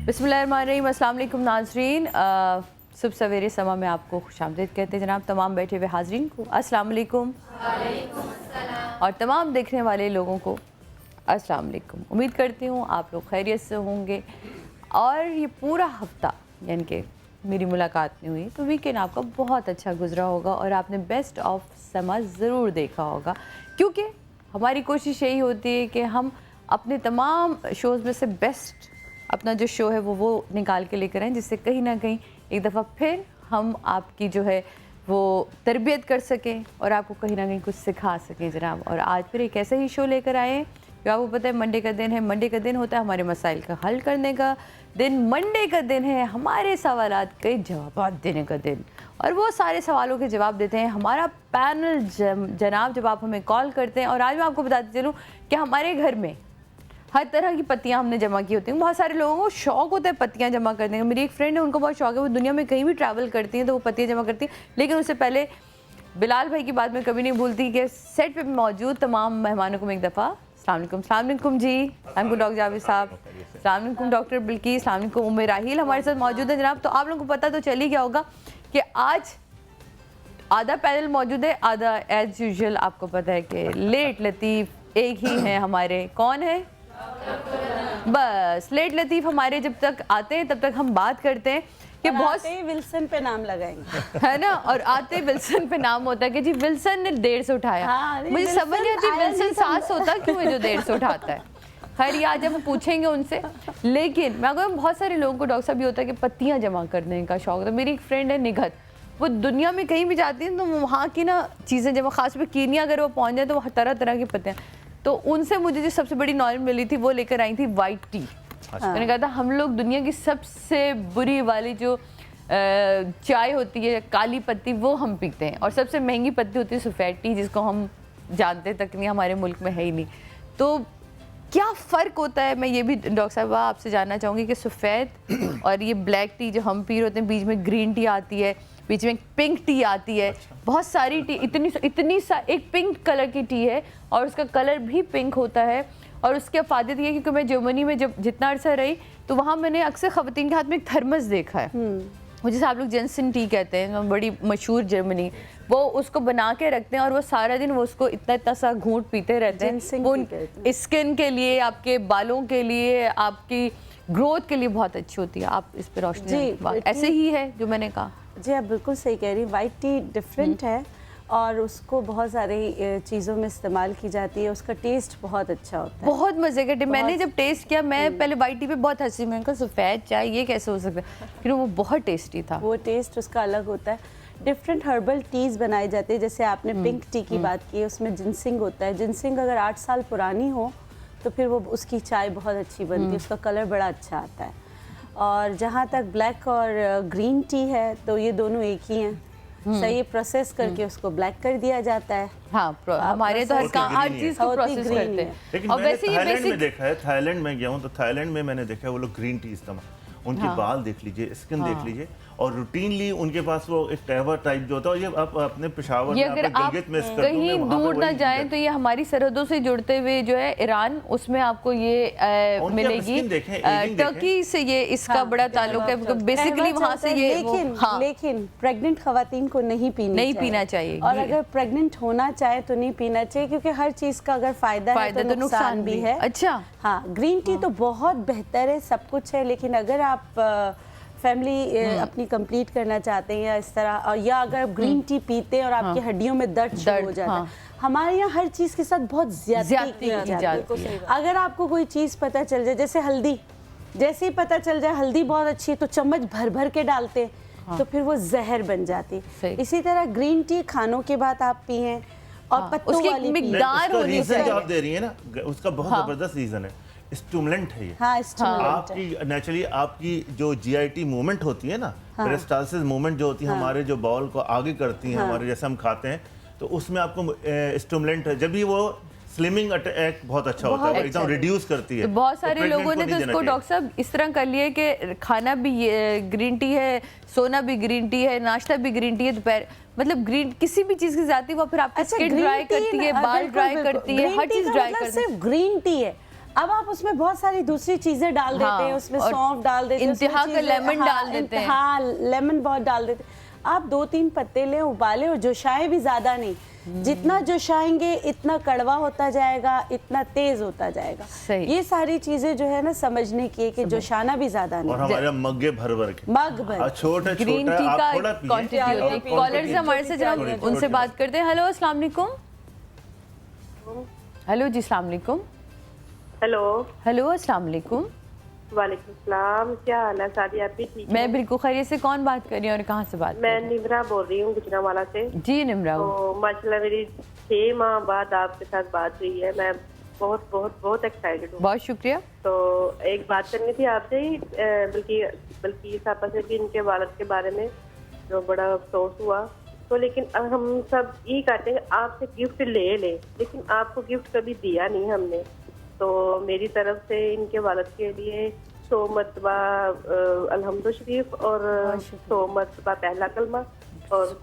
बिस्मिल्लाहिर्रहमानिर्रहीम। अस्सलाम वालेकुम नाज़रीन। सुबह सवेरे समा में आपको खुशामदीद कहते हैं जनाब तमाम बैठे हुए हाज़रीन को अस्सलाम वालेकुम और तमाम देखने वाले लोगों को अस्सलाम वालेकुम। उम्मीद करती हूँ आप लोग खैरियत से होंगे और ये पूरा हफ्ता यानी कि मेरी मुलाकात नहीं हुई तो वीकेंड आपका बहुत अच्छा गुजरा होगा और आपने बेस्ट ऑफ समा ज़रूर देखा होगा, क्योंकि हमारी कोशिश यही होती है कि हम अपने तमाम शोज़ में से बेस्ट अपना जो शो है वो निकाल के लेकर आएँ, जिससे कहीं ना कहीं एक दफ़ा फिर हम आपकी जो है वो तरबियत कर सकें और आपको कहीं ना कहीं कुछ सिखा सकें जनाब। और आज फिर एक ऐसा ही शो लेकर आए हैं जो आपको पता है मंडे का दिन है। मंडे का दिन होता है हमारे मसाइल का हल करने का दिन। मंडे का दिन है हमारे सवालात के जवाब देने का दिन और वो सारे सवालों के जवाब देते हैं हमारा पैनल जनाब जब आप हमें कॉल करते हैं। और आज मैं आपको बताती चलूँ कि हमारे घर में हर तरह की पत्तियां हमने जमा की होती हैं। बहुत सारे लोगों को शौक होता है पत्तियां जमा करने का। मेरी एक फ्रेंड है, उनको बहुत शौक है, वो दुनिया में कहीं भी ट्रैवल करती हैं तो वो पत्तियां जमा करती हैं। लेकिन उससे पहले बिलाल भाई की बात मैं कभी नहीं भूलती कि सेट पे मौजूद तमाम मेहमानों को मैं एक दफ़ा अस्सलाम वालेकुम जी, हमको डॉक्टर जावेद साहब, अस्सलाम वालेकुम डॉक्टर बिल्कीस, अस्सलाम वालेकुम उम्मे राहील हमारे साथ मौजूद है जनाब। तो आप लोगों को पता तो चल ही गया होगा कि आज आधा पैनल मौजूद है, आधा एज यूजुअल आपको पता है कि लेट लतीफ़ एक ही है हमारे। कौन है? बस लेट लतीफ़ हमारे जब तक आते हैं तब तक हम बात करते हैं कि बहुत विल्सन पे नाम लगाएंगे है ना। और आते विल्सन पे नाम होता है कि जी विल्सन ने देर से उठाया। हाँ, मुझे समझ नहीं आती विल्सन सास होता क्यों है जो देर से उठाता है। खैर ये आज हम पूछेंगे उनसे। लेकिन मैं कहूँ बहुत सारे लोगों को डॉक्टर साहब ये होता है कि पत्तियां जमा करने का शौक होता है। मेरी एक फ्रेंड है निगहत, वो दुनिया में कहीं भी जाती है तो वहाँ की ना चीज़ें जब खास पे कीनिया अगर वो पहुँच जाए तो वहाँ तरह तरह की पत्तियाँ, तो उनसे मुझे जो सबसे बड़ी नॉलेज मिली थी वो लेकर आई थी वाइट टी। मैंने कहा था हम लोग दुनिया की सबसे बुरी वाली जो चाय होती है काली पत्ती वो हम पीते हैं और सबसे महंगी पत्ती होती है सफ़ेद टी, जिसको हम जानते तक नहीं, हमारे मुल्क में है ही नहीं। तो क्या फ़र्क होता है, मैं ये भी डॉक्टर साहब आपसे जानना चाहूँगी कि सफ़ेद और ये ब्लैक टी जो हम पी रहे होते हैं, बीच में ग्रीन टी आती है, बीच में पिंक टी आती है। अच्छा। बहुत सारी टी एक पिंक कलर की टी है और उसका कलर भी पिंक होता है। और उसकी अफादत ये है क्योंकि मैं जर्मनी में जब जितना अर्सा रही तो वहाँ मैंने अक्सर ख़वातीन के हाथ में एक थर्मस देखा है, वो जिसे आप लोग जेंसन टी कहते हैं, बड़ी मशहूर जर्मनी, वो उसको बना के रखते हैं और वो सारा दिन वो उसको इतना सा घूंट पीते रहते हैं। वो स्किन के लिए, आपके बालों के लिए, आपकी ग्रोथ के लिए बहुत अच्छी होती है। आप इस पर रोशनी ऐसे ही है जो मैंने कहा। जी आप बिल्कुल सही कह रही हैं। वाइट टी डिफरेंट है और उसको बहुत सारी चीज़ों में इस्तेमाल की जाती है। उसका टेस्ट बहुत अच्छा होता है, बहुत मज़े का टेस्ट। मैंने जब टेस्ट किया मैं पहले वाइट टी पे बहुत हंसी, मैंने कहा सफ़ेद चाय ये कैसे हो सकता है, फिर वो बहुत टेस्टी था। वो टेस्ट उसका अलग होता है। डिफरेंट हर्बल टीज़ बनाई जाती है, जैसे आपने पिंक टी की बात की है, उसमें जिनसिंग होता है। जिनसिंग अगर 8 साल पुरानी हो तो फिर वो उसकी चाय बहुत अच्छी बनती है, उसका कलर बड़ा अच्छा आता है। और जहाँ तक ब्लैक और ग्रीन टी है तो ये दोनों एक ही हैं। सही प्रोसेस करके उसको ब्लैक कर दिया जाता है। हाँ, हमारे तो हर चीज़ को प्रोसेस करते हैं। लेकिन मैंने थाईलैंड में देखा है, थाईलैंड में गया हूँ तो थाईलैंड में मैंने देखा है वो लोग ग्रीन टी इस्तेमाल, उनके बाल देख लीजिए, स्किन देख लीजिए, और रूटीनली उनके पास वो एक टैवर टाइप जो होता है। ये आप अपने पेशावर में, अगर आप कहीं दूर ना जाए तो ये हमारी सरहदों से जुड़ते हुए जो है ईरान, उसमें आपको ये मिलेगी। टर्की से ये इसका बड़ा ताल्लुक है बेसिकली वहाँ से ये। लेकिन प्रेग्नेंट खवातीन को नहीं पीना चाहिए और अगर प्रेग्नेंट होना चाहे तो नहीं पीना चाहिए, क्योंकि हर चीज़ का अगर फायदा है तो नुकसान भी है। अच्छा हाँ, ग्रीन टी तो बहुत बेहतर है, सब कुछ है, लेकिन अगर आप फैमिली अपनी कंप्लीट करना चाहते हैं या इस तरह, और या अगर आप ग्रीन टी पीते हैं और आपकी हड्डियों में दर्द शुरू हो जाता है। हमारे यहाँ हर चीज़ के साथ बहुत ज्यादती की जाती है। अगर आपको कोई चीज़ पता चल जाए, जैसे हल्दी, जैसे ही पता चल जाए हल्दी बहुत अच्छी है तो चम्मच भर भर के डालते हैं, तो फिर वो जहर बन जाती है। इसी तरह ग्रीन टी खानों के बाद आप पिए और पत्तों वाली मिकदार होनी चाहिए। आप दे रही है ना, उसका बहुत जबरदस्त रीजन है, स्टिमुलेंट है ये। हाँ, आपकी नेचुरली आपकी जो जीआईटी मूवमेंट होती है ना, पेरिस्टालसिस मूवमेंट जो होती है, हमारे जो बाउल को आगे करती है, हमारे जैसे हम खाते हैं तो उसमें आपको स्टिमुलेंट है, जब भी वो स्लिमिंग अटैक बहुत अच्छा होता है, एकदम रिड्यूस करती है। तो बहुत सारे लोगों ने तो इसको डॉक्टर साहब इस तरह कर लिया कि खाना भी ग्रीन टी है, सोना भी ग्रीन टी है, नाश्ता भी ग्रीन टी है, दोपहर मतलब ग्रीन किसी भी चीज की जाती है वो फिर आपकी स्किन ड्राई करती है, बाल ड्राई करती है, हर चीज ड्राई करती है। सिर्फ ग्रीन टी है, अब आप उसमें बहुत सारी दूसरी चीजें डाल देते हैं, उसमें और सौंफ डाल देते हैं, इंतहा उसमें का चीज़ें- लेमन डाल देते हैं। हाँ, लेमन बहुत डाल देते हैं। आप 2-3 पत्ते लें, उबालें और जोशाएं भी ज्यादा नहीं। जितना जोशाएंगे इतना कड़वा होता जाएगा, इतना तेज होता जाएगा। सही। ये सारी चीजें जो है ना समझने की है कि जोशाना भी ज्यादा और नहीं, हमारे मग्गे भर भर के मग भर। छोटा ग्रीन छोटा टी आप का थोड़ा पिए। क्वांटिटी प्याले होती है। पिए। कॉलर्स हमारे से जरा छोटी- उनसे छोटी- बात करते हैं। हेलो अस्सलाम वालेकुम। हेलो जी अस्सलाम वालेकुम। हेलो हेलो अस्सलाम वालेकुम। वालेकुम सलाम, क्या हाल है सादी? आप भी ठीक मैं है? बिल्कुल खैरियत से। कौन बात कर रही है और कहाँ से बात कर मैं रही निमरा बोल रही हूँ गुजरावाला से। है? जी निमरा। तो माशाल्लाह मेरी 6 माह बाद आपके साथ बात हुई है। मैं बहुत बहुत बहुत एक्साइटेड हूँ। बहुत शुक्रिया। तो एक बात करनी थी आपसे ही, बल्कि सापा से भी इनके वालद के बारे में जो बड़ा अफसोस हुआ। तो लेकिन हम सब यही कहते हैं आपसे गिफ्ट ले ले, लेकिन आपको गिफ्ट कभी दिया नहीं हमने। तो मेरी तरफ से इनके वालद के लिए 100 मरतबा अल्हम्दुलिल्लाह शरीफ और 100 मरतबा पहला कलमा और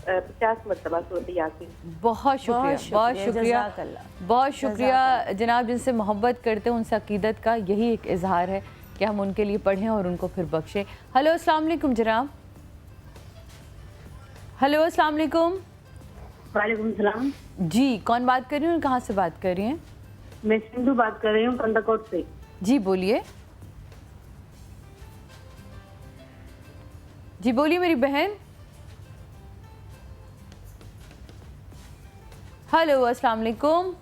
50 मरतबा सूरत यासीन। बहुत शुक्रिया, बहुत शुक्रिया, जज़ाकल्लाह। बहुत शुक्रिया जनाब। जिनसे मोहब्बत करते हैं उनसे अकीदत का यही एक इजहार है कि हम उनके लिए पढ़ें और उनको फिर बख्शें। हेलो अस्सलाम वालेकुम जनाब। हेलो अस्सलाम वालेकुम। वालेकुम सलाम। जी कौन बात कर रही हैं और कहाँ से बात कर रही हैं? मैं सिंधु बात कर रही हूँ कंदाकोट से। जी बोलिए, जी बोलिए मेरी बहन। हेलो अस्सलाम वालेकुम।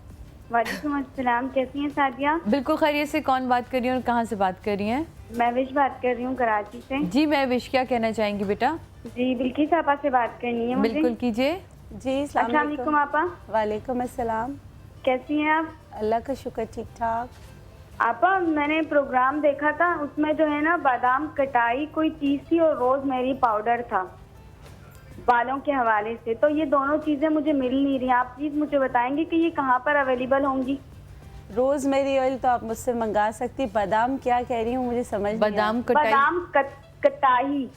वालेकुम अस्सलाम, कैसी हैं सादिया? बिल्कुल खैरियत से। कौन बात कर रही हैं और कहाँ से बात कर रही हैं? मैं विश बात कर रही हूँ कराची से। जी मैं विश, क्या कहना चाहेंगी बेटा? जी बिल्किस आपा से बात करनी है मुझे। बिल्कुल कीजिए। जी अस्सलाम वालेकुम आपा, वालेकुम अस्सलाम। कैसी हैं आप? अल्लाह का शुक्र, ठीक ठाक। आपा मैंने प्रोग्राम देखा था, उसमें जो है ना बादाम कटाई कोई चीज थी और रोजमेरी पाउडर था बालों के हवाले से। तो ये दोनों चीजें मुझे मिल नहीं रही। आप प्लीज मुझे बताएंगे कि ये कहाँ पर अवेलेबल होंगी? रोजमेरी ऑयल तो आप मुझसे मंगा सकती। बादाम क्या कह रही हूँ मुझे समझ नहीं बादाम कटाई बादाम कटाई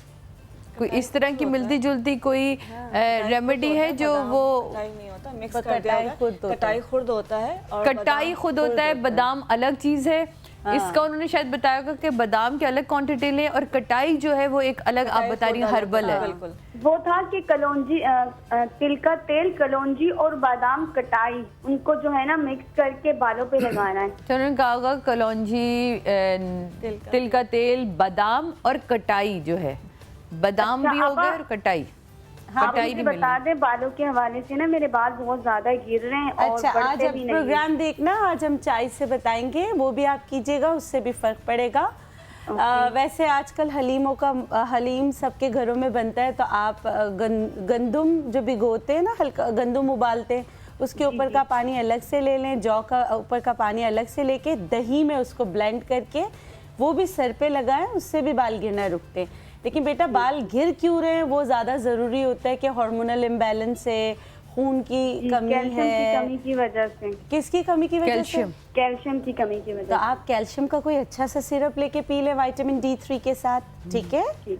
कोई इस तरह की मिलती जुलती कोई रेमेडी है जो वो कटाई नहीं होता, मिक्स पर कर दिया कटाई होगा। खुद होता है। कटाई खुद होता है और कटाई बादाम खुद होता है, बादाम अलग चीज है। हाँ। इसका उन्होंने शायद बताया होगा कि बादाम की अलग क्वांटिटी लें और कटाई जो है वो एक अलग, आप बता रही हैं हर्बल है। बिल्कुल। वो था कि कलौंजी तिल का तेल, कलौंजी और बादाम कटाई, उनको जो है ना मिक्स करके बालों पे लगाना है। तो उन्होंने कहा होगा कलौंजी, तिल का तेल, बादाम और कटाई जो है, बादाम अच्छा, भी हो अब गए और कटाई हाँ कटाई मुझे नहीं मिल बता रही। दें, बालों के हवाले से ना मेरे बाल बहुत ज्यादा गिर रहे हैं और अच्छा, आज बढ़ते आप भी नहीं हैं। प्रोग्राम देखना, आज हम चाय से बताएंगे, वो भी आप कीजिएगा, उससे भी फर्क पड़ेगा। वैसे आजकल हलीम सबके घरों में बनता है। तो आप गंदुम जो भिगोते हैं ना, हल्का गंदुम उबालते हैं, उसके ऊपर का पानी अलग से ले लें, जौ का ऊपर का पानी अलग से लेके दही में उसको ब्लेंड करके वो भी सर पे लगाएं, उससे भी बाल गिरना रुकते हैं। लेकिन बेटा बाल गिर क्यों रहे हैं वो ज़्यादा ज़रूरी होता है कि हार्मोनल इम्बैलेंस है, खून की कमी कैल्शियम की है। कमी की वजह से। किसकी कमी की वजह से? कैल्शियम। कैल्शियम की कमी की तो वजह आप कैल्शियम का कोई अच्छा सा सिरप लेके पी लें विटामिन D3 के साथ, ठीक है? से।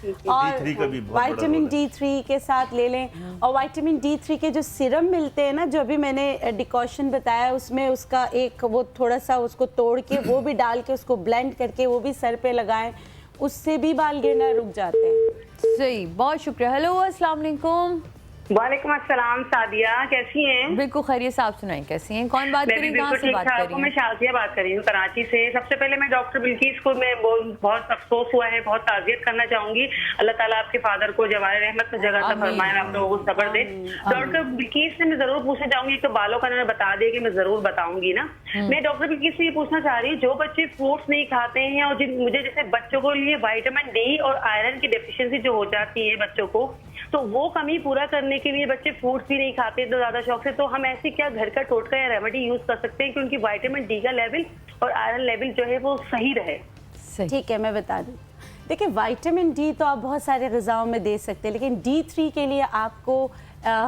ठीक है। और D3 का भी बहुत बड़ा विटामिन रोल है। D3 के साथ ले लें। और विटामिन D3 के जो सिरम मिलते हैं ना, जो अभी मैंने डिकॉशन बताया, उसमें उसका एक वो थोड़ा सा उसको तोड़ के वो भी डाल के उसको ब्लेंड करके वो भी सर पे लगाएं, उससे भी बाल गिरना रुक जाते हैं। सही, बहुत शुक्रिया। हेलो अस्सलाम वालेकुम। वालेकुम अस्सलाम सादिया, कैसी हैं? बिल्कुल खैरियत से। आप सुनाएं कैसी हैं? कौन बात मैं कर भी रही है, कहाँ बिल्कुल से ठीक बात ठाक कर हूँ। रही मैं हैं? शाजिया बात कर रही हूँ कराची से। सबसे पहले मैं डॉक्टर बिल्किस को मैं बहुत अफसोस हुआ है, बहुत ताज़ियत करना चाहूंगी। अल्लाह ताला आपके फादर को जवाल रहमत में जगह आमीन। फरमाए, आप लोगों को सब्र दे। डॉक्टर बिल्किस से मैं जरूर पूछना चाहूंगी, एक तो बालों का उन्होंने बता दिया कि मैं जरूर बताऊंगी ना। मैं डॉक्टर बिल्किस से ये पूछना चाह रही हूँ, जो बच्चे फ्रूट्स नहीं खाते हैं और मुझे जैसे बच्चों को लिए विटामिन डी और आयरन की डेफिशिएंसी जो हो जाती है बच्चों को, तो वो कमी पूरा करने के लिए बच्चे फ्रूट्स भी नहीं खाते तो ज्यादा शौक से, तो हम ऐसे क्या घर का टोटका या रेमेडी यूज कर सकते हैं कि उनकी विटामिन डी का लेवल और आयरन लेवल जो है वो सही रहे? सही। ठीक है, मैं बता दूँ। देखिए विटामिन डी तो आप बहुत सारे ग़िज़ाओं में दे सकते हैं, लेकिन D3 के लिए आपको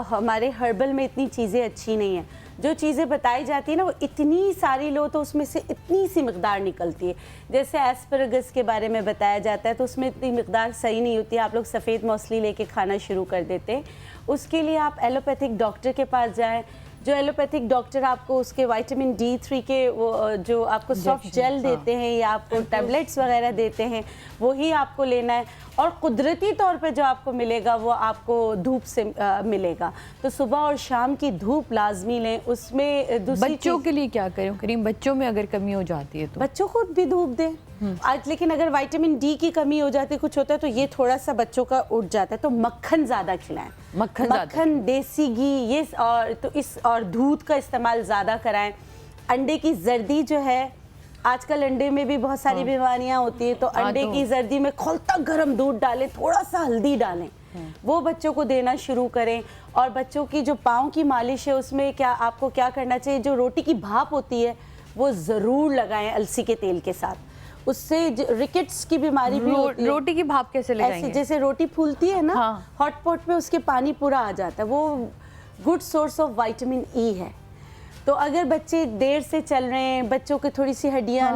हमारे हर्बल में इतनी चीज़ें अच्छी नहीं हैं। जो चीज़ें बताई जाती है ना वो इतनी सारी लो तो उसमें से इतनी सी मिकदार निकलती है। जैसे एस्परगस के बारे में बताया जाता है तो उसमें इतनी मिकदार सही नहीं होती है। आप लोग सफ़ेद मौसली लेके खाना शुरू कर देते हैं। उसके लिए आप एलोपैथिक डॉक्टर के पास जाएं। जो एलोपैथिक डॉक्टर आपको उसके विटामिन D3 के वो जो आपको सॉफ्ट जेल देते हैं या आपको टैबलेट्स वगैरह देते हैं, वही आपको लेना है। और कुदरती तौर पे जो आपको मिलेगा वो आपको धूप से मिलेगा। तो सुबह और शाम की धूप लाजमी लें। उसमें दूसरी बच्चों के लिए क्या करें करीम, बच्चों में अगर कमी हो जाती है तो? बच्चों को भी धूप दें आज, लेकिन अगर विटामिन D की कमी हो जाती है, कुछ होता है, तो ये थोड़ा सा बच्चों का उठ जाता है, तो मक्खन ज़्यादा खिलाएं। मक्खन, देसी घी, ये और दूध का इस्तेमाल ज़्यादा कराएं। अंडे की जर्दी जो है, आजकल अंडे में भी बहुत सारी बीमारियां होती हैं, तो अंडे की जर्दी में खौलता गर्म दूध डालें, थोड़ा सा हल्दी डालें, वो बच्चों को देना शुरू करें। और बच्चों की जो पाँव की मालिश है, उसमें आपको क्या करना चाहिए, जो रोटी की भाप होती है वो ज़रूर लगाएं अलसी के तेल के साथ। उससे रिकेट्स की बीमारी भी होती है। रोटी की भाप कैसे लगाएंगे? ऐसे जैसे रोटी फूलती है ना, हॉट पॉट पे उसके पानी पूरा आ जाता है, वो good source of vitamin E है। तो अगर बच्चे देर से चल रहे हैं, बच्चों की थोड़ी सी हड्डियां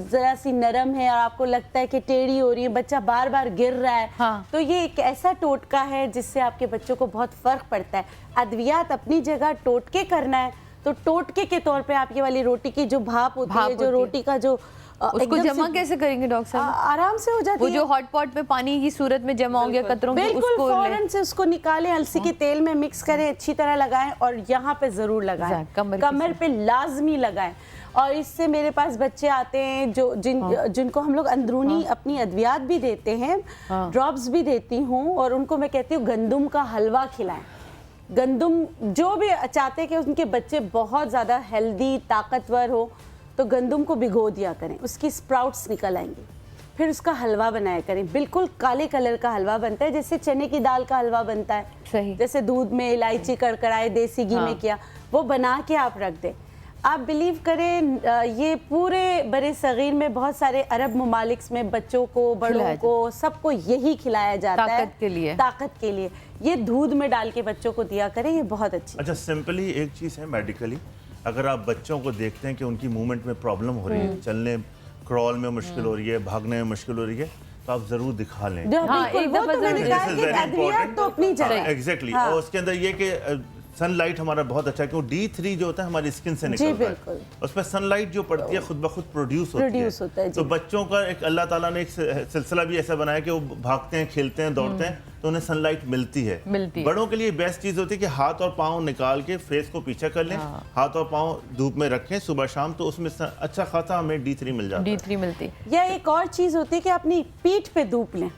जरा सी नरम है और आपको लगता है कि टेढ़ी हो रही है, बच्चा बार बार गिर रहा है, तो ये एक ऐसा टोटका है जिससे आपके बच्चों को बहुत फर्क पड़ता है। अद्वियात अपनी जगह, टोटके करना है तो टोटके के तौर पे आप ये वाली रोटी की जो भाप होती है, जो रोटी का जो उसको जमा कैसे करेंगे डॉक्टर साहब? आराम से हो जाती है। वो जो हॉट पॉट में पानी की सूरत में जमा हो गया कतरों की, उसको फौरन से उसको निकालें, अलसी के तेल में मिक्स करें, अच्छी तरह लगाएं और यहाँ पे जरूर लगाएं, कमर पे लाजमी लगाएं। और इससे मेरे पास बच्चे आते हैं जिनको हम लोग अंदरूनी अपनी अद्वियात भी देते हैं, ड्रॉप्स भी देती हूँ, और उनको मैं कहती हूँ गंदुम का हलवा खिलाएं। गंदुम जो भी चाहते हैं कि उनके बच्चे बहुत ज़्यादा हेल्दी ताकतवर हो, तो गंदुम को भिगो दिया करें, उसकी स्प्राउट्स निकल आएंगी, फिर उसका हलवा बनाया करें। बिल्कुल काले कलर का हलवा बनता है, जैसे चने की दाल का हलवा बनता है, सही, जैसे दूध में इलायची कड़कड़ाए देसी घी में किया, वो बना के आप रख दें। आप बिलीव करें, ये पूरे बड़े सगीर में बहुत सारे अरब ममालिक में बच्चों को, बड़ों को, सबको यही खिलाया जाता है ताकत के लिए। ये दूध में डाल के बच्चों को दिया करें, ये बहुत अच्छी। अच्छा, सिंपली एक चीज़ है मेडिकली, अगर आप बच्चों को देखते हैं कि उनकी मूवमेंट में प्रॉब्लम हो रही है, चलने क्रॉल में मुश्किल हो रही है, भागने में मुश्किल हो रही है, तो आप जरूर दिखा लें। एग्जैक्टली। और उसके अंदर ये कि सनलाइट हमारा बहुत अच्छा है, क्योंकि D3 जो होता है हमारी स्किन से निकलता है, उस पर सनलाइट जो पड़ती है खुद ब खुद प्रोड्यूस होती है। तो बच्चों का एक अल्लाह ताला ने एक सिलसिला भी ऐसा बनाया कि वो भागते हैं, खेलते हैं, दौड़ते हैं, तो उन्हें सनलाइट मिलती है। बड़ों के लिए बेस्ट चीज़ होती है कि हाथ और पाँव निकाल के फेस को पीछे कर लें, हाथ और पाँव धूप में रखें सुबह शाम, तो उसमें अच्छा खासा हमें D3 मिल जाता है। D3 मिलती है। या एक और चीज़ होती है कि अपनी पीठ पे धूप लें।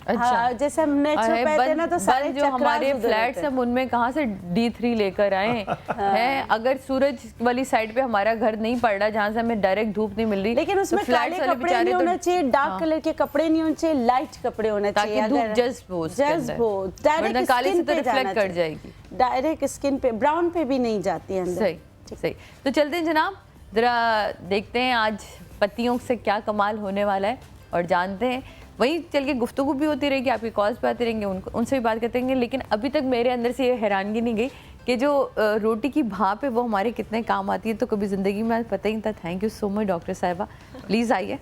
अच्छा, जैसे हम नेचर पहनते हैं ना, तो सारे जो हमारे फ्लैट्स हैं उनमें कहाँ से D3 लेकर आए हैं? अगर सूरज वाली साइड पे हमारा घर नहीं पड़ रहा, जहाँ से हमें डायरेक्ट धूप नहीं मिल रही, लेकिन उसमें काले कपड़े नहीं होना चाहिए, डार्क कलर के कपड़े नहीं होने चाहिए, लाइट कपड़े होना चाहिए, ताकि धूप जज्ब हो, डायरेक्ट काले से तो रिफ्लेक्ट कर जाएगी, डायरेक्ट स्किन पे, ब्राउन पे भी नहीं जाती है अंदर। सही। तो चलते हैं जनाब, जरा देखते हैं आज पतियों से क्या कमाल होने वाला है और जानते हैं। वहीं चल के गुफ्तगू भी होती रहेगी, आपकी कॉल्स पे आते रहेंगे, उनसे भी बात करते रहेंगे। लेकिन अभी तक मेरे अंदर से ये हैरानगी नहीं गई कि जो रोटी की भाप है वो हमारे कितने काम आती है, तो कभी ज़िंदगी में पता ही नहीं था। Thank you so much doctor साहिबा, प्लीज़ आइए,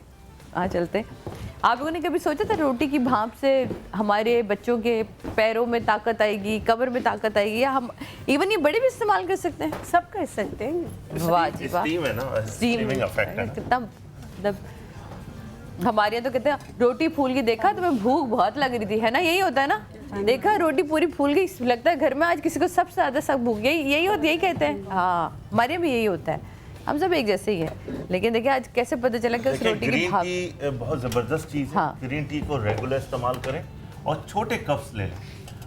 चलते हैं। आप लोगों ने कभी सोचा था रोटी की भाप से हमारे बच्चों के पैरों में ताकत आएगी, कमर में ताकत आएगी, या हम इवन ये बड़े भी इस्तेमाल कर सकते हैं? सब कर सकते हैं। वाह जी वाह, कितना मतलब हमारे यहाँ तो कहते हैं रोटी फूल की, देखा तुम्हें भूख बहुत लग रही थी, है ना? यही होता है ना, देखा रोटी पूरी फूल गई, लगता है घर में आज किसी को सबसे ज्यादा सब भूख, यही कहते हैं। हाँ, हमारे भी यही होता है, हम सब एक जैसे ही है। लेकिन देखिए आज कैसे पता चला कि उस रोटी की भाप, ग्रीन टी बहुत जबरदस्त चीज़ है। ग्रीन टी को रेगुलर इस्तेमाल करें और छोटे कप्स ले लें।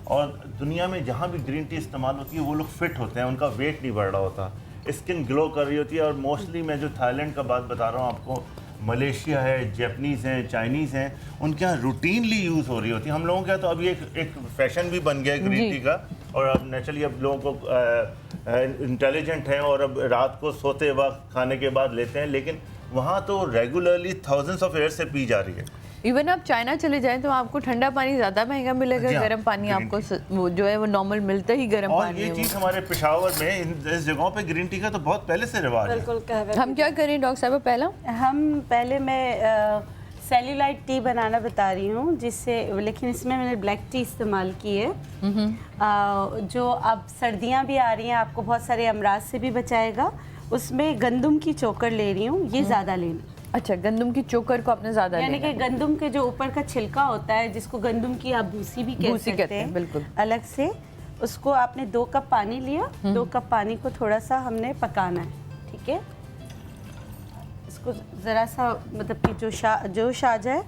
और दुनिया में जहाँ भी ग्रीन टी इस्तेमाल होती है वो लोग फिट होते हैं, उनका वेट नहीं बढ़ रहा होता, स्किन ग्लो कर रही होती है। और मोस्टली मैं जो थाईलैंड का बात बता रहा हूँ आपको, मलेशिया है, जापानीज़ हैं, चाइनीज़ हैं, उनके यहाँ रूटीनली यूज़ हो रही होती है। हम लोगों का तो अभी एक फैशन भी बन गया है ग्रीन टी का, और अब नेचुरली अब लोगों को इंटेलिजेंट हैं और अब रात को सोते वक्त खाने के बाद लेते हैं, लेकिन वहाँ तो रेगुलरली थाउजेंड्स ऑफ ईयर से पी जा रही है। इवन आप चाइना चले जाएं तो आपको ठंडा पानी ज़्यादा महंगा मिलेगा, गर्म पानी आपको वो जो है वो नॉर्मल मिलता ही गर्म पानी है। ये चीज़ हमारे पेशावर में इस जगहों पे ग्रीन टी का तो बहुत पहले से रिवाज है। बिल्कुल। हम क्या करें डॉक्टर साहब? पहले मैं सेल्यूलाइट टी बनाना बता रही हूँ, जिससे, लेकिन इसमें मैंने ब्लैक टी इस्तेमाल की है। जो अब सर्दियाँ भी आ रही हैं, आपको बहुत सारे अमराज से भी बचाएगा। उसमें गंदम की चोकर ले रही हूँ, ये ज़्यादा लेना। अच्छा, गंदम की चोकर को आपने ज़्यादा यानी लेना कि गंदम के जो ऊपर का छिलका होता है, जिसको गंदम की आप भूसी भी भूसी कह कहते सकते हैं, हैं, बिल्कुल। अलग से उसको आपने 2 कप पानी लिया, 2 कप पानी को थोड़ा सा हमने पकाना है, ठीक है। इसको ज़रा सा मतलब कि जोश आ जाए,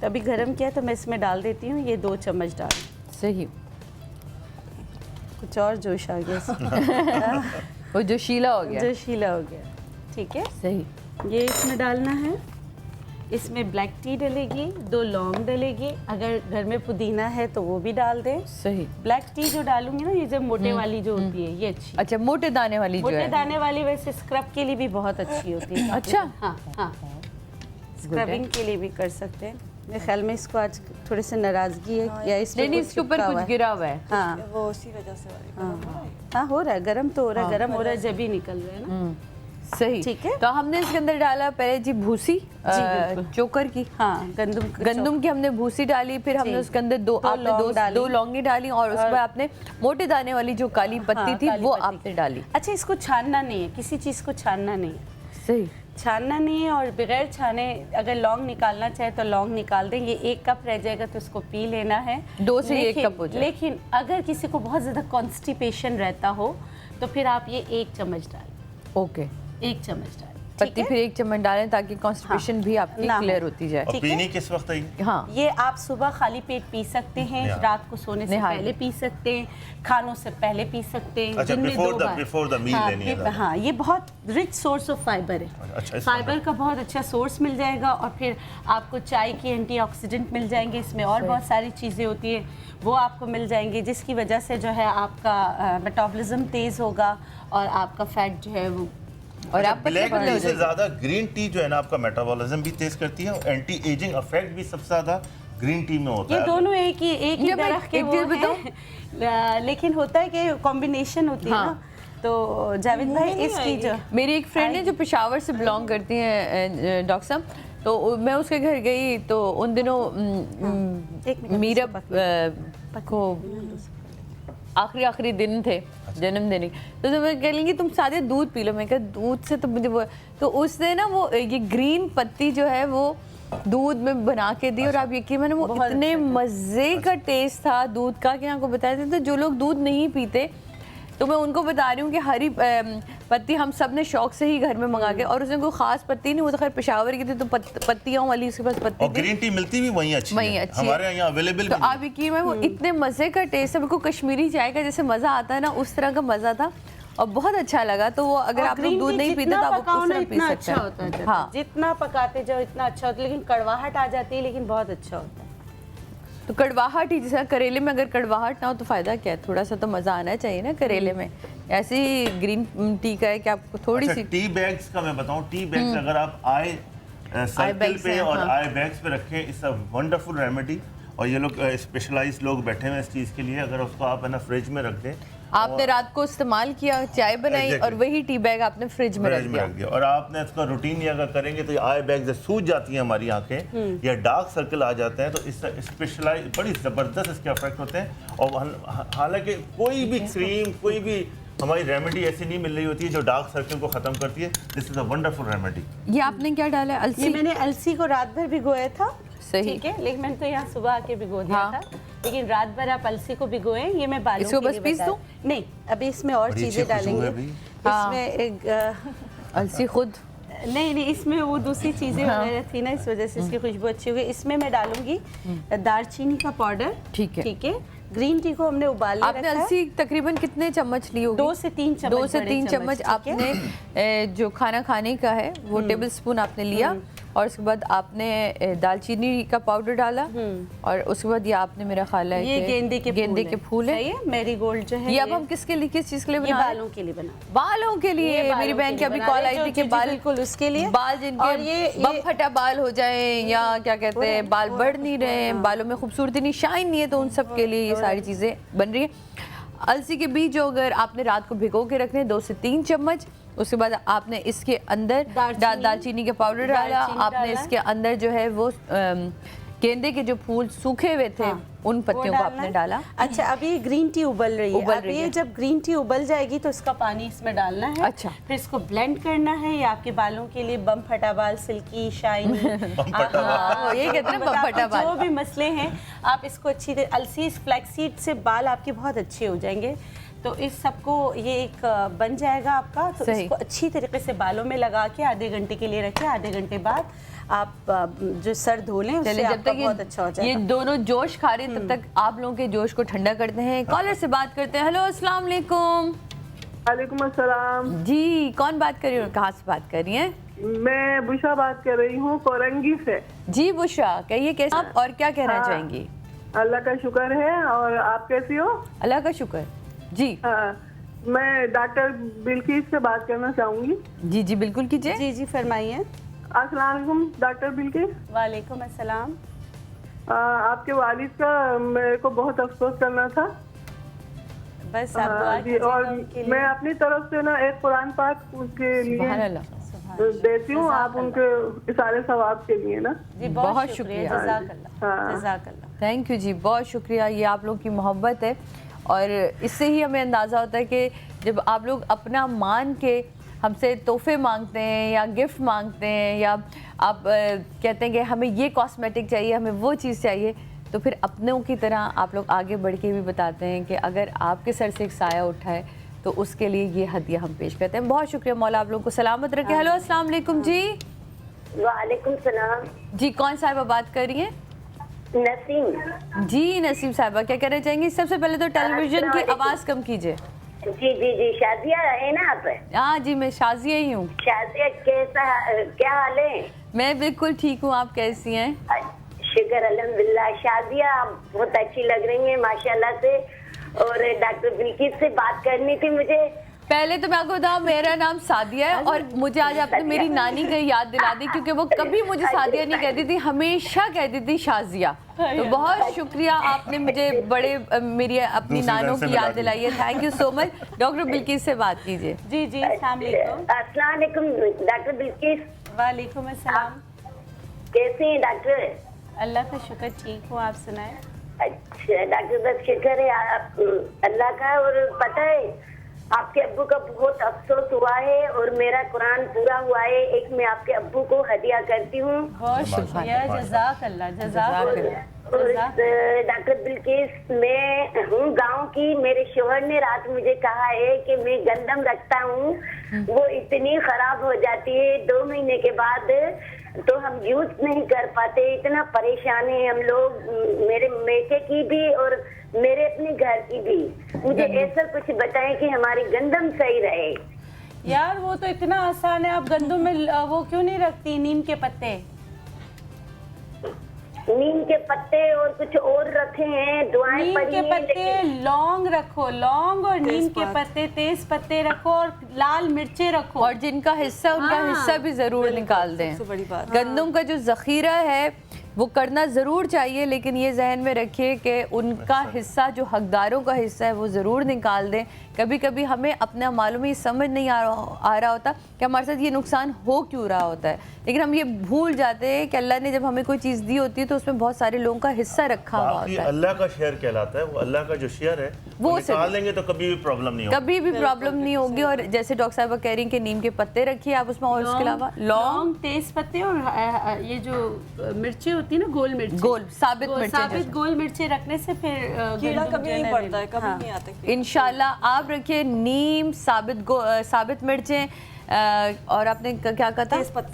तो अभी गर्म किया तो मैं इसमें डाल देती हूँ ये 2 चम्मच डाल। सही, कुछ और जोश आ गया इसमें। वो जो शीला हो गया, जोशीला हो गया, ठीक है। सही। ये इसमें डालना है। इसमें ब्लैक टी डलेगी, 2 लौंग डलेगी, अगर घर में पुदीना है तो वो भी डाल दें। सही। ब्लैक टी जो डालूंगी ना, ये जो मोटे वाली जो होती है, ये अच्छी। अच्छा, मोटे दाने वाली जो मोटे है। दाने वाली वैसे स्क्रब के लिए भी बहुत अच्छी होती है। अच्छा। हाँ हाँ, स्क्रबिंग के लिए भी कर सकते हैं। मेरे ख्याल में इसको आज थोड़े से नाराजगी है या इसमें नहीं, कुछ इसके ऊपर चिपका हुआ कुछ है। गिरा हुआ है। हाँ वो उसी वजह से हाँ, हो रहा है, गर्म तो हो रहा है, गर्म हो रहा है जब ही निकल रहा है ना। सही, ठीक है। तो हमने इसके अंदर डाला पहले जी भूसी, बिल्कुल। चोकर की। हाँ, गंदम की हमने भूसी डाली, फिर हमने जी। उसके अंदर आपने लौंग डाली। 2 लौंगी डाली, और उसके बाद आपने मोटे दाने वाली जो काली पत्ती थी काली वो पत्ती। आपने डाली। अच्छा, इसको छानना नहीं है, किसी चीज़ को छानना नहीं है, सही। छानना नहीं है। और बगैर छाने अगर लौंग निकालना चाहे तो लौंग निकाल दें। ये 1 कप रह जाएगा तो उसको पी लेना है, 2 से 1 कप हो जाए। लेकिन अगर किसी को बहुत ज़्यादा कॉन्स्टिपेशन रहता हो तो फिर आप ये 1 चम्मच डालें, ओके, 1 चम्मच डालें, पत्ती फिर 1 चम्मच डालें ताकि कॉन्स्टिपेशन भी आपकी ना हो। क्लियर होती जाए। और ठीक है। पीनी किस वक्त है? हाँ, ये आप सुबह खाली पेट पी सकते हैं, या। रात को सोने से निहाल। पहले पी सकते हैं, खानों से पहले पी सकते हैं, अच्छा, दिन में 2 बार। before the meal लेनी है ज़्यादा। हाँ, ये बहुत रिच सोर्स ऑफ फाइबर है। अच्छा, इस फाइबर का बहुत अच्छा सोर्स मिल जाएगा, और फिर आपको चाय की एंटीऑक्सीडेंट मिल जाएंगे, इसमें और बहुत सारी चीज़ें होती है वो आपको मिल जाएंगी, जिसकी वजह से जो है आपका मेटाबॉलिज्म तेज़ होगा और आपका फैट जो है वो। और आप ब्लैक पतले टी हो से जाएंगे। ज्यादा ग्रीन टी जो है ना, आपका मेटाबॉलिज्म भी तेज करती है, और एंटी एजिंग इफेक्ट भी सबसे ज्यादा ग्रीन टी में होता ये है। दोनों एक ही ये मैं दरख्त के एक वो चीज़ हैं। लेकिन होता है कि कॉम्बिनेशन होती है हाँ। ना। तो जावेद भाई, इसकी जो मेरी एक फ्रेंड है जो पेशावर से बिलोंग करती हैं डॉक्टर साहब, तो मैं उसके घर गई तो उन दिनों एक मिनट, मीरा को आखिरी दिन थे जन्मदिन, तो मैं कह लेंगी तुम सादे दूध पी लो। मैं कहा दूध से तो मुझे वो, तो उसने ना वो ये ग्रीन पत्ती जो है वो दूध में बना के दी, और आप यकीन माने वो इतने मज़े का टेस्ट था दूध का कि आपको बताया था। तो जो लोग दूध नहीं पीते, तो मैं उनको बता रही हूँ कि हरी पत्ती हम सब ने शौक से ही घर में मंगा के, और उसने कोई खास पत्ती नहीं, वो तो खैर पेशावर की थी, तो पत्तियों वाली उसके पास पत्ती और थी। ग्रीन टी मिलती भी वहीं अच्छी है, हमारे यहाँ अवेलेबल तो आप यकीन में वो इतने मज़े का टेस्ट है, बिल्कुल कश्मीरी चाय का जैसे मज़ा आता है ना, उस तरह का मज़ा था और बहुत अच्छा लगा। तो वो अगर आप लोग दूध नहीं पीते तो आप उस तरह पी सकते अच्छा होता है। हैं। हाँ, जितना पकाते जाओ इतना अच्छा होता है, लेकिन कड़वाहट आ जाती है, लेकिन बहुत अच्छा होता है। तो कड़वाहट ही, जैसे करेले में अगर कड़वाहट ना हो तो फ़ायदा क्या है, थोड़ा सा तो मज़ा आना चाहिए ना करेले में। ऐसे ही ग्रीन टी का है कि आपको थोड़ी सी टी बैग्स का मैं बताऊं, टी बैग्स अगर आप आई सर्कल bags पे हैं, और हाँ। आई बैग्स पे रखें, इट्स अ वंडरफुल रेमेडी। और ये लोग स्पेशलाइज्ड लोग बैठे हुए हैं इस चीज़ के लिए, अगर उसको आप है ना फ्रिज में रख दें, आपने रात को इस्तेमाल किया, चाय बनाई Exactly. और वही टी बैग आपने फ्रिज में रख दिया। और आपने इसका रूटीन अगर करेंगे तो आई बैग से सूज जाती हैं हमारी आंखें या डार्क सर्कल आ जाते हैं, तो इससे स्पेशलाइज बड़ी ज़बरदस्त इसके इफेक्ट होते हैं। और हालांकि कोई भी क्रीम, कोई भी हमारी रेमेडी ऐसी नहीं मिल रही होती है जो डार्क सर्कल को ख़त्म करती है। This is a wonderful remedy. ये आपने क्या डाला है? ये अलसी? मैंने अलसी को रात भर भिगोया था, सही। ठीक है, लेकिन मैंने तो यहाँ सुबह आके भिगो दिया हाँ। था, लेकिन रात भर आप अलसी को भिगोएं। ये मैं बालों इसको के बस लिए पीस बता- दूं? नहीं, अभी इसमें और बड़ी चीज़ें अच्छी खुशबू है डालेंगे। अभी। हाँ। इसमें एक अलसी खुद नहीं, इसमें वो दूसरी चीज़ें वगैरह थी ना, इस वजह से इसकी खुशबू अच्छी होगी। इसमें मैं डालूंगी दालचीनी का पाउडर, ठीक है। ठीक है। ग्रीन टी को हमने उबाल आपने अलसी तकरीबन कितने चम्मच ली होगी? 2 से 3 चम्मच। 2 से 3 चम्मच ठीक है? आपने जो खाना खाने का है वो टेबल स्पून आपने लिया, और उसके बाद आपने दालचीनी का पाउडर डाला, और उसके बाद ये आपने मेरा ख्याल है ये कि गेंदे के फूल है, है। सही है। मैरीगोल्ड जो है ये अब हम किसके लिए, किस चीज़ के लिए ये बना रहे हैं? बालों के लिए बना, बालों के लिए। ये बालों मेरी बहन के की लिए अभी बना कॉल रहे आई हैं, थी कि जो बाल, बिल्कुल उसके लिए। बाल जिनके और ये बम फटा बाल हो जाए या क्या कहते हैं बाल बढ़ नहीं रहे, बालों में खूबसूरती नहीं, शाइन नहीं है, तो उन सब के लिए ये सारी चीज़ें बन रही हैं। अलसी के बीज जो अगर आपने रात को भिगो के रखने 2 से 3 चम्मच, उसके बाद आपने इसके अंदर दालचीनी के पाउडर डाला, आपने इसके अंदर जो है वो गेंदे के जो फूल सूखे हुए थे उन पत्तियों को आपने डाला। अच्छा, अभी ग्रीन टी उबल रही है। अब ये जब ग्रीन टी उबल जाएगी तो इसका पानी इसमें डालना है। अच्छा, फिर इसको ब्लेंड करना है। ये आपके बालों के लिए बम फटा बाल, सिल्की, शाइनी, ये कहते हैं बम फटा बाल, जो भी मसले हैं आप इसको अच्छी तरह अलसीस फ्लैक्सीड से बाल आपके बहुत अच्छे हो जाएंगे। तो इस सबको ये एक बन जाएगा आपका। तो इसको अच्छी तरीके से बालों में लगा के आधे घंटे के लिए रखें। आधे घंटे बाद आप जो सर धो लें, उससे आपका बहुत अच्छा हो जाएगा। ये दोनों जोश खा रहे हैं, तब तक आप लोगों के जोश को ठंडा करते हैं। कॉलर से बात करते हैं। हेलो, अस्सलाम वालेकुम। वालेकुम अस्सलाम जी, कौन बात कर रही है और कहाँ से बात कर रही हैं? मैं बुशा बात कर रही हूँ कोरंगी से। जी बुशा, कहिए कैसे आप और क्या कहना चाहेंगी? अल्लाह का शुक्र है, और आप कैसी हो? अल्लाह का शुक्र जी। मैं डॉक्टर बिल्किस से बात करना चाहूँगी। जी जी बिल्कुल कीजिए। जी जी फरमाइए। अस्सलाम वालेकुम डॉक्टर बिल्किस। वालेकुम अस्सलाम। आपके वालिद का मेरे को बहुत अफसोस करना था। बस आप दुआ जी, और मैं अपनी तरफ से ना एक कुरान पाक उसके लिए देती हूँ, आप उनके सारे सवाब के लिए ना। जी बहुत शुक्रिया, जज़ाकल्लाह। थैंक यू जी, बहुत शुक्रिया। ये आप लोग की मोहब्बत है और इससे ही हमें अंदाज़ा होता है कि जब आप लोग अपना मान के हमसे तोहफे मांगते हैं या गिफ्ट मांगते हैं, या आप कहते हैं कि हमें ये कॉस्मेटिक चाहिए, हमें वो चीज़ चाहिए, तो फिर अपनों की तरह आप लोग आगे बढ़ के भी बताते हैं कि अगर आपके सर से एक साया उठा है तो उसके लिए ये हदिया हम पेश करते हैं। बहुत शुक्रिया, मौला आप लोगों को सलामत रखे। हेलो, अस्सलाम वालेकुम जी। वालेकुम सलाम जी, कौन साहिबा बात कर रही हैं? नसीम। जी नसीम साहिबा, क्या कहना चाहेंगी? सबसे पहले तो टेलीविजन की आवाज़ कम कीजिए। जी जी जी, शाजिया है ना आप? हाँ जी, मैं शाजिया ही हूँ। शाजिया, क्या हाल है? मैं बिल्कुल ठीक हूँ, आप कैसी हैं? शुक्र अल्हम्दुलिल्लाह। शाजिया बहुत अच्छी लग रही है माशाल्लाह से, और डॉक्टर बिल्किस से बात करनी थी मुझे। पहले तो मैं आपको बताऊं, मेरा नाम सादिया है और मुझे आज आपने मेरी नानी की याद दिला दी, क्योंकि वो कभी मुझे सादिया नहीं कहती थी, हमेशा कहती थी शाजिया। तो बहुत शुक्रिया, आपने मुझे मेरी अपनी नानों की याद दिलाई है। Thank you so much. Doctor Bilkis से बात कीजिए। जी जी, अस्सलाम वालेकुम डॉक्टर बिल्किस। वालेकुम अस्सलाम। कैसे हैं डॉक्टर? अल्लाह का शुक्र, ठीक हूँ, आप सुनाएं। अच्छा डॉक्टर, बस शुक्र है आप अल्लाह का। और पता है आपके अब्बू का बहुत अफसोस हुआ है और मेरा कुरान पूरा हुआ है। एक मैं आपके अब्बू को हदिया करती हूँ। बहुत शुक्रिया, जज़ाकल्लाह जज़ाकल्लाह। और डॉक्टर बिल्किस, मैं हूँ गांव की। मेरे शोहर ने रात मुझे कहा है कि मैं गंदम रखता हूँ, वो इतनी खराब हो जाती है 2 महीने के बाद, तो हम यूज नहीं कर पाते। इतना परेशान है हम लोग, मेरे बेटे की भी और मेरे अपने घर की भी। मुझे ऐसा कुछ बताएं कि हमारी गंदम सही रहे। यार वो तो इतना आसान है, आप गंदम में वो क्यों नहीं रखती नीम के पत्ते? नीम के पत्ते और कुछ और रखे हैं, दुआएं नीम पड़ी के हैं, पत्ते, लौंग रखो, लौंग और नीम के पत्ते, तेज पत्ते रखो और लाल मिर्चे रखो। और जिनका हिस्सा, उनका हिस्सा भी जरूर निकाल दें। बड़ी बात। गंदम का जो जखीरा है वो करना ज़रूर चाहिए, लेकिन ये जहन में रखिए कि उनका हिस्सा, जो हकदारों का हिस्सा है, वो ज़रूर निकाल दें। कभी कभी हमें अपना मालूम ही समझ नहीं आ रहा होता कि हमारे साथ ये नुकसान हो क्यों रहा होता है, लेकिन हम ये भूल जाते हैं कि अल्लाह ने जब हमें कोई चीज़ दी होती है तो उसमें बहुत सारे लोगों का हिस्सा रखा हुआ होता है। अल्लाह का शेयर कहलाता है, वो अल्लाह का जो शेयर है वो निकाल लेंगे तो कभी भी प्रॉब्लम नहीं होगी, कभी भी प्रॉब्लम नहीं होगी। और जैसे डॉक्टर साहब कह रही हैं कि नीम के पत्ते रखिए आप उसमें, और उसके अलावा लौंग, तेज पत्ते और ये जो मिर्ची होती है ना, गोल मिर्ची, गोल साबित मिर्ची, गोल मिर्ची रखने से फिर कीड़ा कभी नहीं पड़ता है, कभी नहीं आता। इंशाल्लाह आप रखिए नीम, साबित मिर्चें और आपने क्या कहा था?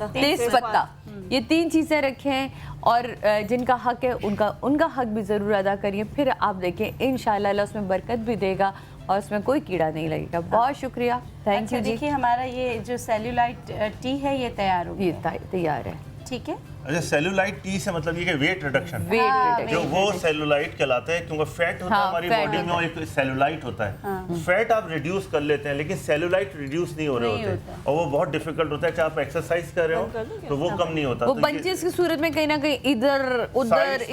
तेज पत्ता। ये 3 चीज़ें रखें और जिनका हक है उनका हक भी ज़रूर अदा करिए। फिर आप देखें इंशाल्लाह अल्लाह उसमें बरकत भी देगा और उसमें कोई कीड़ा नहीं लगेगा। बहुत शुक्रिया, थैंक यू जी। देखिए हमारा ये जो सेल्यूलाइट टी है ये तैयार हो गया, ये तैयार है, ठीक है। अच्छा, सेलुलाइट टी से मतलब ये कि वेट रिडक्शन, वेट जो वो सेलुलाइट कहलाता है, क्योंकि फैट होता है हमारी बॉडी में और एक सेलुलाइट होता है। फैट आप रिड्यूस कर लेते हैं लेकिन सेलुलाइट रिड्यूस नहीं हो रहे होते और वो बहुत डिफिकल्ट होता है। चाहे आप एक्सरसाइज कर रहे हो तो वो कम नहीं होता। वो बंचेस की सूरत में कहीं ना कहीं इधर उधर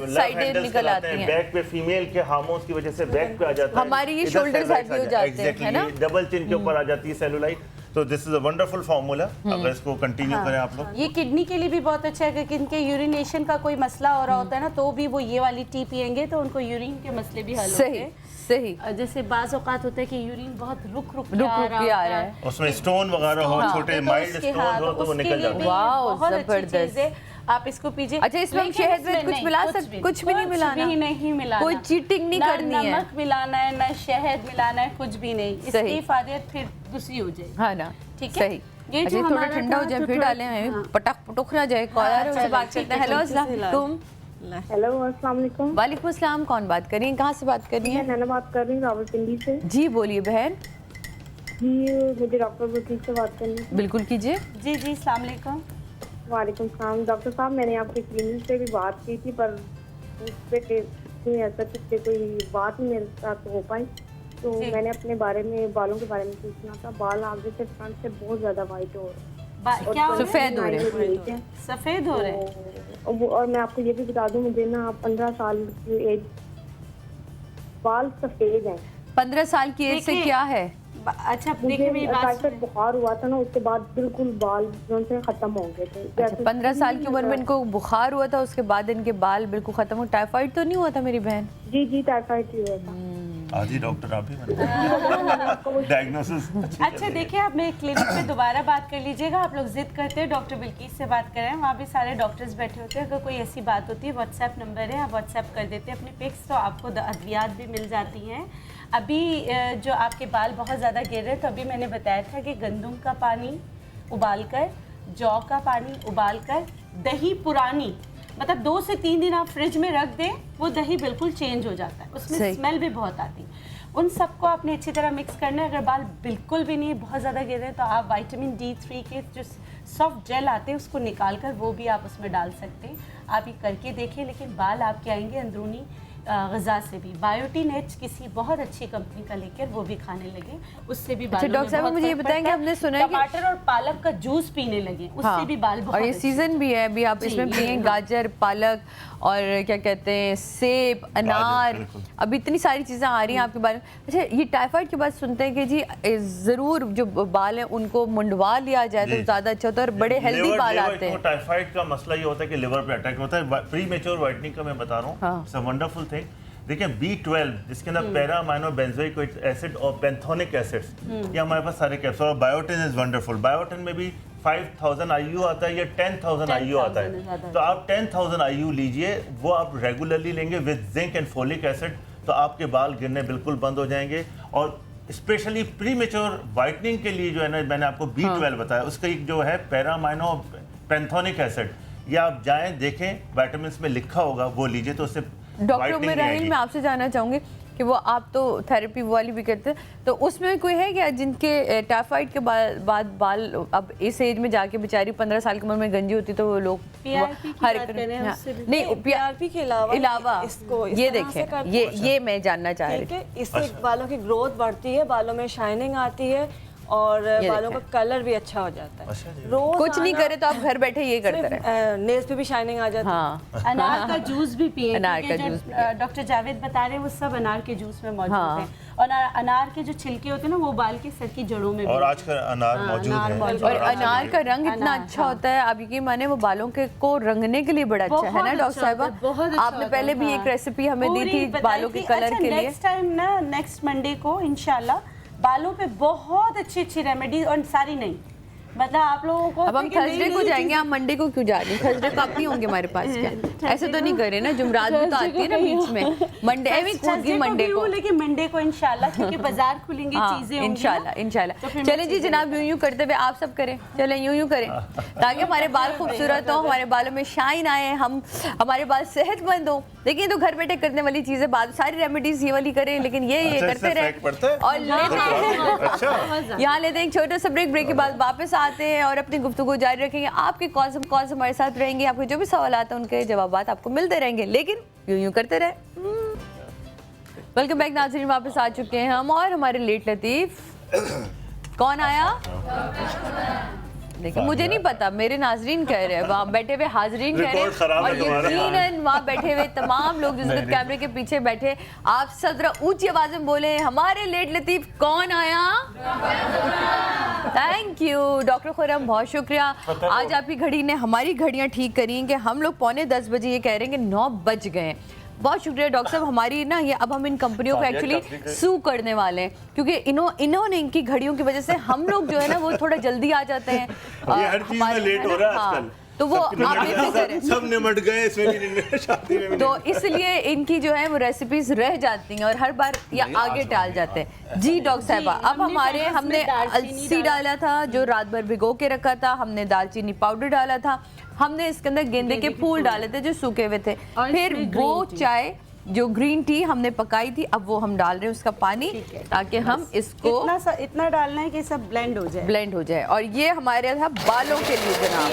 साइडें निकल आती हैं। बैक पे फीमेल के हार्मोन्स की वजह से बैक पे आ जाता है, हमारी ये शोल्डर्स हैवी हो जाते हैं, है ना, डबल चिन के ऊपर आ जाती है सेलुलाइट। तो this is a wonderful formula, अगर इसको कंटिन्यू करें आप लोग। ये किडनी के लिए भी बहुत अच्छा है कि इनके यूरिनेशन का कोई मसला हो रहा होता है ना, तो भी वो ये वाली टी पियेंगे तो उनको यूरिन के मसले भी हल होते हैं। सही। जैसे बाज़ औक़ात होता है कि यूरिन बहुत रुक के आ रहा है, उसमें स्टोन वगैरह हो, छोटे माइल्ड स्टोन हो, तो वो निकल जाते हैं। वाओ, बहुत अच्छी चीज़ है, आप इसको पीजिए। अच्छा, इसमें हम शहद में कुछ मिला सकते? कुछ भी नहीं मिलाना, नहीं मिलाना, कोई चीटिंग नहीं करनी है, नमक मिलाना है ना शहद मिलाना है, कुछ भी नहीं। इसकी इफादत फिर दूसरी हो जाएगी। हाँ ना, ठीक है। सही। ये जो थोड़ा ठंडा हो जाए फिर डालें, हमें पटक पटक ना जाए। कॉलर से बात करते हैं। हेलो, अस्सलाम वालेकुम। हेलो, अस्सलाम वालेकुम। वालेकुम अस्सलाम। कौन बात कर रही है, कहाँ से बात कर रही मैं है? नैना बात कर रही हूँ रावलपिंडी से। जी बोलिए बहन। जी, मुझे डॉक्टर बुल्कीस से बात करनी थी। बिल्कुल कीजिए। जी जी, अस्सलाम वालेकुम। वालेकुम सलाम। डॉक्टर साहब, मैंने आपके क्लिनिक से भी बात की थी, पर उस पर ऐसा कि कोई बात नहीं मेरे साथ हो पाई, तो मैंने अपने बारे में, बालों के बारे में पूछना था। बाल आगे से फ्रंट से बहुत ज्यादा वाइट हो रहे हैं, क्या सफेद हो रहे हैं? सफेद हो रहे हैं। और मैं आपको ये भी बता दूं, मुझे ना 15 साल की एज, बाल सफेद हैं। 15 साल की एज से क्या है? अच्छा, देखिए मेरी बात मुझे बुखार हुआ था ना, उसके बाद बिल्कुल बाल जो से खत्म हो गए थे। अच्छा, 15 साल की उम्र में इनको बुखार हुआ था, उसके बाद इनके बाल बिल्कुल खत्म हो। टाइफाइड तो नहीं हुआ था मेरी बहन? जी जी, टाइफाइड ही हुआ था। आज ही डॉक्टर आप ही डायग्नोसिस। अच्छा देखिए, आप मेरे क्लिनिक पे दोबारा बात कर लीजिएगा। आप लोग जिद करते हैं डॉक्टर बिल्किस से बात करें, वहाँ भी सारे डॉक्टर्स बैठे होते हैं। अगर कोई ऐसी बात होती है, व्हाट्सएप नंबर है, आप व्हाट्सएप कर देते हैं अपनी पिक्स, तो आपको अद्वियात भी मिल जाती हैं। अभी जो आपके बाल बहुत ज़्यादा गिर रहे, तो अभी मैंने बताया था कि गंदम का पानी उबालकर, जौ का पानी उबालकर, दही पुरानी, मतलब 2 से 3 दिन आप फ्रिज में रख दें, वो दही बिल्कुल चेंज हो जाता है, उसमें स्मेल भी बहुत आती है। उन सबको आपने अच्छी तरह मिक्स करना है। अगर बाल बिल्कुल भी नहीं बहुत ज़्यादा गिर रहे हैं, तो आप विटामिन D3 के जो सॉफ्ट जेल आते हैं उसको निकाल कर वो भी आप उसमें डाल सकते हैं। आप ये करके देखिए, लेकिन बाल आपके आएंगे अंदरूनी ग़िज़ा से भी। बायोटिन एच किसी बहुत अच्छी कंपनी का लेकर वो भी खाने लगे, उससे भी बाल। डॉक्टर साहब मुझे ये बताएंगे, आपने सुना है टमाटर और पालक का जूस पीने लगे, उससे भी बाल बहुत। और ये सीजन भी है, अभी आप इसमें पिए गाजर, पालक और क्या कहते हैं, सेब, अनार, अभी इतनी सारी चीज़ें आ रही हैं आपके बाल में। अच्छा, ये टाइफाइड की बात सुनते हैं कि जी ज़रूर जो बाल हैं उनको मुंडवा लिया जाए तो ज़्यादा अच्छा होता है, और बड़े हेल्दी बाल आते हैं। टाइफाइड का मसला ये होता है कि लिवर पे अटैक होता है। प्री मेच्योर व्हाइटनिंग का मैं बता रहा हूँ, इट्स अ वंडरफुल थिंग। देखिए B12 जिसके अंदर पैरा अमाइनो बेंजोइक एसिड और पेंथोनिक एसिड्स, ये हमारे पास सारे कैप्सूल। और बायोटिन इज वंडरफुल। बायोटिन में भी 5000 IU आता है या 10,000 IU आता है, तो आप 10,000 IU लीजिए, वो आप रेगुलरली लेंगे with zinc and folic acid, तो आपके बाल गिरने बिल्कुल बंद हो जाएंगे। और स्पेशली प्री मेच्योर वाइटनिंग के लिए जो है ना, मैंने आपको B12 बताया, उसका एक जो है पैरा अमाइनो पेंथोनिक एसिड, या आप जाएं देखें विटामिन में लिखा होगा, वो लीजिए, तो उससे डॉक्टर उमर राहिल, मैं आपसे जानना चाहूँगी कि वो आप तो थेरेपी वाली भी करते हैं, तो उसमें कोई है क्या जिनके टाइफाइड के बाद बाल अब इस एज में जाके बेचारी 15 साल की उम्र में गंजी होती, तो वो लोग नहीं, PRP के अलावा इसको ये देखें, ये मैं जानना चाह रही थी। इससे बालों की ग्रोथ बढ़ती है, बालों में शाइनिंग आती है और बालों का कलर भी अच्छा हो जाता है। रोज कुछ नहीं करे तो आप घर बैठे ये करते रहे, नेल्स पे भी शाइनिंग आ जाती है। हाँ। अनार का जूस भी पिए, अनार का जूस डॉक्टर जावेद बता रहे हैं वो सब अनार के जूस में मौजूद है। और अनार के जो छिलके होते हैं ना, वो बाल के सर की जड़ों में, और आजकल अनार मौजूद है। और अनार का रंग इतना अच्छा होता है, आप यकीन माने वो बालों के को रंगने के लिए बड़ा अच्छा है ना डॉक्टर साहिबा। आपने पहले भी एक रेसिपी हमें दी थी बालों के कलर के लिए। नेक्स्ट टाइम ना, नेक्स्ट मंडे को इंशाल्लाह बालों पे बहुत अच्छी अच्छी रेमेडी, और सारी नहीं, मतलब आप लोगों को। अब हम थर्सडे को जाएंगे, आप मंडे को क्यों जा रही हैं? थर्सडे को आप नहीं होंगे हमारे पास क्या? ऐसे तो नहीं करे ना, जुमरात भी तो आती है ना बीच में। मंडे भी कूदगी मंडे को, लेकिन मंडे को इंशाल्लाह, क्योंकि बाजार खुलेंगे, चीजें इंशाल्लाह। चले जी जनाब, यूं करते हुए आप सब करें, चले यूं करें ताकि हमारे बाल खूबसूरत हो, हमारे बालों में शाइन आए, हमारे बाल सेहतमंद हो। देखिए, तो घर बैठे करने वाली चीजें, बाद सारी रेमेडीज ये वाली करें, लेकिन ये करते रहे। और यहाँ लेते हैं एक छोटा सा ब्रेक के बाद वापस आते हैं और अपनी गुफ्तगू जारी रखेंगे। आपके कॉल हमारे साथ रहेंगे, आपके जो भी सवाल आते हैं उनके जवाब आपको मिलते रहेंगे, लेकिन यूं करते रहे। वेलकम बैक नाज़रीन, वापस आ चुके हैं हम, और हमारे लेट लतीफ कौन आया? देखिए मुझे नहीं पता, मेरे नाजरीन कह रहे हैं, वहाँ बैठे हुए हाजरीन कह रहे हैं, और यकीनन वहाँ बैठे हुए तमाम लोग जिस कैमरे के पीछे बैठे, आप सब जरा ऊंची आवाज में बोले, हमारे लेट लतीफ कौन आया? थैंक यू डॉक्टर खुर्रम, बहुत शुक्रिया। आज आपकी घड़ी ने हमारी घड़ियाँ ठीक करी कि हम लोग 9:45 बजे ये कह रहे हैं कि 9 बज गए। बहुत शुक्रिया डॉक्टर साहब। हमारी ना ये अब हम इन कंपनियों को एक्चुअली सू करने वाले हैं, क्योंकि इन्होंने इनकी घड़ियों की वजह से हम लोग जो है ना वो थोड़ा जल्दी आ जाते हैं। ये हर चीज में लेट हो रहा है आजकल, तो वो आप सब निमट गए इसमें भी, शादी में भी। तो इसलिए इनकी जो है वो रेसिपीज रह जाती हैं और हर बार या आगे टाल जाते हैं। जी डॉक्टर साहबा, अब हमने अलसी डाला था जो रात भर भिगो के रखा था, हमने दालचीनी पाउडर डाला था, हमने इसके अंदर गेंदे के फूल डाले थे जो सूखे हुए थे, फिर वो चाय जो ग्रीन टी हमने पकाई थी, अब वो हम डाल रहे हैं उसका पानी, ताकि हम इसको इतना डालना है कि सब ब्लेंड हो जाए। और ये हमारे था बालों के लिए जनाब।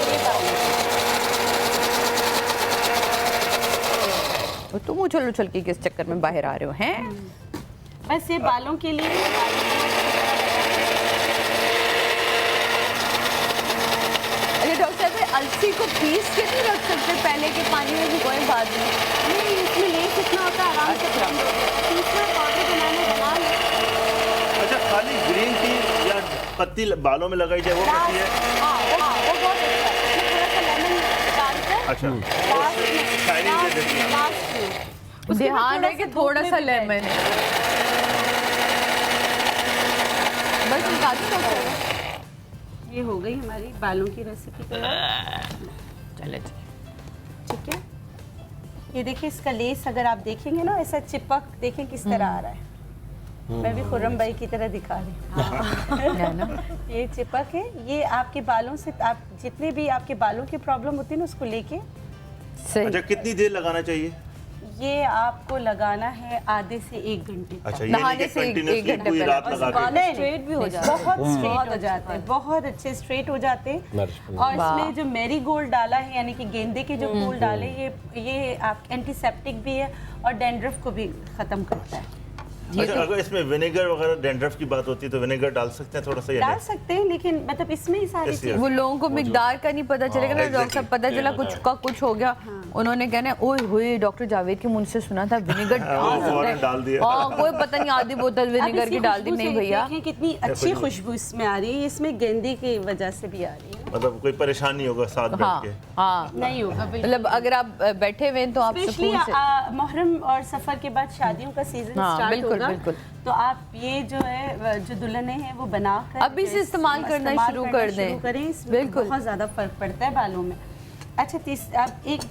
तो तुम उछल उछल के किस चक्कर में बाहर आ रहे हो हैं? बस ये बालों के लिए। अरे डॉक्टर साहब, अलसी को पीस के नहीं रख सकते पहले के पानी में भिगोए बाद में? नहीं, इसमें लेस इतना होता है, आराम से पीसना, पाउडर बना लो। अच्छा, खाली ग्रीन टी या पत्ती बालों में लगाई जाए वो कैसी है? वो बहुत अच्छा है। थोड़ा सा लेमन डालकर अच्छा, ध्यान है कि थोड़ा सा लेमन बस निकाल दो। ये हो गई हमारी बालों की रेसिपी तैयार। चले ठीक है, ये देखिए इसका लेस अगर आप देखेंगे ना ऐसा चिपक, देखें किस तरह आ रहा है। मैं भी खुर्रम भाई की तरह दिखा रही हूँ। ये चिपक है, ये आपके बालों से, आप जितने भी आपके बालों की प्रॉब्लम होती है ना उसको लेके। अच्छा, कितनी देर लगाना चाहिए? ये आपको लगाना है आधे से 1 घंटे। अच्छा, नहाने से 1 घंटे स्ट्रेट भी हो जाते हैं, बहुत स्ट्रेट हो जाते हैं, बहुत अच्छे स्ट्रेट हो जाते हैं। और इसमें जो मैरीगोल्ड डाला है, यानी कि गेंदे के जो फूल डाले, ये आप एंटीसेप्टिक भी है और डैंड्रफ को भी खत्म करता है। अच्छा, अगर इसमें विनेगर वगैरह डैंड्रफ की बात होती है तो विनेगर डाल सकते हैं थोड़ा सा? डाल सकते हैं, लेकिन मतलब इसमें ही सारी चीज़, वो लोगों को मिकदार का नहीं पता चलेगा ना डॉक्टर साहब, पता चला कुछ का कुछ हो गया, उन्होंने कहना ओए होए डॉक्टर जावेद के मुंह से सुना था विनेगर डाल दिया। कोई पता नहीं, आधी बोतल विनेगर की डाल दी। नहीं भैया, देखिए कितनी अच्छी खुशबू इसमें आ रही है, इसमें गेंदे की वजह से भी आ रही है। मतलब कोई परेशानी होगा साथ बैठ के? हाँ, नहीं होगा। मतलब अगर आप बैठे हुए हैं तो आप सुकून से, मुहर्रम और सफर के बाद शादियों का सीजन स्टार्ट होगा, तो आप ये जो है जो दुल्हने हैं वो बनाकर अभी से इस्तेमाल करना शुरू कर दें। बिल्कुल, बहुत ज़्यादा फर्क पड़ता है बालों में। अच्छा, अब एक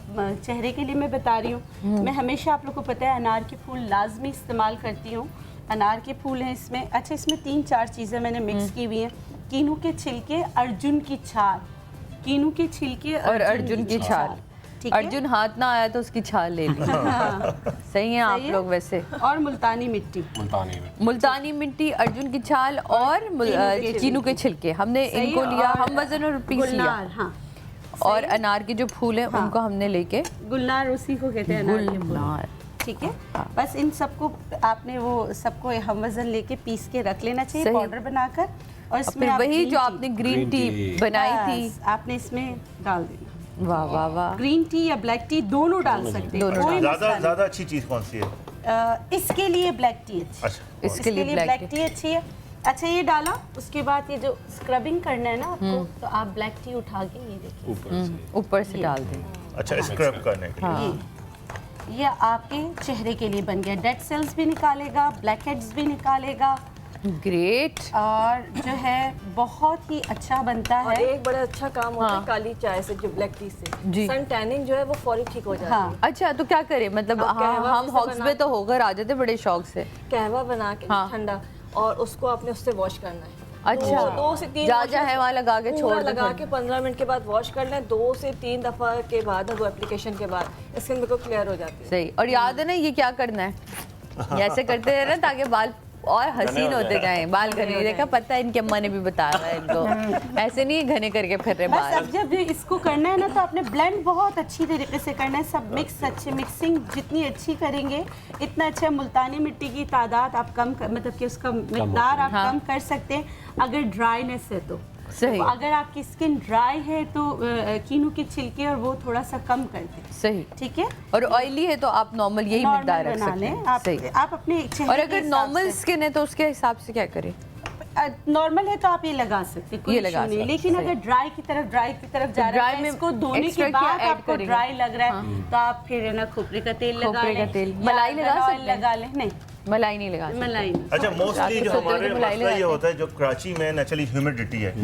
चेहरे के लिए मैं बता रही हूँ, मैं हमेशा आप लोग को पता है अनार के फूल लाजमी इस्तेमाल करती हूँ। अनार के फूल हैं इसमें। अच्छा, इसमें 3-4 चीज़ें मैंने मिक्स की हुई हैं। कीनू के छिलके, अर्जुन की छाल, कीनू के छिलके और अर्जुन की छाल। अर्जुन हाथ ना आया तो उसकी छाल ले ली। सही है आप लोग वैसे। और मुल्तानी मिट्टी, मुल्तानी मिट्टी, अर्जुन की छाल और कीनू के छिलके, हमने इनको लिया, हम वजन और पीस लिया। हाँ, और अनार के जो फूल हैं उनको हमने लेके, गुलनार उसी को कहते हैं, गुलनार। ठीक है, बस इन सबको आपने वो सबको हम वजन लेके पीस के रख लेना चाहिए पाउडर बनाकर। और इसमें वही जो आपने ग्रीन टी बनाई थी आपने इसमें डाल देना। वाह वाह वाह। ग्रीन टी या ब्लैक टी दोनों डाल सकते हैं। ज्यादा अच्छी चीज कौन सी है? इसके लिए ब्लैक टी अच्छी। अच्छा, इसके लिए ब्लैक टी अच्छी है। अच्छा, ये डाला, उसके बाद ये जो स्क्रबिंग करना है ना आपको, तो आप ब्लैक टी उठा के ये देखिए ऊपर से डाल दें। अच्छा, स्क्रब करने के लिए। ये आपके चेहरे के लिए बन गया, डेड सेल्स भी निकालेगा, ब्लैक हेड्स भी निकालेगा। ग्रेट। और जो है बहुत ही अच्छा बनता है। और एक बड़ा अच्छा काम होता है काली चाय से, जो ब्लैक टी से सन टैनिंग जो है वो फौरी ठीक हो जाती है। अच्छा, तो क्या करें? मतलब हम हॉक्स में तो होकर आ जाते बड़े शौक से, कहवा बना के ठंडा, और उसको आपने उससे वॉश करना है। अच्छा, 2 से 3 जा है वहाँ लगा के छोड़ लगा के 15 मिनट के बाद वॉश कर लें। 2 से 3 दफा के बाद, वो एप्लीकेशन के बाद स्किन बिल्कुल क्लियर हो जाती है। सही। और याद है ना ये क्या करना है, ऐसे करते रहना ताकि बाल और हसीन होते जाएं। बाल घने, देखा, पता है इनकी अम्मा ने भी बताया है इनको, ऐसे नहीं घने करके फिर रहे बाल। अब जब इसको करना है ना तो आपने ब्लेंड बहुत अच्छी तरीके से करना है, सब मिक्स अच्छे, मिक्सिंग जितनी अच्छी करेंगे इतना अच्छा। मुल्तानी मिट्टी की तादाद आप कम मतलब कि उसका मिकदार आप कम कर सकते हैं अगर ड्राईनेस है तो। सही। तो अगर आपकी स्किन ड्राई है तो कीनू के छिलके और वो थोड़ा सा कम कर दें। सही, ठीक है। और ऑयली है तो आप नॉर्मल यही मिकदार रख सकते हैं। सही। आप अपने चेहरे और के अगर हिसाब नॉर्मल से- स्किन है तो उसके हिसाब से क्या करें? नॉर्मल है तो आप ये लगा सकते हैं, कोई ये इशू लगा नहीं। सकते, लेकिन सही। अगर ड्राई की तरफ जा ड्राई रहा है, में इसको धोने extra के क्या बाद add आपको करेंगे? ड्राई लग रहा है तो आप फिर है ना खोपरे का तेल लगा खोपरे का लें तेल। या मलाई लगा argan oil सकते हैं? लगा लें। नहीं, मलाई नहीं लगा सकते। मलाई नहीं। अच्छा, मोस्टली जो सोते हुए हमारे तो मलाई मसला ये लगाते होता है, जो कराची में नेचुरली ह्यूमिडिटी है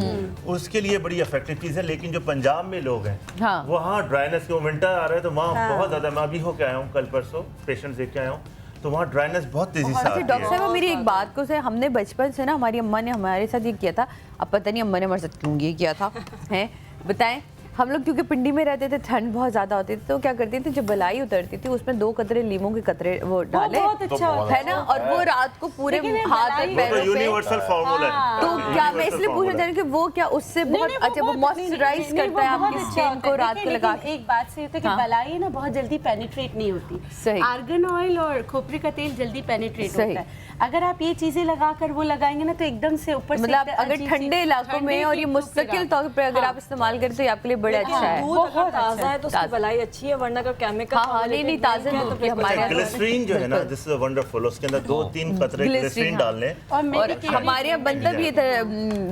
उसके लिए बड़ी इफेक्टिव चीज़ है, लेकिन जो पंजाब में लोग हैं हाँ। वहाँ ड्राइनेस के विंटर आ रहा है तो वहाँ बहुत ज़्यादा, मैं अभी होके आया हूँ कल परसों, पेशेंट देख के आया हूँ, तो वहाँ ड्राइनेस बहुत तेज़ी से अच्छा आती डॉक्टर है। साहब, मेरी एक बात को से हमने बचपन से ना, हमारी अम्मा ने हमारे साथ ये किया था, अब पता नहीं अम्मा ने हमारे साथ क्यों ये किया था हैं, बताएं। हम लोग क्योंकि पिंडी में रहते थे, ठंड बहुत ज्यादा होती थी, तो क्या करते थे, जब बलाई उतरती थी उसमें 2 कतरे लीमू के कतरे वो डाले, बहुत अच्छा होता है ना, और वो रात को पूरे लेकिन ये हाथ बलाई- और वो तो पैरों पे। यूनिवर्सल फार्मूला है। तो क्या मैं इसलिए पूछना चाह रही हूँ कि वो क्या उससे बहुत अच्छा वो मॉइस्चराइज करता है आपकी स्किन को रात को लगा के? एक बात से होता है कि हाँ। बलाई ना बहुत जल्दी पेनिट्रेट नहीं होती। सही। आर्गन ऑयल और खोपरे का तेल जल्दी पेनिट्रेट सही। होता है। अगर आप ये चीजें लगाकर वो लगाएंगे ना तो एकदम से ऊपर से मतलब एकदम अगर अजीब ठंडे सी- इलाकों ठंडे में और की ये धूप मुस्तकिल लगा- तौर पे अगर हाँ। आप इस्तेमाल करें तो ये आपके लिए बड़े अच्छा है। दूध अगर बहुत ताज़ा है तो उसकी ताज़ा। भलाई अच्छी है, वरना अगर केमिकल हाँ, हाँ, नहीं, नहीं, ताज़ा दूध की हमारे यहाँ ग्लिसरीन जो है ना, दिस इज वंडरफुल, उसके अंदर 2-3 कतरे ग्लिसरीन हाँ। डालने। और मेरी और केरी- हमारे यहाँ बनता भी ये था,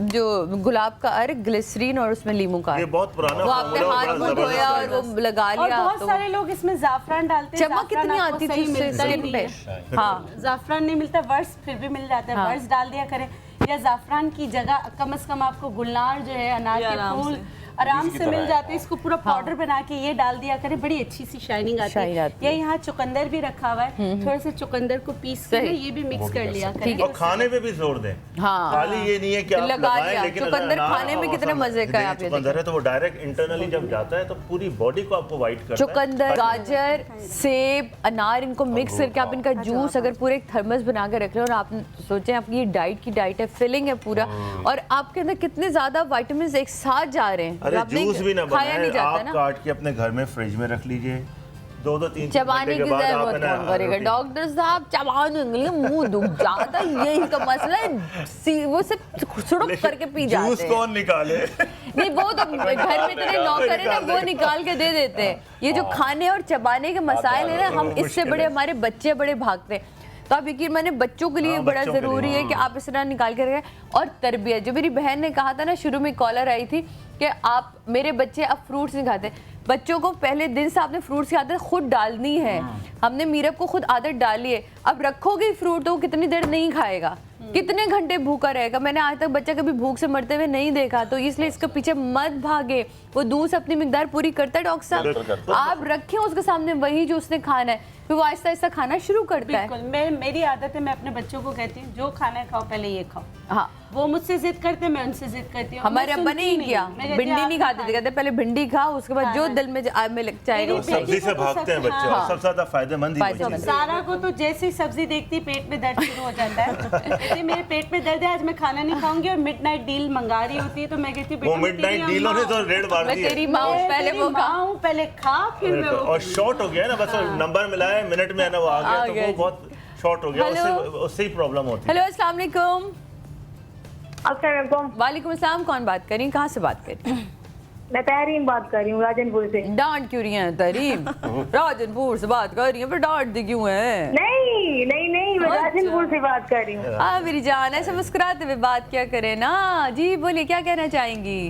जो गुलाब का अर्क, ग्लिसरीन और उसमें लीमू का ये अर्क। बहुत पुराना वो आपने फार्मूला, हाथ बड़ा मुंह धोया और जबरदस्त वो लगा और लिया बहुत तो सारे लोग इसमें जाफरान डालते हैं। चमक जाफरान कितनी आपको आती थी सही उससे मिलता ही स्किन नहीं पे। है। हाँ, जाफरान नहीं मिलता, वर्स फिर भी मिल जाता है, वर्स डाल दिया करें, या जाफरान की जगह कम से कम आपको गुलनार जो है, अनार ये के आराम फूल से। आराम से मिल जाते हैं। इसको पूरा पाउडर बना के ये डाल दिया करें, बड़ी अच्छी सी शाइनिंग आती शाइन है। आती या है। यहाँ चुकंदर भी रखा हुआ है, थोड़ा सा चुकंदर को पीस के सही। ना ये भी मिक्स कर लिया करें। और खाने पे भी जोर दें। हाँ। खाली ये नहीं है कि आप लगा लगाएं, लिया। लेकिन चुकंदर अगर खाने में कितने मजे का है, आप ये चुकंदर है तो वो डायरेक्ट इंटरनली जब जाता है तो पूरी बॉडी को आपको वाइट करता है। चुकंदर, गाजर, सेब, अनार, इनको मिक्स करके आप इनका जूस अगर पूरे एक थर्मस बना के रख रहे हो और आप सोचें आपकी ये डाइट की डाइट है, फिलिंग है पूरा, और आपके अंदर कितने ज्यादा विटामिन एक साथ जा रहे हैं। अरे जो आपने जूस भी ना खाया नहीं बनाए, जाता आप ना। काट के अपने घर में फ्रिज में रख लीजिए, 2-3 चबाने की जरूरत है ना, कौन करेगा? रोटी- डॉक्टर साहब चबाने के लिए मुंह दुख जाता है, यही का मसला है। वो सिर्फ सुड़क लेकिन करके पी जूस जाते हैं। कौन निकाले? नहीं, वो तो घर में इतने नौकर है ना, वो निकाल के दे देते हैं। ये जो खाने और चबाने के मसाइल है ना, हम इससे मुश्किल बड़े है। हमारे बच्चे बड़े भागते हैं। तो आप यकीन माने बच्चों के लिए हाँ, बड़ा बच्चों के लिए, जरूरी है कि आप इस तरह निकाल के रखें। और तरबियत, जो मेरी बहन ने कहा था ना, शुरू में कॉलर आई थी कि आप मेरे बच्चे अब फ्रूट्स नहीं खाते। बच्चों को पहले दिन से आपने फ्रूट्स की आदत खुद डालनी है। हमने मीरब को खुद आदत डाली है। अब रखोगे फ्रूट तो वो कितनी देर नहीं खाएगा, कितने घंटे भूखा रहेगा। मैंने आज तक बच्चा कभी भूख से मरते हुए नहीं देखा, तो इसलिए इसके पीछे मत भागे। वो दूध से अपनी मिकदार पूरी करता है डॉक्टर साहब, आप रखें उसके सामने वही जो उसने खाना है, फिर वो आहिस्ता आहिस्ता खाना शुरू करता है। बिल्कुल, मेरी आदत है, मैं अपने बच्चों को कहती हूँ जो खाना है खाओ, पहले ये खाओ। हाँ, वो मुझसे जिद करते हैं, मैं उनसे जिद करती हूँ। हमारे मैं अब्बा ने सुनती ही किया, मैं कहती हूँ, भिंडी नहीं आप खाते थे, कहते पहले भिंडी खाओ, उसके बाद जो दिल में चाहेगा मेरी सब्जी से भागते हैं बच्चे, और सबसे ज्यादा फायदेमंद ही वो फायदेमंद। चीज़ है। सारा को तो जैसे ही सब्जी देखती पेट में दर्द शुरू हो जाता है। कहती मेरे पेट में दर्द है, आज मैं खाना नहीं खाऊंगी, और मिडनाइट डील मंगा रही होती है, तो मैं कहती हूँ वो बेटा मैं मिडनाइट तेरी डीलों ने अम्मा तो रेड मार मैं दी है। तेरी माँ हूँ, पहले वो खा। हूँ, पहले खा फिर मैं वो और शॉर्ट हो गया ना, बस नंबर मिलाया मिनट में है ना, वो आ गया, आ तो गया वो जी। बहुत शॉर्ट हो गया, हेलो। उससे ही प्रॉब्लम होती है। हेलो, अस्सलाम वालेकुम। अस्सलाम, वालेकुम अस्सलाम, कौन बात कर रही हैं, कहाँ से बात कर रही हैं? मैं तहरीम बात कर रही हूँ राजनपुर से। डांट क्यों रही हैं तरीम? राजनपुर से बात कर रही हैं, फिर डांट दी क्यों है? नहीं नहीं नहीं, मैं राजनपुर से बात कर रही हूँ। हाँ मेरी जान, ऐसे मुस्कुराते हुए बात क्या करें ना। जी बोलिए, क्या कहना चाहेंगी?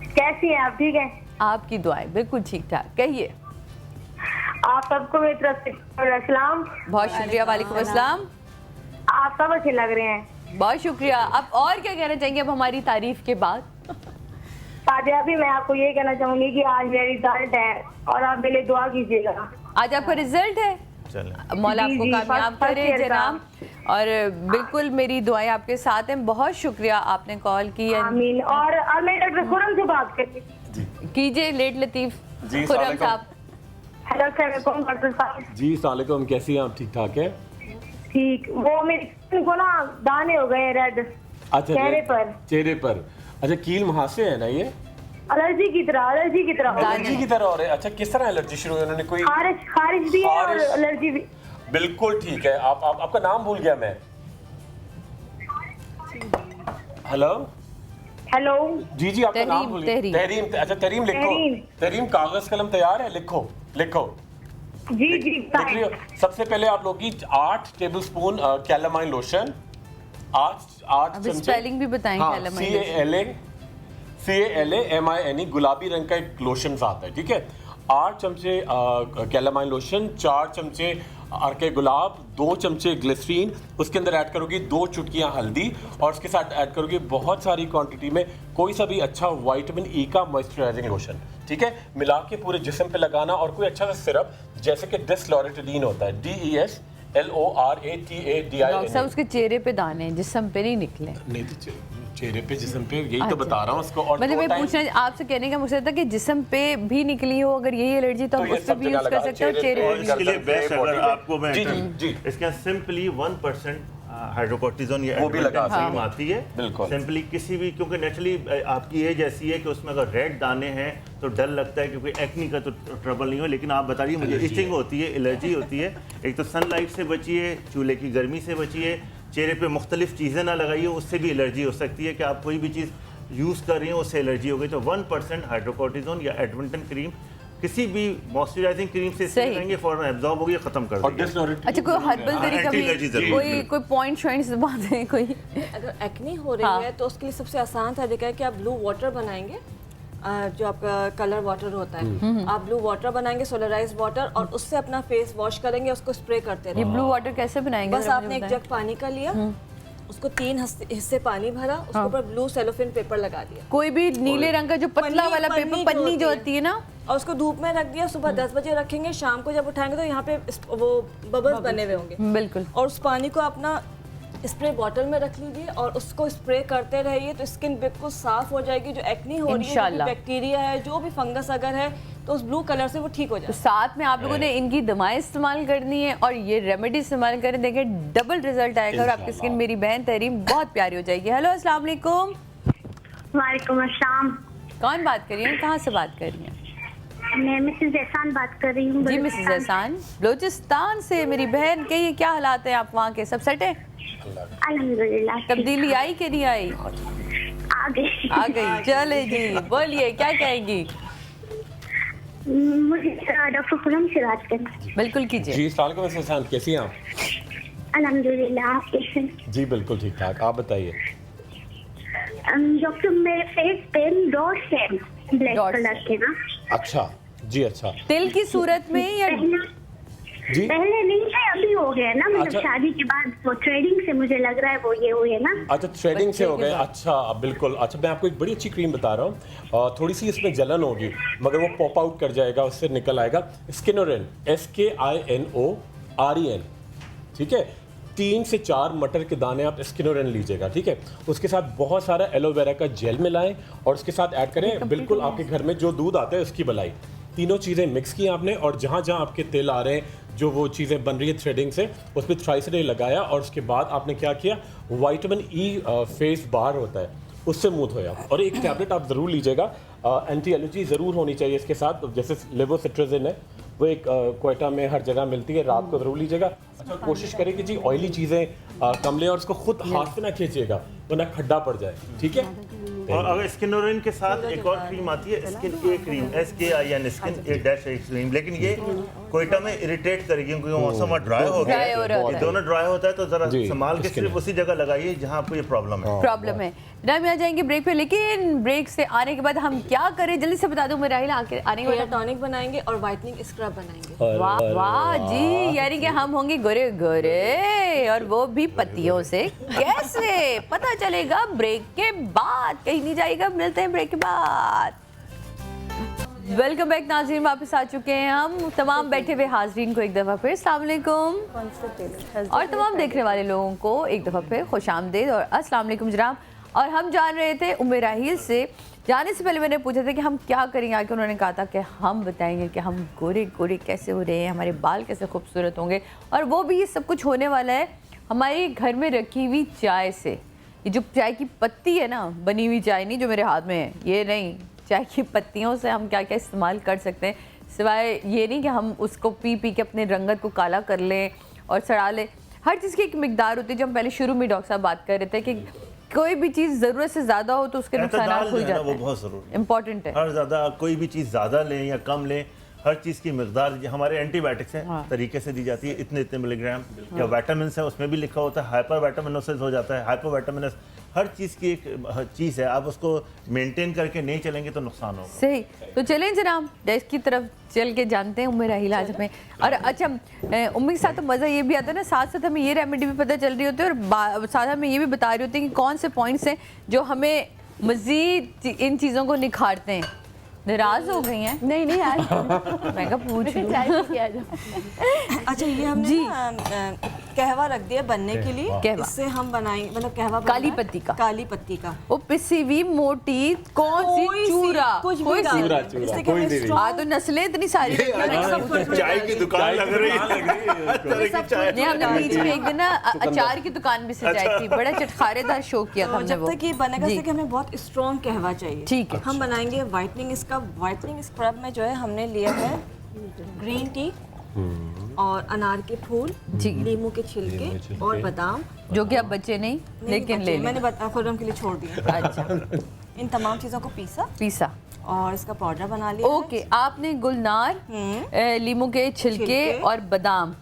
कैसी हैं आप? ठीक है, आपकी दुआएं बिल्कुल ठीक ठाक, कहिए। आप सबको मेरी तरफ से सलाम। बहुत शुक्रिया, वालेकुम अस्सलाम। आप सब अच्छे लग रहे हैं। बहुत शुक्रिया। आप और क्या कहना चाहेंगे अब हमारी तारीफ के बाद? ताजिया भी मैं आपको ये कहना चाहूंगी कि आज मेरी रिजल्ट है और आप मेरे लिए दुआ कीजिएगा। आज आपका रिजल्ट है, चलें। मौला जी, आपको जी, कामयाब फर्स्ट करे ईयर का। जनाब। और बिल्कुल मेरी दुआएं आपके साथ हैं। बहुत शुक्रिया आपने कॉल की। आमीन। और मैं डॉक्टर खुरम से बात कर रही हूँ। कीजिए लेट लतीफ जी, खुर्रम सलाम साहब। हेलो सलाम डॉक्टर साहब। जी सलाम, कैसी हैं आप? ठीक ठाक है? ठीक, वो मेरी स्किन को ना दाने हो गए रेड अच्छा, चेहरे पर। चेहरे पर। अच्छा, कील मुहासे है ना ये? एलर्जी की तरह एलर्जी की तरह हो रहे हैं। अच्छा, किस तरह एलर्जी शुरू हुई? उन्होंने कोई खारिश भी है और खारिश। एलर्जी भी। बिल्कुल ठीक है। आपका नाम भूल गया मैं। Hello hello. जी जी, आपका नाम बोलिए। तहरीम। अच्छा तहरीम, लिखो। तहरीम, कागज कलम तैयार है? लिखो लिखो। जी जी लिख रही हो? सबसे पहले आप लोग की 8 टेबलस्पून कैलामाइन लोशन, 8 अभी चमचे। स्पेलिंग भी बताएं कैलामाइन। CALAMINE गुलाबी रंग का एक लोशन आता है, ठीक है। 8 चमचे कैलामाइन लोशन, 4 चमचे अर्के गुलाब, 2 चमचे ग्लिसरीन, उसके अंदर ऐड करोगी 2 चुटकियां हल्दी, और उसके साथ ऐड करोगी बहुत सारी क्वांटिटी में कोई सा भी अच्छा विटामिन ई का मॉइस्चराइजिंग लोशन, ठीक है। मिला के पूरे जिस्म पे लगाना, और कोई अच्छा सा सिरप जैसे कि डिसलोरेटिडीन होता है, DESLORATADIN। डॉक्टर साहब उसके चेहरे पे दाने हैं, जिस्म पे नहीं निकले। नहीं तो चेहरे पे जिस्म पे, यही तो बता रहा हूँ उसको। और मतलब मैं पूछना आपसे कहने का मकसद था कि जिस्म पे भी निकली हो अगर यही एलर्जी तो हम उस पे भी यूज कर सकते हैं, चेहरे पे भी। इसके लिए बेस्ट अगर आपको मैं जी इसके सिंपली 1% हाइड्रोकोर्टिजोन ये वो भी लगा क्रीम आती है। बिल्कुल सिंपली किसी भी, क्योंकि नेचुरली आपकी एज ऐसी है कि उसमें अगर रेड दाने हैं तो डर लगता है, क्योंकि एक्नी का तो ट्रबल नहीं हो, लेकिन आप बता रही मुझे इचिंग होती है, एलर्जी होती है। एक तो सनलाइट से बचिए, चूल्हे की गर्मी से बचिए, चेहरे पे मुख्तलिफ चीज़ें ना लगाइए, उससे भी एलर्जी हो सकती है कि आप कोई भी चीज़ यूज़ कर रही हैं उससे एलर्जी हो गई। तो 1% हाइड्रोकोर्टिजोन या एडविंटन क्रीम किसी भी मॉइस्चराइजिंग क्रीम से करेंगे, फौरन एब्जॉर्ब होगी, खत्म कर देंगे। अच्छा कोई हर्बल तरीका भी, कोई पॉइंट शॉइंट्स दबा दें कोई? अगर एक्ने हो रही है तो उसके लिए सबसे आसान तरीका है कि आप ब्लू वाटर बनाएंगे, जो आपका कलर वाटर होता है, आप ब्लू वाटर बनाएंगे, सोलराइज्ड वाटर, और उससे अपना फेस वॉश करेंगे, उसको स्प्रे करते रहेंगे। ये ब्लू वाटर कैसे बनाएंगे? बस आपने एक जग पानी का लिया, उसको 3 हिस्से पानी भरा, उसके ऊपर ब्लू सेलोफिन पेपर लगा दिया, कोई भी नीले रंग का जो पतला वाला पेपर, पन्नी जो होती है ना, और उसको धूप में रख दिया। सुबह 10 बजे रखेंगे, शाम को जब उठाएंगे तो यहाँ पे वो बबल्स बने हुए होंगे। बिल्कुल। और उस पानी को अपना स्प्रे बॉटल में रख लीजिए और उसको स्प्रे करते रहिए, तो स्किन बिल्कुल साफ हो जाएगी। जो एक्नी हो रही है, जो बैक्टीरिया है, जो भी फंगस अगर है, तो उस ब्लू कलर से वो ठीक हो जाए। तो साथ में आप लोगों ने इनकी दवाएं इस्तेमाल करनी है और ये रेमेडी इस्तेमाल करें, देखें डबल रिजल्ट आएगा और आपकी स्किन, मेरी बहन तहरीम, बहुत प्यारी हो जाएगी। हेलो, अस्सलाम वालेकुम। वालेकुम अस्सलाम। कौन बात कर रही है, कहाँ से बात कर रही हैं? मैं मिसेस एहसान बात कर रही हूँ। जी मिसेस एहसान, बलूचिस्तान से। मेरी बहन के क्या हालात है आप वहाँ के, सब सेट है? अल्हम्दुलिल्लाह। तब्दीली आई कि नहीं आई? आ गई। चले जी, बोलिए क्या कहेंगी? मुझे डॉक्टर खुरम से बात करनी। बिल्कुल कीजिए। जी साल को एहसान, कैसी हैं आप? अल्हम्दुलिल्लाह, आप कैसे हैं? जी बिल्कुल ठीक ठाक, आप बताइए। डॉक्टर मेरे फेस पे डॉट्स हैं ब्लैक कलर के ना। अच्छा जी, अच्छा तिल की सूरत में या जी? पहले नहीं है, अभी हो गया ना, मतलब शादी के बाद वो थ्रेडिंग से मुझे लग रहा है वो ये हुए ना। अच्छा थ्रेडिंग से हो गए, अच्छा बिल्कुल। अच्छा मैं आपको एक बड़ी अच्छी क्रीम बता रहा हूँ, थोड़ी सी इसमें जलन होगी मगर वो पॉप आउट कर जाएगा, उससे निकल आएगा। स्किनोरेन, SKINOREN, ठीक है। 3 से 4 मटर के दाने आप स्किनोरेन लीजिएगा, ठीक है। उसके साथ बहुत सारा एलोवेरा का जेल मिलाएं और उसके साथ ऐड करें बिल्कुल आपके घर में जो दूध आता है उसकी मलाई। तीनों चीज़ें मिक्स की आपने, और जहाँ जहाँ आपके तेल आ रहे हैं, जो वो चीज़ें बन रही है थ्रेडिंग से, उस पर थ्राइसडे लगाया, और उसके बाद आपने क्या किया, विटामिन ई फेस बार होता है उससे मुंह धोया, और एक टैबलेट आप ज़रूर लीजिएगा, एंटी एलर्जी ज़रूर होनी चाहिए इसके साथ, जैसे लेवोसिट्राजिन है, वो एक क्वेटा में हर जगह मिलती है, रात को ज़रूर लीजिएगा। अच्छा कोशिश करें कि जी ऑयली चीज़ें कम लें, और उसको खुद हाथ से ना खींचिएगा वरना खड्डा पड़ जाए, ठीक है। और अगर स्किनोरेन के साथ एक और क्रीम आती है, skin A cream, SKIN, skin A- cream, लेकिन ये कोयटा में इरिटेट करेगी क्योंकि मौसम ड्राई हो गया है, ये दोनों ड्राई होता है, तो जरा संभाल के सिर्फ उसी जगह लगाइए जहाँ आपको ये प्रॉब्लम है। हम आ जाएंगे ब्रेक पे, लेकिन ब्रेक से आने के बाद हम क्या करें जल्दी से बता दो। मेरा आने के बाद टॉनिक बनाएंगे और व्हाइटनिंग स्क्रब बनाएंगे। वाह वाह जी, यानी कि हम होंगे गोरे गोरे, और वो भी पत्तियों से। कैसे पता चलेगा? ब्रेक के बाद, कहीं नहीं जाएगा, मिलते हैं ब्रेक के बाद। वेलकम बैक नाज़रीन, वापस आ चुके हैं हम। तमाम बैठे हुए हाजरीन को एक दफ़ा फिर अस्सलाम वालेकुम, और तमाम देखने वाले लोगों को एक दफ़ा फिर खुशामदीद और अस्सलाम वालेकुम जनाब। और हम जान रहे थे उम्मे राहील से, जाने से पहले मैंने पूछा था कि हम क्या करेंगे आके, उन्होंने कहा था कि हम बताएंगे कि हम गोरे गोरे कैसे हो रहे हैं, हमारे बाल कैसे खूबसूरत होंगे, और वो भी ये सब कुछ होने वाला है हमारे घर में रखी हुई चाय से। ये जो चाय की पत्ती है ना, बनी हुई चाय नहीं जो मेरे हाथ में है, ये नहीं, चाय की पत्तियों से हम क्या क्या इस्तेमाल कर सकते हैं, सिवाय ये नहीं कि हम उसको पी पी के अपने रंगत को काला कर लें और सड़ा लें। हर चीज़ की एक मिकदार होती है। जो हम पहले शुरू में डॉक्टर साहब बात कर रहे थे कि कोई भी चीज़ ज़रूरत से ज़्यादा हो तो उसके नुकसान एतदाल हो जो है ना, जाते वो हैं। बहुत ज़रूरी है। इम्पॉर्टेंट है। हर ज़्यादा कोई भी चीज़ ज़्यादा लें या कम लें, हर चीज़ की मिकदार हमारे एंटीबायोटिक्स हैं तरीके से दी जाती है, इतने इतने मिलीग्राम। या विटामिन है उसमें भी लिखा होता है, हाइपर विटामिनोसिस हो जाता है, हाइपर विटामिनस, हर चीज़ की एक चीज़ है, आप उसको मेंटेन करके नहीं चलेंगे तो नुकसान होगा। सही। तो चलें जनाब डेस्क की तरफ चल के जानते हैं उम्र इलाज में। और अच्छा उम्र के साथ तो मज़ा ये भी आता है ना, साथ साथ हमें ये रेमेडी भी पता चल रही होती है और साथ हमें ये भी बता रही होती है कि कौन से पॉइंट्स हैं जो हमें मज़ीद इन चीज़ों को निखारते हैं। नाराज हो गई हैं? नहीं नहीं आज मैं कहा पूछ लूं। अच्छा ये हमने ना कहवा रख दिया बनने के लिए, कहवा। इससे हम बनाएंगे मतलब कहवा काली बनना है, पत्ती का। काली पत्ती का वो पिसी हुई मोटी कौन सी चूरा, कुछ भी कोई डाल सी- दो। इससे क्या कोई है, भी नहीं। strong- तो नस्लें इतनी सारी रखी हैं। चाय की दुकान लग रही है, तरह की चाय। नहीं, हमने बीच में एक दिन ना अचार की दुकान भी सजाई थी, बड़ा चटखारेदार शो किया था तो हमने जब वो। तक ये बनेगा जी। इससे कि हमें बहुत स्ट्रॉन्ग कहवा चाहिए। ठीक है। हम बनाएंगे व्हाइटनिंग। इसका व्हाइटनिंग स्क्रब में जो है हमने लिया है ग्रीन टी और अनार के फूल, जी। नींबू के छिलके और बादाम। जो कि अब बच्चे नहीं लेकिन बच्चे, ले मैंने लें। खुर्रम के लिए छोड़ दिया। अच्छा इन तमाम चीज़ों को पीसा और इसका पाउडर बना लिया है। ओके, आपने गुलनार, लीमू के छिलके छिलके और बादाम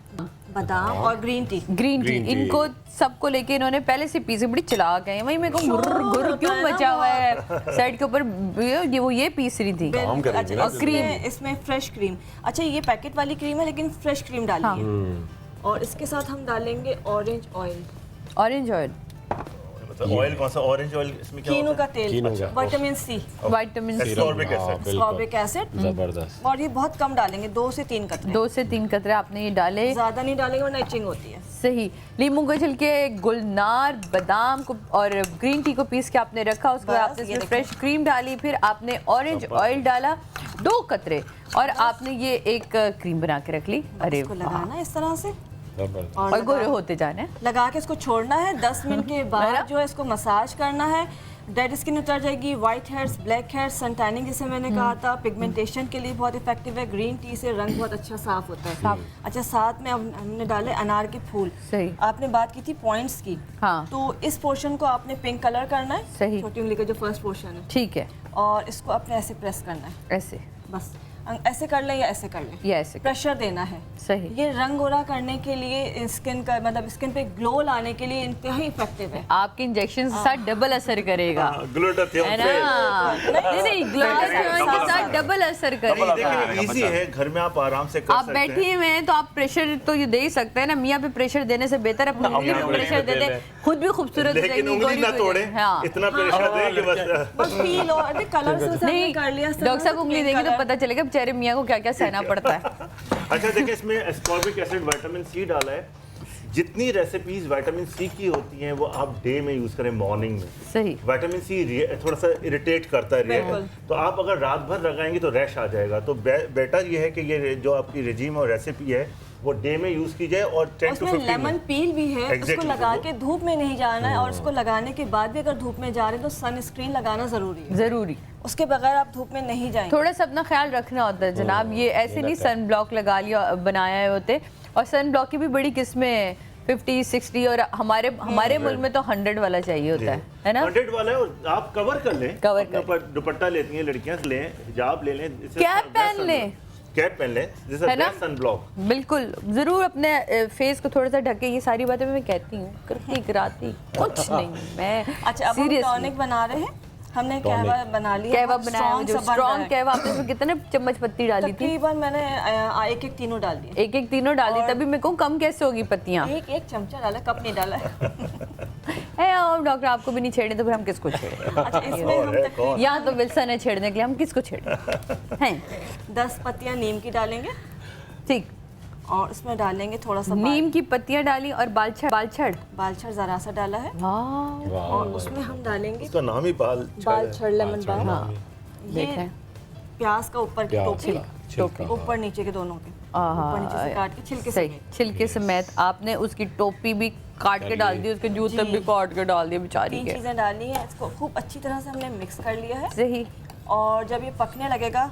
और ग्रीन टी। ग्रीन टी, इनको सबको लेके इन्होंने पहले से पीसे बड़ी चला गए। वही मेरे को गुर्र गुर्र क्यों मचा हुआ है साइड के ऊपर, ये पीस रही थी। काम करेंगे अच्छा, ना इसमें फ्रेश क्रीम। अच्छा ये पैकेट वाली क्रीम है लेकिन फ्रेश क्रीम डालिए। और इसके साथ हम डालेंगे ऑरेंज ऑयल, ऑरेंज ऑयल, मतलब ऑयल कौन सा? ऑरेंज ऑयल इसमें क्या कीनू होता का तेल, कीनू का। Vitamin C, vitamin C, ascorbic acid. Ascorbic acid. जबरदस्त। और ये बहुत कम डालेंगे, 2 से 3 कतरे। 2 से 3 कतरे आपने ये डाले। ज्यादा नहीं डालेंगे वरना इचिंग होती है। सही। लीमू के छिलके, गुलनार, बादाम को और ग्रीन टी को पीस के आपने रखा, उसके बाद बस, आपने ये इसमें फ्रेश क्रीम डाली, फिर आपने ऑरेंज ऑयल डाला 2 कतरे और आपने ये एक क्रीम बना के रख ली। अरे इसको लगाना है इस तरह से जबरदस्त। और गोरे होते जाने। लगा के इसको छोड़ना है। 10 मिनट के बाद जो है इसको मसाज करना है। डेड स्किन उतर जाएगी, white hairs, black hairs, sun tanning जिसे मैंने कहा था, पिगमेंटेशन के लिए बहुत इफेक्टिव है। ग्रीन टी से रंग बहुत अच्छा साफ होता है। अच्छा साथ में हमने डाले अनार के फूल। सही। आपने बात की थी पॉइंट्स की, हाँ। तो इस पोर्शन को आपने पिंक कलर करना है। सही। छोटी उंगली का जो फर्स्ट पोर्शन है, ठीक है, और इसको आपने ऐसे प्रेस करना है। ऐसे बस ऐसे कर लें या ऐसे कर लें, या ऐसे। प्रेशर देना है। सही। ये रंग गोरा करने के लिए, स्किन का मतलब स्किन पे ग्लो लाने के लिए इंतहाई इफेक्टिव है। आपके इंजेक्शन के साथ डबल असर करेगा, ग्लूटाथियोन है ना? नहीं ग्लूटाथियोन के साथ डबल असर करेगा। देखिए इजी है, घर में आप आराम से कर आप सकते हैं। बैठे हुए हैं तो आप प्रेशर तो ये दे ही सकते हैं ना। मियाँ पे प्रेशर देने से बेहतर अपनी उंगली पे प्रेशर दे दे, खुद भी खूबसूरत हो लेकिन जाएगी, उंगली गोरी ना भी हो तोड़े, जाएगी। हाँ। इतना प्रेशर दे कि बस बस फील हो, अरे कलर से हमने नहीं, कर लिया। डॉक्टर साहब उंगली देंगे तो पता चलेगा बेचारे मियाँ को क्या क्या सहना पड़ता है। अच्छा देखिए इसमें एस्कॉर्बिक एसिड, विटामिन सी डाला है। जितनी रेसिपीज विटामिन सी की होती हैं वो आप डे में यूज करें, मॉर्निंग में। सही। विटामिन सी थोड़ा सा इरिटेट करता है, बिल्कुल। तो आप अगर रात भर लगाएंगे तो रैश आ जाएगा। तो बेटर ये है कि ये जो आपकी रेजिम और रेसिपी है वो डे में यूज की जाए और 10 to उसमें 15 लेमन मिनट। पील भी है। Exactly, उसको लगा वो- के धूप में नहीं जाना है, और उसको लगाने के बाद भी अगर धूप में जा रहे हैं तो सनस्क्रीन लगाना जरूरी है। जरूरी, उसके बगैर आप धूप में नहीं जाएंगे। थोड़ा सा अपना ख्याल रखना होता है जनाब। ये ऐसे नहीं सन ब्लॉक लगा लिया बनाया है होते, और सन ब्लॉक की भी बड़ी किस्में हैं, 50, 60 और हमारे मुल्क में तो 100 वाला चाहिए होता है ना? 100 वाला है, और आप कवर कर लें। कवर अपने ऊपर दुपट्टा लेती हैं लड़कियां, लें हिजाब ले लें, कैप पहन लें, कैप पहन लें, दिस इज है ना? Best sun block. बिल्कुल जरूर अपने फेस को थोड़ा सा ढके। ये सारी बातें मैं कहती हूँ, करती कराती कुछ नहीं मैं। अच्छा अब हम टॉनिक बना रहे हैं। हमने कहवा बना लिया, कहवा बहुत बनाया, strong जो सा बन रहा स्ट्रॉन्ग है। कहवा आपने इसमें कितने चम्मच पत्ती डाली थी? तकरीबन मैंने एक एक तीनों डाल दिए। एक एक तीनों डाल दी, तभी मैं कहूँ कम कैसे होगी पत्तियाँ? एक एक चमचा डाला, कप नहीं डाला है। और डॉक्टर आपको भी नहीं छेड़े तो फिर हम किसको छेड़े? अच्छा इसमें हम तकरीबन यहाँ तो विल्सन है छेड़ने के लिए, हम किसको छेड़े हैं? 10 पत्तियां नीम की डालेंगे, ठीक। और इसमें डालेंगे थोड़ा सा नीम की पत्तियां डाली और बालछड़ बालछड़ जरा सा डाला है, वाह, और उसमें हम डालेंगे इसका नाम ही बालछड़ लेमन बाल। ये देखें प्याज का ऊपर की टोपी, छिलका। ऊपर नीचे के दोनों के, आहा, ऊपर नीचे से काट के छिलके सही, से। छिलके समेत आपने उसकी टोपी भी काट के डाल दी, उसके जूते भी काट के डाल दिए बेचारी 3 के। चीजें डाली हैं। इसको खूब अच्छी तरह से हमने मिक्स कर लिया है, सही। और जब ये पकने लगेगा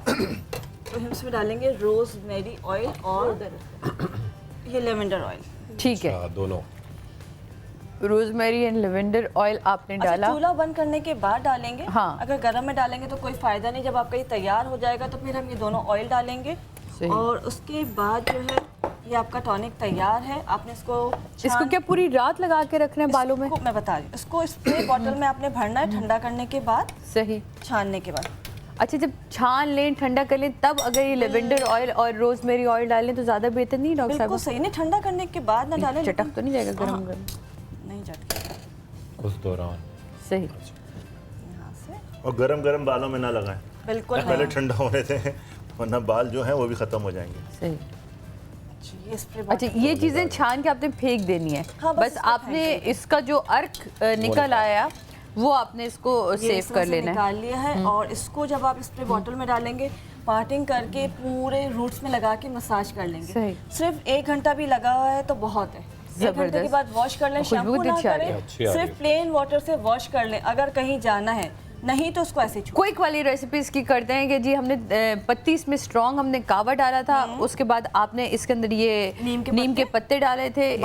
तो हम इसमें डालेंगे रोजमेरी ऑयल और ये लेवेंडर ऑयल। ठीक है, दोनों रोजमेरी एंड लेवेंडर ऑयल आपने डाला। चूल्हा बंद करने के बाद डालेंगे। हाँ। अगर गर्म में डालेंगे तो कोई फायदा नहीं। जब आपका ये तैयार हो जाएगा तो फिर हम ये दोनों ऑयल डालेंगे और उसके बाद जो है ये आपका टॉनिक तैयार है। आपने इसको क्या पूरी रात लगा के रखना है बालों में? मैं बता रही हूँ, इसको स्प्रे बॉटल में आपने भरना है ठंडा करने के बाद। सही। छानने के बाद। अच्छा, जब छान लें ठंडा कर लें तब अगर ये लेवेंडर ऑयल और रोजमेरी ऑयल डालें तो ज़्यादा बेहतर नहीं डॉक्टर साहब? बिल्कुल सही। नहीं, ठंडा करने के बाद ना डालें। चटक तो नहीं जाएगा गरम गरम? नहीं चटकेगा उस दौरान। सही। और गरम गरम बालों में ना लगाएं, बिल्कुल पहले ठंडा होने दें, वरना बाल जो हैं वो भी खत्म हो जाएंगे। सही। अच्छा, ये चीज़ें छान के आपने फेंक देनी है। हाँ, बस आपने इसका जो अर्क निकल आया वो आपने इसको सेव कर लेना है। निकाल लिया है और इसको जब आप स्प्रे बॉटल में डालेंगे पार्टिंग करके पूरे रूट्स में लगा के मसाज कर लेंगे। सिर्फ 1 घंटा भी लगा हुआ है तो बहुत है। 1 घंटे के बाद वॉश कर लें, शैम्पू ना करें, सिर्फ प्लेन वाटर से वॉश कर लें। अगर कहीं जाना है नहीं तो उसको ऐसे क्विक वाली रेसिपीज की करते हैं कि जी हमने पत्ती इसमें स्ट्रॉन्ग हमने कावा डाला था, उसके बाद आपने इसके अंदर ये नीम के पत्ते डाले थे,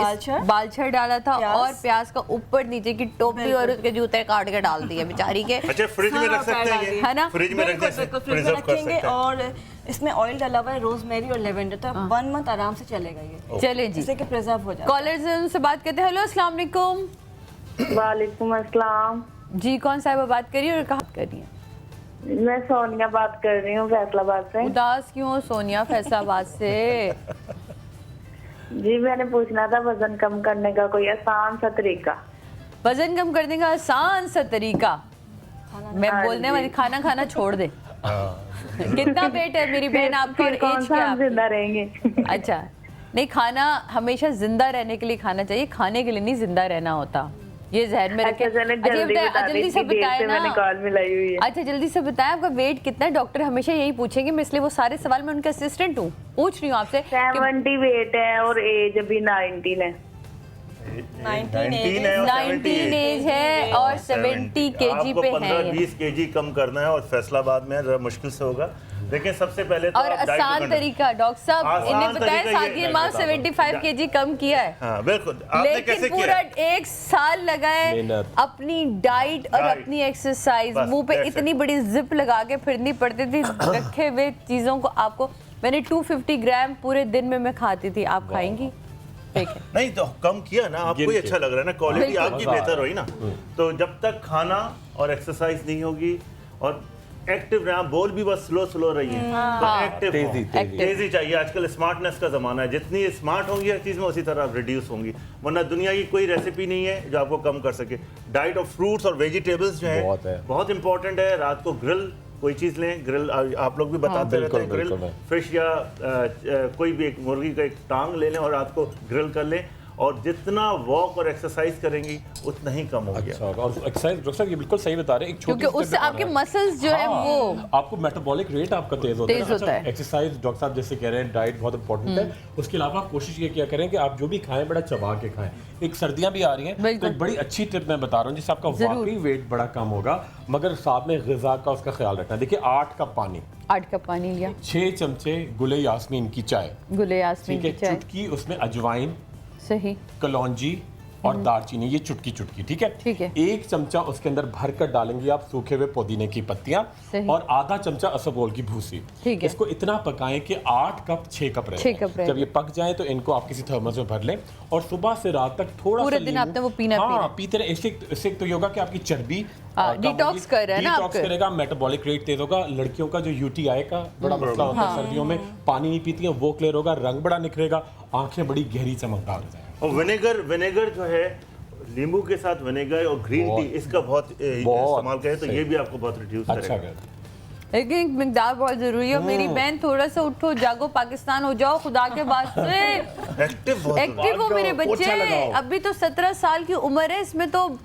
बालछड़ डाला था और प्याज का ऊपर नीचे की टोपी और उसके जूते काट के डाल दिए बेचारी के। अच्छा, फ्रिज में रख सकते हैं ये? है ना? फ्रिज में रखेंगे और इसमें ऑयल डाला हुआ है रोजमेरी और लेवेंडर, तो 1 मंथ आराम से चलेगा ये। चले जी, इससे कि प्रिजर्व हो जाए। कॉलर से बात करते हैं। हेलो, अस्सलाम वालेकुम। वालेकुम अस्सलाम जी, कौन साहिबा बात करिए और कहाँ कर रही हैं? मैं सोनिया बात कर रही हूँ फैसलाबाद से। उदास क्यों सोनिया फैसलाबाद से? जी, मैंने पूछना था वजन कम करने का कोई आसान सा तरीका। वजन कम करने का आसान सा तरीका? मैं बोलने वाली खाना खाना छोड़ दे। कितना वेट है मेरी बहन आपका और एज क्या है? जिंदा रहेंगे। अच्छा, नहीं, खाना हमेशा जिंदा रहने के लिए खाना चाहिए, खाने के लिए नहीं जिंदा रहना होता। ये जहन में रखें। जल्दी से बताएं ना। कॉल मिलाई हुई है। अच्छा, जल्दी से बताएं आपका वेट कितना है? डॉक्टर हमेशा यही पूछेंगे, मैं इसलिए वो सारे सवाल मैं उनके असिस्टेंट हूँ, पूछ रही हूँ आपसे। 70 वेट है और एज अभी 19 है। 19 एज है और 70 केजी पे है। 15-20 केजी कम करना है और फैसलाबाद में जरा मुश्किल से होगा, लेकिन सबसे पहले तो और आसान तरीका डॉक्टर साहब इन्हें बताया। सादिया माँ 75 केजी कम किया है। हाँ, बिल्कुल। आपने लेकिन कैसे पूरा किया? 1 साल लगाए अपनी डाइट और अपनी एक्सरसाइज। मुंह पे इतनी बड़ी जिप लगा के फिरनी पड़ती थी रखे हुए चीजों को। आपको मैंने 250 ग्राम पूरे दिन में मैं खाती थी। आप खाएंगी? नहीं तो कम किया ना, आपको ही अच्छा लग रहा है ना, क्वालिटी आपकी बेहतर हुई ना। तो जब तक खाना और एक्सरसाइज नहीं होगी और एक्टिव रहे, बोल भी बस स्लो रही है तो एक्टिव तेजी चाहिए। आजकल स्मार्टनेस का जमाना है, जितनी स्मार्ट होंगी हर चीज में उसी तरह रिड्यूस होंगी, वरना दुनिया की कोई रेसिपी नहीं है जो आपको कम कर सके। डाइट ऑफ फ्रूट्स और वेजिटेबल्स जो है बहुत इंपॉर्टेंट है। रात को ग्रिल कोई चीज़ लें, ग्रिल आप लोग भी बताते रहते हैं, ग्रिल फिश या कोई भी एक मुर्गी का एक टांग ले लें और रात को ग्रिल कर लें, और जितना वॉक और एक्सरसाइज करेंगी उतना ही कम हो गया। अच्छा, और एक्सरसाइज डॉक्टर साहब ये बिल्कुल सही बता रहे हैं। क्योंकि उससे आपके मसल्स जो है वो आपको मेटाबॉलिक रेट आपका तेज होता है। एक्सरसाइज डॉक्टर साहब जैसे कह रहे हैं, डाइट बहुत इंपॉर्टेंट है। उसके अलावा आप कोशिश ये किया करें कि आप जो भी खाएं बड़ा चबा के खाएं। एक सर्दियां भी आ रही हैं तो एक बड़ी अच्छी टिप मैं बता रहा हूँ जिससे आपका वाकई वेट बड़ा कम होगा, मगर साथ में ग़िज़ा का उसका ख्याल रखना। देखिए 8 कप पानी लिया, 6 चमचे गुले यास्मीन की चाय, चुटकी उसमें अजवाइन, सही, कलौंजी और दालचीनी, ये चुटकी ठीक है। 1 चमचा उसके अंदर भरकर डालेंगे आप सूखे हुए पुदीने की पत्तियां और आधा चमचा असबगोल की भूसी। इसको इतना पकाएं कि 8 कप 6 कप रहे। जब ये पक जाए तो इनको आप किसी थर्मस में भर लें और सुबह से रात तक थोड़ा पूरे दिन आपने वो पीना पीते रहे। इससे तो योगा कि आपकी चर्बी डिटॉक्स कर रहा है ना, डिटॉक्स करेगा, मेटाबॉलिक रेट तेज होगा। लड़कियों का जो यूटीआई का बड़ा मसला होता है सर्दियों में, पानी नहीं पीती है, वो क्लियर होगा, रंग बड़ा निखरेगा, आंखें बड़ी गहरी चमकदार हो जाएंगी। और विनेगर जो है, नींबू के साथ विनेगर और ग्रीन टी, इसका बहुत इस्तेमाल करें तो ये भी आपको बहुत रिड्यूस करेगा। लेकिन एक मिकदार बहुत जरूरी है। मेरी बहन थोड़ा सा उठो जागो, पाकिस्तान हो जाओ खुदा के वास्ते। एक्टिव हो मेरे बच्चे, अभी तो 17 साल की उम्र है, इसमें तो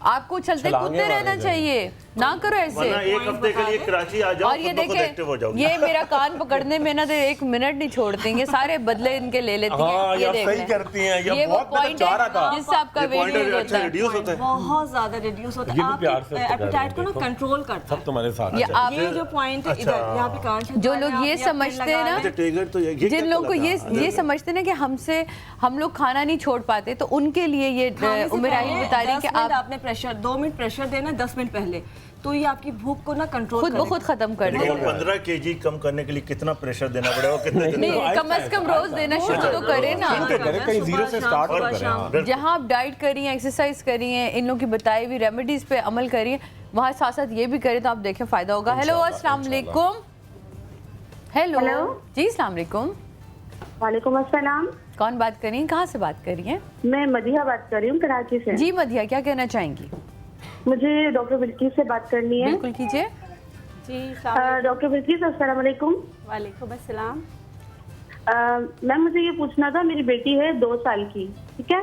आपको चलते कूदते रहना चाहिए। ना करो ऐसे। वरना एक हफ्ते के लिए कराची आ जाओ, और ये खुद ब खुद एक्टिव हो देखे जाओगे। ये मेरा कान पकड़ने में ना तो 1 मिनट नहीं छोड़ते हैं, ये सारे बदले इनके ले लेती हैं। हाँ, ये यार देख सही लें। करती हैं, ये ये वो बहुत मैं तो पॉइंट चाह रहा था। है जिससे आपका ये वेट पॉइंट लूज अच्छा होता है। रिड्यूस होता है। बहुत ज्यादा रिड्यूस होता ये है, भी प्यार से आपके पकड़ रहे एपेटाइट को ना देखो। कंट्रोल करता सब है। तुम्हारे साथ ये है। आप ये जो पॉइंट है इधर यहाँ पे कान छुपा जो है, लोग आप ये अपने समझते हैं लगा ना, लें। ट्रिगर तो ये जिन लोगों को ये समझते हैं ना कि हम लोग खाना नहीं छोड़ पाते, तो उनके लिए ये खाने से उमेराही पहले बता रही है 10 कि मिनट आप आपने प्रेशर 2 मिनट प्रेशर देना 10 मिनट पहले, तो ये आपकी भूख को ना कंट्रोल खुद ब खुद खत्म कर लेकिन देगा। 15 kg कम करने के लिए कितना प्रेशर देना पड़ेगा, कितने दिन नहीं, कम से कम रोज देना शुरू तो करें ना। शुरू तो करें, कहीं जीरो से स्टार्ट और करें। हाँ। जहाँ आप डाइट करिए, एक्सरसाइज करिए, इन लोगों की बताई हुई रेमेडीज पे अमल करिए, वहाँ साथ साथ ये भी करें तो आप देखें फायदा होगा। हेलो, अस्सलाम वालेकुम। हेलो जी, अस्सलाम वालेकुम। वालेकुम अस्सलाम। कौन बात कर रही हैं, कहाँ से बात कर रही हैं? मैं मदिहा बात कर रही हूँ कराची से। जी मधिया, क्या कहना चाहेंगी? मुझे डॉक्टर बिल्किस से बात करनी है। बिल्कुल कीजिए। जी डॉक्टर बिल्किस, अस्सलाम वालेकुम। वालेकुम अस्सलाम। मैम मुझे ये पूछना था, मेरी बेटी है 2 साल की, ठीक है,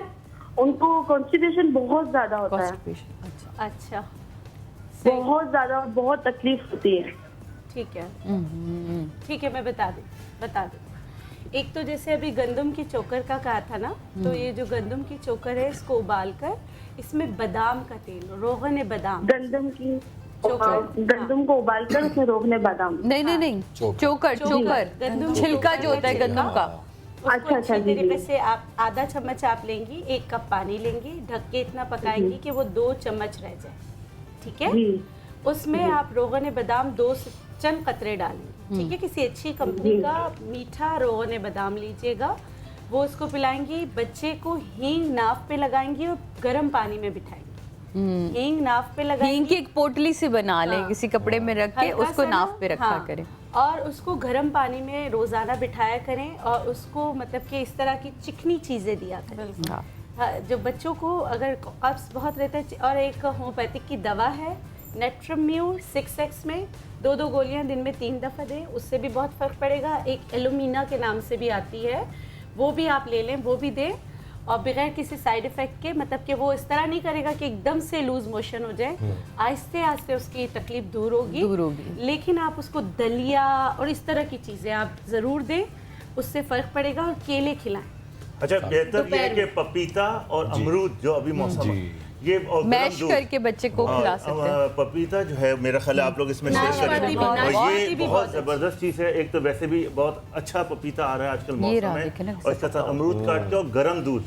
उनको कॉन्स्टिपेशन बहुत ज्यादा होता है, अच्छा। अच्छा बहुत ज्यादा, बहुत तकलीफ होती है। ठीक है, ठीक है, मैं बता दूँ। एक तो जैसे अभी गंदम की चोकर का कहा था ना, तो ये जो गंदम की चोकर है इसको उबालकर इसमें बादाम का तेल, रोगन बादाम, गंदम की गंदम को उबालकर उसमें रोगने बादाम। नहीं, चोकर गंदम छिलका जो होता है गंदम का। उसको अच्छा, अच्छी जी, तरीके जी। से आप आधा चम्मच आप लेंगी, 1 कप पानी लेंगी, ढक के इतना पकाएंगी कि वो 2 चम्मच रह जाए, ठीक है। जी, उसमें आप रोगन बादाम 2 से चंद कतरे डालेंगे, ठीक है। किसी अच्छी कंपनी का मीठा रोगन बादाम लीजिएगा, वो उसको पिलाएंगी। बच्चे को हींग नाव पे लगाएंगी और गर्म पानी में बिठाएंगी। हींग नाव पे लगाएंगी, हींग की एक पोटली से बना लें, किसी कपड़े में रख के हल्का उसको सा नाव पे रखा हाँ, करें। और उसको गर्म पानी में रोजाना बिठाया करें और उसको मतलब कि इस तरह की चिकनी चीजें दिया करें। हाँ। हाँ, जो बच्चों को अगर कब्ज बहुत रहता है, और एक होम्योपैथिक की दवा है नेट्रम्यूर 6x में 2 गोलियां दिन में 3 दफ़ा दें, उससे भी बहुत फ़र्क पड़ेगा। एक एलुमिना के नाम से भी आती है, वो भी आप ले लें, वो भी दें, और बगैर किसी साइड इफ़ेक्ट के, मतलब कि वो इस तरह नहीं करेगा कि एकदम से लूज मोशन हो जाए, आहिस्ते आहिस्ते उसकी तकलीफ दूर होगी। लेकिन आप उसको दलिया और इस तरह की चीज़ें आप ज़रूर दें, उससे फ़र्क पड़ेगा। और केले खिलाएं। अच्छा, बेहतर ये है कि पपीता और अमरूद जो अभी मौसम है, ये और मैश करके बच्चे को खिला सकते हैं। पपीता जो है मेरा ख्याल है आप लोग इसमें शेयर नाशपाती करें, भी, और ये भी बहुत बहुत जबरदस्त चीज़ है। एक तो वैसे भी बहुत अच्छा पपीता आ रहा है आजकल ये रहा, मौसम देखें ना में, कैसे और इसके साथ अमरूद काट के और गर्म दूध,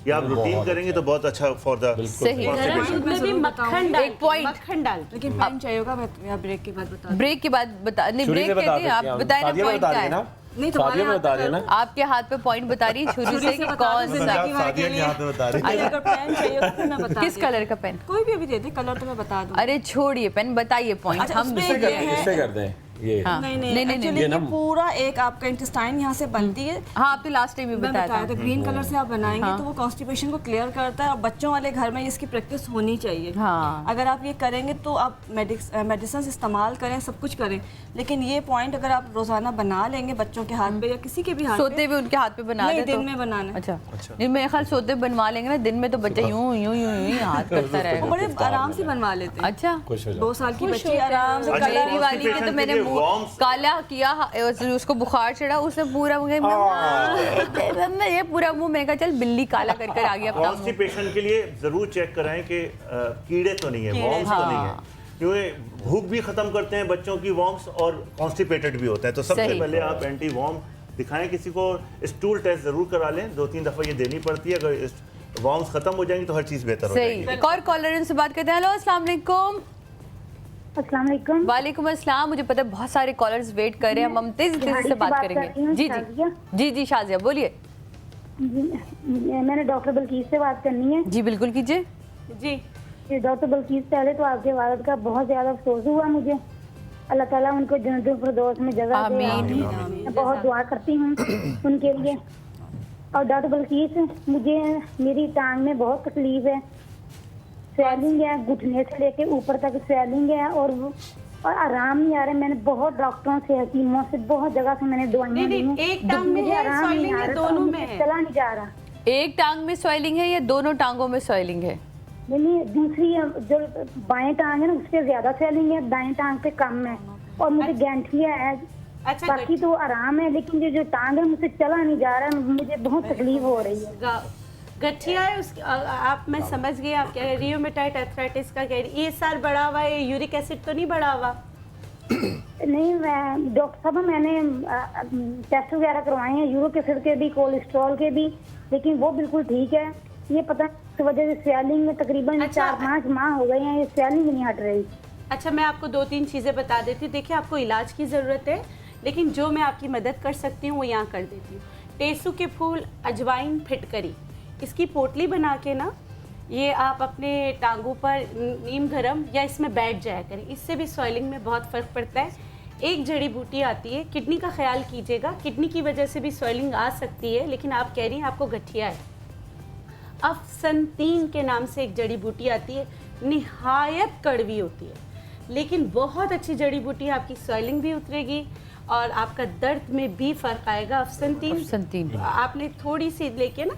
ये आप रूटीन करेंगे तो बहुत अच्छा फॉर द सही। गर्म दूध में भी मक्खन डाल, एक point। मक्खन डाल। लेकिन पेन चाहिए होगा, मैं ब्रेक के बाद बता दूँ। ब्रेक के बाद बता, नहीं छुरी ब्रेक से बता कहते हैं, देते हैं आप हम। बताएं ना सादिया पॉइंट बता क्या रही है है। ना, नहीं, तुम्हारे सादिया हाथ बता में रही है ना। आपके हाथ पे पॉइंट बता रही, छुरी से कि कौन सा, जिंदगी भर के लिए अगर पेन चाहिए होगा तो मैं बता किस दूँ। कलर का पेन? कोई भी अभी दे दे, कलर तो मैं बता दूँ। अरे छोड़िए पेन, बताइए पॉइंट। अच्छा, हम उसमें इससे कर ये दें, है- इससे कर दें ये। हाँ। नहीं नहीं, नहीं, नहीं, एक्चुअली ये ये ना पूरा एक आपका इंटेस्टाइन यहाँ से बनती है। हाँ, आपने लास्ट टाइम भी मैं बताया बताया था, था। ग्रीन कलर से आप बनाएंगे तो वो कॉन्स्टिपेशन को क्लियर करता है, और बच्चों वाले घर में इसकी प्रैक्टिस होनी चाहिए। हाँ। अगर आप ये करेंगे तो आप मेडिसिन इस्तेमाल करें, सब कुछ करें, लेकिन ये पॉइंट अगर आप रोजाना बना लेंगे बच्चों के हाथ पे या किसी के भी हाथ सोते पे, हुए उनके हाथ पे बना नहीं, दे दिन तो में बनाना है। अच्छा, नहीं मेरे ख्याल सोते बनवा लेंगे ना, दिन में तो बच्चा यूं यूं यूं यूं ही हाथ करता वो रहेगा। बड़े आराम से बनवा लेते हैं। अच्छा, खुश हो 2 जाओ। साल की बच्ची आराम से अच्छा, मेरी वाली के तो constipation मैंने के लिए मुंह worms- काला किया, उसको बुखार चढ़ा, उसने पूरा मुझे ये पूरा मुंह, मैंने कहा चल बिल्ली काला कर कर आ गया अपना मुंह। कॉन्स्टिपेशन के लिए जरूर चेक कराएं कि कीड़े तो नहीं है, वॉर्म्स तो नहीं है, क्योंकि भूख भी खत्म करते हैं बच्चों की वॉर्म्स, और कॉन्स्टिपेटेड भी होता है। तो सबसे सही। पहले आप एंटी वॉर्म दिखाएं किसी को, स्टूल टेस्ट जरूर करा लें, 2-3 दफा ये देनी पड़ती है। अगर वॉर्म्स खत्म हो जाएंगी तो हर चीज बेहतर हो सही। जाएगी। एक और कॉलर इनसे बात करते हैं। हेलो, अस्सलाम वालेकुम। अस्सलाम वालेकुम। वालेकुम अस्सलाम। मुझे पता है बहुत सारे कॉलर्स वेट कर रहे हैं, हम तेज से बात करेंगे। जी जी जी जी, शाजिया बोलिए। मैंने डॉक्टर बल्कीस से बात करनी है। जी बिल्कुल कीजिए। जी, डॉक्टर बल्कीस, पहले तो आपके वालिद का बहुत ज्यादा अफसोस हुआ मुझे, अल्लाह ताला उनको जन्नतुल फिरदौस में जगह दे। आमीन। मैं बहुत दुआ करती हूँ उनके लिए। और डॉक्टर बल्कीस, मुझे मेरी टांग में बहुत तकलीफ है, स्वेलिंग है, घुटने से लेके ऊपर तक स्वेलिंग है, और आराम नहीं आ रहा है। मैंने बहुत डॉक्टरों से, हकीमों से, बहुत जगह से मैंने दवाइयाँ दी हैं, एक टांग में मुझे है आराम नहीं swelling आ है, रहा, दोनों तो में मुझे है। चला नहीं जा रहा। एक टांग में स्वेलिंग है या दोनों टांगों में स्वेलिंग है? नहीं, दूसरी जो बाएं टांग है ना उस पे ज्यादा स्वेलिंग है, दाएं टांग पे कम है, और मुझे गैंठिया है। अच्छा, बाकी तो आराम है, लेकिन ये जो टांग है मुझसे चला नहीं जा रहा है, मुझे बहुत तकलीफ हो रही है। गठिया है उसकी, आप मैं समझ गई आप क्या रियोमेटाइड आर्थराइटिस का कह रही। ये सार बढ़ा हुआ है, यूरिक एसिड तो नहीं बढ़ा हुआ? नहीं, मैं डॉक्टर साहब मैंने टेस्ट वगैरह करवाए हैं, यूरिक एसिड के भी, कोलेस्ट्रॉल के भी, लेकिन वो बिल्कुल ठीक है। ये पता इस वजह से स्वेलिंग में तकरीबन 4-5 माह हो गए हैं, ये स्वेलिंग नहीं हट रही। अच्छा, मैं आपको 2-3 चीज़ें बता देती हूँ। देखिए, आपको इलाज की ज़रूरत है, लेकिन जो मैं आपकी मदद कर सकती हूँ वो यहाँ कर देती हूँ। टेसू के फूल, अजवाइन, फिटकरी, इसकी पोटली बना के ना ये आप अपने टांगों पर नीम गरम या इसमें बैठ जाया करें, इससे भी स्वेलिंग में बहुत फ़र्क पड़ता है। एक जड़ी बूटी आती है, किडनी का ख्याल कीजिएगा, किडनी की वजह से भी स्वेलिंग आ सकती है, लेकिन आप कह रही हैं आपको गठिया है। अफसंतीन के नाम से एक जड़ी बूटी आती है, निहायत कड़वी होती है, लेकिन बहुत अच्छी जड़ी बूटी है, आपकी स्वेलिंग भी उतरेगी और आपका दर्द में भी फ़र्क आएगा। अफसंतीन आपने थोड़ी सी लेके ना,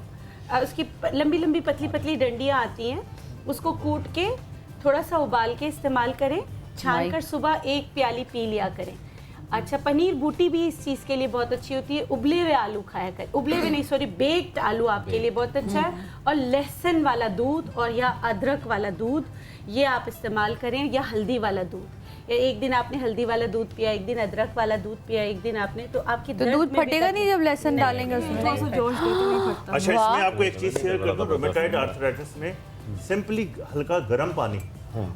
उसकी लंबी लंबी पतली पतली डंडियाँ आती हैं, उसको कूट के थोड़ा सा उबाल के इस्तेमाल करें, छान कर सुबह 1 प्याली पी लिया करें। अच्छा, पनीर बूटी भी इस चीज़ के लिए बहुत अच्छी होती है। उबले हुए आलू खाया करें, उबले हुए नहीं सॉरी, बेक्ड आलू आपके लिए बहुत अच्छा है। और लहसुन वाला दूध और या अदरक वाला दूध ये आप इस्तेमाल करें, या हल्दी वाला दूध, या एक दिन आपने हल्दी वाला दूध पिया, एक दिन अदरक वाला दूध पिया, एक दिन आपने, तो आपकी तो दूध फटेगा नहीं जब लहसुन डालेंगे उसमें? थोड़ा सा जोश देते नहीं फटता। अच्छा, इसमें आपको एक चीज शेयर कर दूं, रोमेटॉइड आर्थराइटिस में सिंपली हल्का गर्म पानी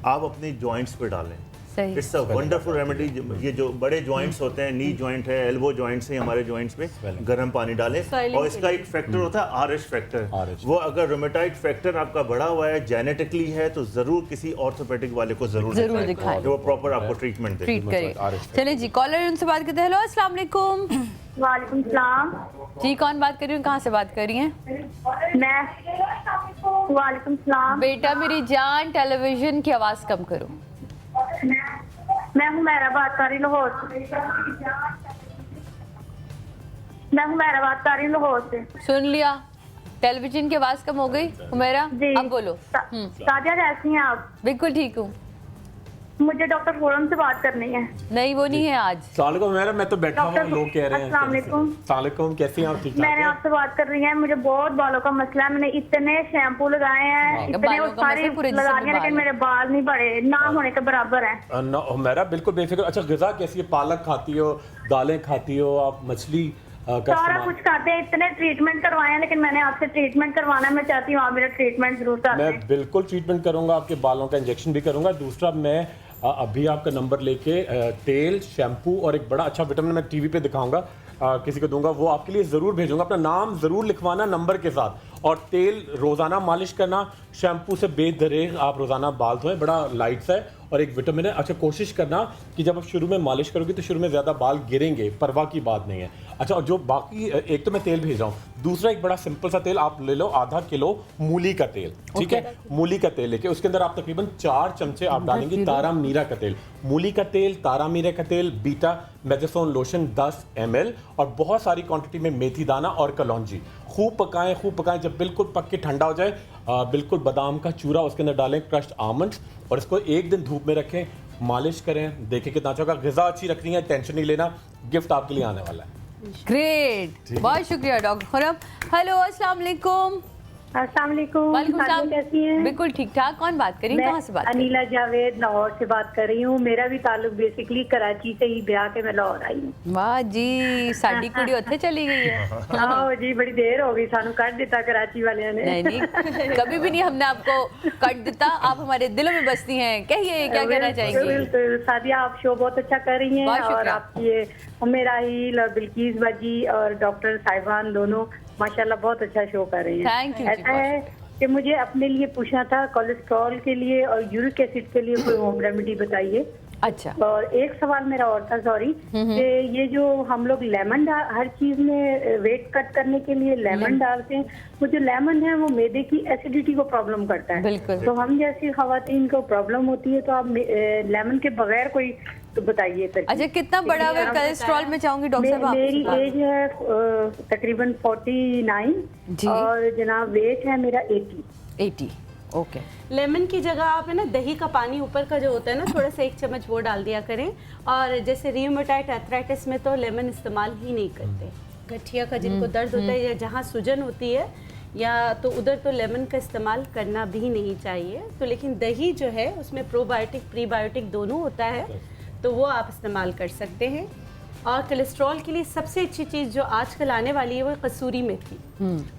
आप अपने जॉइंट्स पे डालें। It's a wonderful remedy. ये जो बड़े जॉइंट्स होते हैं, नी जॉइंट है, एल्बो जॉइंट्स है, हमारे जॉइंट्स पे गर्म पानी डालें। और इसका एक फैक्टर होता है आरएच फैक्टर। वो अगर रोमेटॉइड फैक्टर आपका बढ़ा हुआ है, जेनेटिकली है, तो जरूर किसी ऑर्थोपेडिक वाले को जरूर दिखाएं, वो प्रॉपर आपको ट्रीटमेंट दे। ट्रीट करें। चलिए जी, कॉलर उनसे बात करते हैं। हेलो, अस्सलाम वालेकुम। वालेकुम सलाम जी, कौन बात कर रही हूँ, कहाँ से बात कर रही हैं? मैं। वालेकुम सलाम। बेटा मेरी जान, टेलीविजन की आवाज़ कम करो। मैं हुमैरा बात कर रही हूँ लाहौर से। मैं हुमैरा बात कर रही हूँ लाहौर से। सुन लिया, टेलीविजन की आवाज़ कम हो गई। हुमैरा, अब बोलो। सादिया, कैसी हैं आप? बिल्कुल ठीक हूँ। मुझे डॉक्टर फोरम से बात करनी है। नहीं, वो नहीं है आज। सलाम मेरा, मैं तो बैठा हूँ, लोग कह रहे हैं। अस्सलाम वालेकुम। कैसी हैं आप? ठीक ठाक? मैंने आपसे बात कर रही है, मुझे बहुत बालों का मसला है। मैंने इतने शैम्पू लगाए हैं, इतने और सारे लगा दिए, लेकिन मेरे बाल नहीं बढ़े, ना होने के बराबर है। मेरा बिल्कुल बेफिक्र। अच्छा, ग़िज़ा कैसी है? पालक खाती हो, दालें खाती हो आप, मछली सारा कुछ खाते हैं, इतने ट्रीटमेंट करवाए हैं, लेकिन मैंने आपसे ट्रीटमेंट करवाना, मैं चाहती हूँ आप मेरा ट्रीटमेंट जरूर चाहते हैं। मैं बिल्कुल ट्रीटमेंट करूंगा, आपके बालों का इंजेक्शन भी करूंगा। दूसरा, मैं अभी आपका नंबर लेके तेल, शैम्पू और एक बड़ा अच्छा विटामिन मैं टीवी पे दिखाऊंगा, किसी को दूंगा, वो आपके लिए ज़रूर भेजूंगा। अपना नाम ज़रूर लिखवाना नंबर के साथ, और तेल रोज़ाना मालिश करना, शैम्पू से बेदरेग आप रोज़ाना बाल धोएं, बड़ा लाइट सा है और एक विटामिन है। अच्छा, कोशिश करना कि जब आप शुरू में मालिश करोगे तो शुरू में ज़्यादा बाल गिरेंगे, परवाह की बात नहीं है। अच्छा, और जो बाकी, एक तो मैं तेल भेज रहा हूँ, दूसरा एक बड़ा सिंपल सा तेल आप ले लो, आधा किलो मूली का तेल, ठीक है? मूली का तेल लेके उसके अंदर आप तकरीबन 4 चमचे आप डालेंगे तारा मीरा का तेल, मूली का तेल, तारा मीरा का तेल, बीटा मेथासोन लोशन 10 ml, और बहुत सारी क्वांटिटी में मेथी दाना और कलौंजी। खूब पकाएं, जब बिल्कुल पक के ठंडा हो जाए, बिल्कुल बादाम का चूरा उसके अंदर डालें, क्रश्ड आमंड्स, और इसको 1 दिन धूप में रखें, मालिश करें, देखें कितना अच्छा होगा। ग़िज़ा अच्छी रखनी है, टेंशन नहीं लेना, गिफ्ट आपके लिए आने वाला है। ग्रेट, बहुत शुक्रिया डॉक्टर खुरम। हेलो, अस्सलाम वालेकुम। अस्सलाम वालेकुम। वालेकुम सलाम। कैसी हैं? बिल्कुल ठीक ठाक। कौन बात कर रही है, कहाँ से बात कर रही हैं? अनीला जावेद लाहौर से बात कर रही हूँ। मेरा भी ताल्लुक बेसिकली कराची से ही, ब्याह के मैं लाहौर आई हूँ। वाह जी, साडी कुड़ी उत्थे चली गई है। हाँ जी, बड़ी देर हो गई, सानू कट दिता कराची वाले ने। नहीं, कभी भी नहीं हमने आपको कट दिता, आप हमारे दिलों में बसती हैं। कहिए, क्या कहना चाहेंगी? बिल्कुल सादिया, आप शो बहुत अच्छा कर रही हैं, और आपकी ये उमेर आहिल और बिल्किस बाजी और डॉक्टर साहिबान दोनों माशाल्लाह बहुत अच्छा शो कर रही हैं। Thank you. ऐसा है कि मुझे अपने लिए पूछना था, कोलेस्ट्रॉल के लिए और यूरिक एसिड के लिए कोई होम रेमेडी बताइए। अच्छा, और एक सवाल मेरा और था, सॉरी, कि ये जो हम लोग लेमन हर चीज में वेट कट करने के लिए लेमन डालते हैं, वो जो लेमन है वो मैदे की एसिडिटी को प्रॉब्लम करता है। बिल्कुल। तो हम जैसी खवातीन को प्रॉब्लम होती है, तो आप लेमन के बगैर कोई तो बताइए। अच्छा, कितना बड़ा हुआ कोलेस्ट्रॉल में चाहूंगी डॉक्टर साहब? मेरी एज है तकरीबन 49 और जनाब वेट है मेरा 80। ओके। लेमन की जगह आप है ना दही का पानी ऊपर का जो होता है ना थोड़ा सा 1 चम्मच वो डाल दिया करें। और जैसे रियोमेटाइड आर्थराइटिस में तो लेमन इस्तेमाल ही नहीं करते। गठिया का जिनको दर्द होता है या जहाँ सूजन होती है या तो उधर तो लेमन का इस्तेमाल करना भी नहीं चाहिए। तो लेकिन दही जो है उसमें प्रोबायोटिक प्रीबायोटिक दोनों होता है, तो वो आप इस्तेमाल कर सकते हैं। और कोलेस्ट्रॉल के लिए सबसे अच्छी चीज़ जो आजकल आने वाली है वो कसूरी मेथी।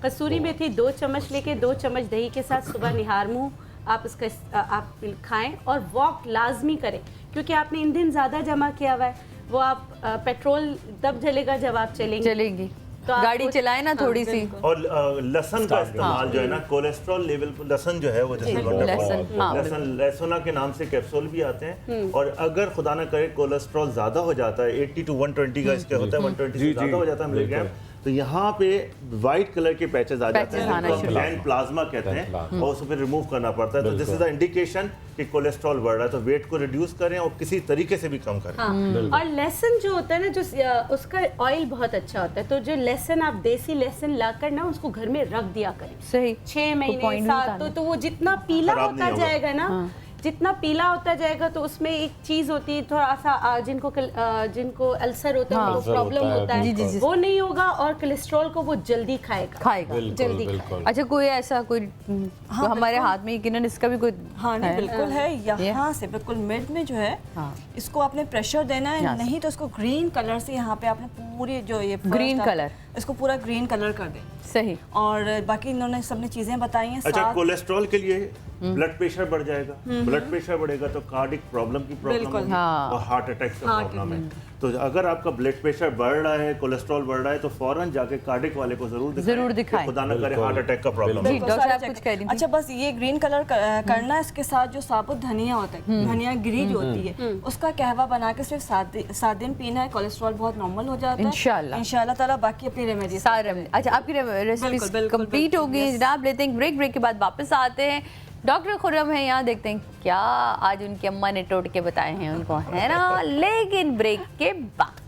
कसूरी मेथी 2 चम्मच लेके 2 चम्मच दही के साथ सुबह निहार मुँह आप इसका आप खाएं। और वॉक लाजमी करें, क्योंकि आपने ईंधन ज़्यादा जमा किया हुआ है। वो आप पेट्रोल तब जलेगा जब आप चलेंगी तो गाड़ी चलाए ना थोड़ी सी। और लहसुन का इस्तेमाल जो है ना कोलेस्ट्रॉल लेवल पर, लहसुन जो है वो जैसे लहसुन लहसुना के नाम से कैप्सूल भी आते हैं। और अगर खुदा ना करे कोलेस्ट्रॉल ज्यादा हो जाता है 80 to 120 का इसका होता है, 120 से ज्यादा हो जाता है मिलीग्राम, तो यहाँ पे वाइट कलर के पैचेस आ जाते हैं, ग्लैंड प्लाज्मा कहते हैं, और उसको फिर रिमूव करना पड़ता है। तो दिस इज द इंडिकेशन कि कोलेस्ट्रॉल बढ़ रहा है, तो वेट को रिड्यूस करें और किसी तरीके से भी कम करें। और लहसुन जो होता है ना, जो उसका ऑयल बहुत अच्छा होता है, तो जो लहसुन आप देसी लहसुन लाकर ना उसको घर में रख दिया करें। सही 6 महीने 7 तो वो जितना पीला होता जाएगा ना, जितना पीला होता जाएगा तो उसमें एक चीज होती है थोड़ा सा जिनको अल्सर होता है, प्रॉब्लम होता है, वो नहीं होगा और कोलेस्ट्रॉल को वो जल्दी खाएगा जल्दी खाएगा। अच्छा, कोई ऐसा कोई तो हमारे हाथ में यकीनन इसका भी कोई बिल्कुल है, यहाँ से बिल्कुल मिड में जो है इसको आपने प्रेशर देना है, नहीं तो इसको ग्रीन कलर से यहाँ पे आपने पूरी जो ये ग्रीन कलर इसको पूरा ग्रीन कलर कर दें। सही। और बाकी इन्होंने सबने चीजें बताई हैं। अच्छा, कोलेस्ट्रॉल के लिए ब्लड प्रेशर बढ़ जाएगा, ब्लड प्रेशर बढ़ेगा तो कार्डिक प्रॉब्लम की प्रॉब्लम होगी और हार्ट अटैक का प्रॉब्लम है। तो अगर आपका ब्लड प्रेशर बढ़ रहा है, कोलेस्ट्रॉल बढ़ रहा है, तो फौरन जाके कार्डिक वाले को जरूर दिखाएं। खुदा ना करे हार्ट अटैक का प्रॉब्लम है। डॉक्टर साहब कुछ कह रही थी। अच्छा, बस ये ग्रीन कलर करना है। इसके साथ जो साबुत धनिया होता है, धनिया गिरी जो होती है, उसका कहवा बना के सिर्फ 7 दिन पीना है। कोलेस्ट्रॉल बहुत नॉर्मल हो जाता है इंशाल्लाह ताला। बाकी अपनी रेमेडी सारे। अच्छा, आपकी रेसिपी कंप्लीट होगी जनाब। लेते हैं ब्रेक के बाद वापस आते हैं। डॉक्टर खुर्रम है यहाँ, देखते हैं क्या आज उनकी अम्मा ने टोट के बताए हैं उनको, है ना। लेकिन ब्रेक के बाद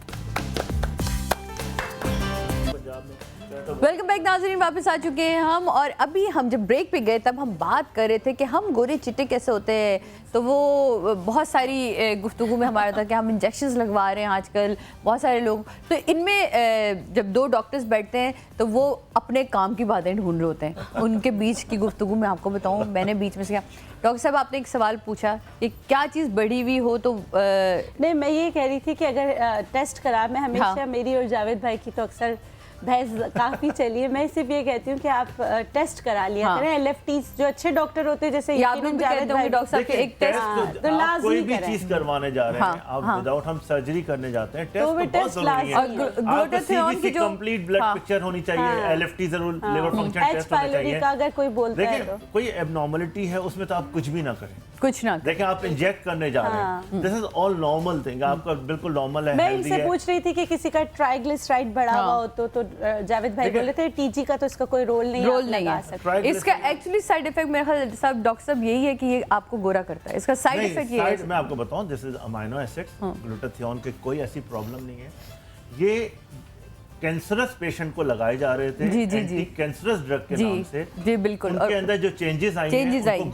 वेलकम बैक नाज़रीन, वापस आ चुके हैं हम। और अभी हम जब ब्रेक पे गए तब हम बात कर रहे थे कि हम गोरे चिट्टे कैसे होते हैं। तो वो बहुत सारी गुफ्तगू में हमारा था कि हम इंजेक्शंस लगवा रहे हैं आजकल बहुत सारे लोग। तो इनमें जब 2 डॉक्टर्स बैठते हैं तो वो अपने काम की बातें ढूंढ रहे होते हैं। उनके बीच की गुफ्तगू में आपको बताऊँ, मैंने बीच में से क्या, डॉक्टर साहब आपने एक सवाल पूछा कि क्या चीज़ बढ़ी हुई हो तो नहीं, मैं ये कह रही थी कि अगर टेस्ट करा, मैं हमेशा मेरी और जावेद भाई की तो अक्सर बहस काफ़ी चली है। मैं सिर्फ ये कहती हूँ कि आप टेस्ट करा लिया करें। LFTs जो अच्छे डॉक्टर होते हैं, जैसे डॉक्टर साहब के एक टेस्ट तो आप कोई भी चीज करवाने जा रहे हैं, आप विदाउट हम सर्जरी करने जाते हैं, टेस्ट तो बहुत जरूरी है। आपकी कंप्लीट ब्लड पिक्चर होनी चाहिए, LFT जरूर, लिवर फंक्शन टेस्ट होना चाहिए। अगर कोई बोलता है तो कोई एबनॉर्मलिटी है उसमें तो आप कुछ भी ना करें, कुछ ना देखें। आप इंजेक्ट करने जा रहे हैं, this is all normal thing, आपका बिल्कुल नॉर्मल है। मैं इनसे पूछ रही थी कि किसी का ट्राइग्लिसराइड बढ़ा हुआ हो तो जावेद भाई बोले थे TG का तो इसका कोई रोल नहीं है। इसका एक्चुअली साइड इफेक्ट मेरे ख्याल साहब डॉक्टर साहब यही है कि ये आपको गोरा करता है। इसका साइड इफेक्ट ये है, मैं आपको बताऊं, this is amino acids, glutathione के कोई ऐसी प्रॉब्लम नहीं है। ये कैंसरस पेशेंट को लगाए जा रहे थे एंटी कैंसरस ड्रग के नाम से। जी बिल्कुल। उनके अंदर जो चेंजेस आई हैं, उनको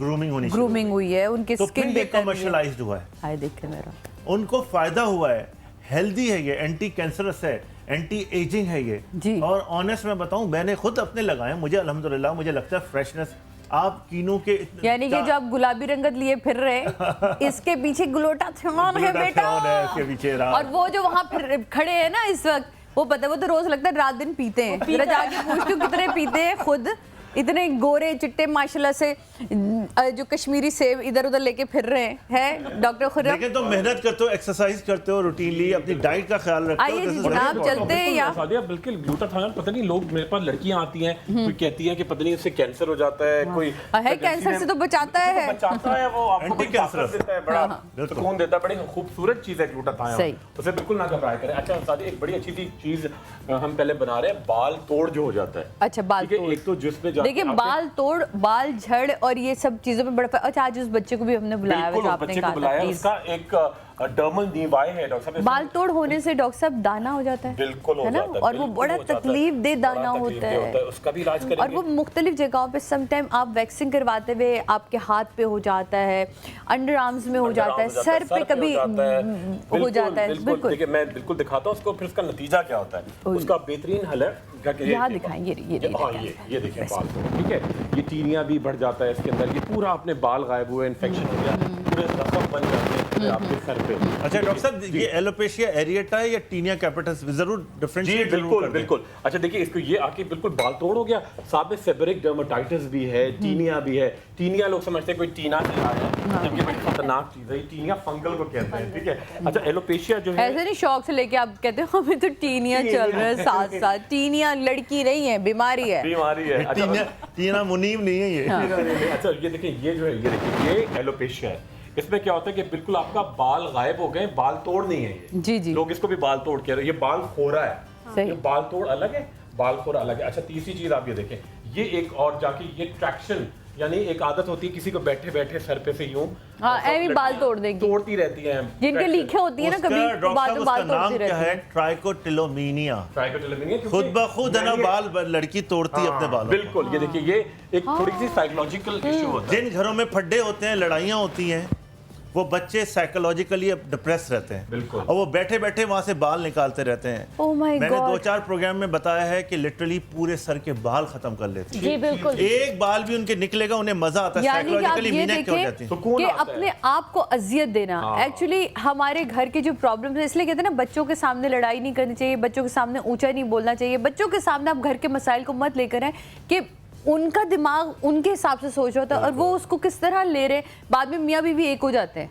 ग्रूमिंग हुई है, उनकी स्किन बेहतर कमर्शियलाइज्ड हुआ है। हाय देखें मेरा, उनको फायदा हुआ है, हेल्दी है ये, एंटी कैंसरस है, एंटी एजिंग है ये जी। और ऑनेस्ट मैं बताऊं, मैंने खुद अपने लगाए, मुझे अल्हम्दुलिल्लाह मुझे लगता है फ्रेशनेस। आप कीनों के यानी कि जो आप गुलाबी रंगत लिए फिर रहे इसके पीछे ग्लूटाथियोन है बेटा, इसके पीछे और वो जो वहाँ फिर खड़े हैं ना इस वक्त, वो पता है, वो तो रोज लगता है रात दिन पीते हैं। जरा जाके पूछती हूँ कितने पीते हैं खुद, इतने गोरे चिट्टे माशाल्लाह से, जो कश्मीरी सेब इधर उधर लेके फिर रहे हैं। डॉक्टर खुर्रम, लेकिन तो मेहनत करते हो, एक्सरसाइज करते हो, रूटीनली अपनी डाइट का ख्याल रखते हो। आइए जनाब चलते हैं या बिल्कुल ग्लूटाथियोन, पता नहीं लोग, मेरे पास लड़कियां आती हैं, कोई कहती है कि पता नहीं इससे कैंसर हो जाता है, कोई है कैंसर से तो बचाता है, वो आपको एंटी कैंसर देता है, बड़ा सुकून देता है, बड़ी खूबसूरत चीज है ग्लूटाथियोन, उसे बिल्कुल ना घबराया करें। अच्छा सादी, एक बड़ी अच्छी चीज हम पहले बना रहे हैं, बाल तोड़ जो हो जाता है। अच्छा, बाल तोड़, एक तो जिसमें जाके देखिए बाल तोड़, बाल झड़ और ये सब चीजों में बड़ा। अच्छा आज उस बच्चे को भी हमने बुलाया है, जो आपने कहा था, प्लीज। उसका एक डर्मल नीवाई है डॉक्टर साहब। बाल तोड़ होने से डॉक्टर साहब दाना हो जाता है, बिल्कुल हो है ना, जाता है, और वो बड़ा तकलीफ दे दाना होता है, उसका भी इलाज करेंगे। और वो मुख्तलिफ जगहों पे समटाइम आप वैक्सिंग करवाते हुए आपके हाथ पे हो जाता है, अंडर आर्म्स में हो जाता है, सर पे कभी हो जाता है। बिल्कुल देखिए मैं बिल्कुल दिखाता हूँ उसको, फिर उसका नतीजा क्या होता है। उसका बेहतरीन हल है, यहाँ दिखाएं, ये देखिए बाल, ठीक है, ये टीनिया भी बढ़ जाता है इसके अंदर, ये पूरा अपने बाल गायब हुए, इन्फेक्शन हो गया, पूरे जख्म बन जाते हैं आपके सर पे। अच्छा डॉक्टर साहब, ये एलोपेशिया एरिएटा है या टीनिया कैपिटस, जरूर डिफरेंशिएट बिल्कुल बिल्कुल। अच्छा देखिए इसको, ये आके बिल्कुल बाल तोड़ हो गया, साथ में सेबरिक डर्मेटाइटिस भी है, टीनिया भी है। टीनिया लोग समझते हैं कोई टीना से आया है, जबकि बड़ी खतरनाक चीज है, टीनिया फंगल को कहते हैं, ठीक है। अच्छा एलोपेशिया जो है, ऐसे नहीं शौक से लेके आप कहते हो हमें तो टीनिया चल रहा है साथ साथ। टीनिया लड़की नहीं है, बीमारी है। टीना मुनीम नहीं है ये। अच्छा ये देखिए, ये जो है, ये देखिए, ये एलोपेशिया है। इसमें क्या होता है कि बिल्कुल आपका बाल गायब हो गए, बाल तोड़ नहीं है ये। जी जी, लोग इसको भी बाल तोड़ कह रहे हैं, ये बाल खोरा है। सही। ये बाल तोड़ अलग है, बाल खोरा अलग है। अच्छा तीसरी चीज आप ये देखें, ये एक और जाके ये ट्रैक्शन, यानी एक आदत होती है किसी को बैठे बैठे सर पे से यूं बाल तोड़ देंगी, तोड़ती रहती हैं, जिनके लीखे होती है ना कभी बाल तोड़ती रहती है। ट्राइकोटिलोमीनिया। ट्राइकोटिलोमीनिया खुद ब खुद है ना, बाल लड़की तोड़ती है अपने बालों। बिल्कुल, ये देखिए, ये एक थोड़ी सी साइकोलॉजिकल इशू होता है। जिन घरों में फड्डे होते हैं, लड़ाइयाँ होती हैं, वो बच्चे साइकोलॉजिकली डिप्रेस रहते हैं, बिल्कुल, और वो बैठे बैठे वहां से बाल निकालते रहते हैं। Oh my मैंने God. 2-4 प्रोग्राम में बताया है कि लिटरली पूरे सर के बाल खत्म कर लेते हैं। जी बिल्कुल, एक बाल भी उनके निकलेगा उन्हें मजा आता है, यानी कि आप साइकोलॉजिकली ये मीनक हो जाती है। देखें कि अपने आप को अजियत देना, एक्चुअली हमारे घर के जो प्रॉब्लम्स है, इसलिए कहते हैं ना बच्चों के सामने लड़ाई नहीं करनी चाहिए, बच्चों के सामने ऊंचा नहीं बोलना चाहिए, बच्चों के सामने आप घर के मसाइल को मत लेकर आए कि उनका दिमाग उनके हिसाब से सोच रहा होता है और वो उसको किस तरह ले रहे, बाद में मियाँ बीवी एक हो जाते हैं,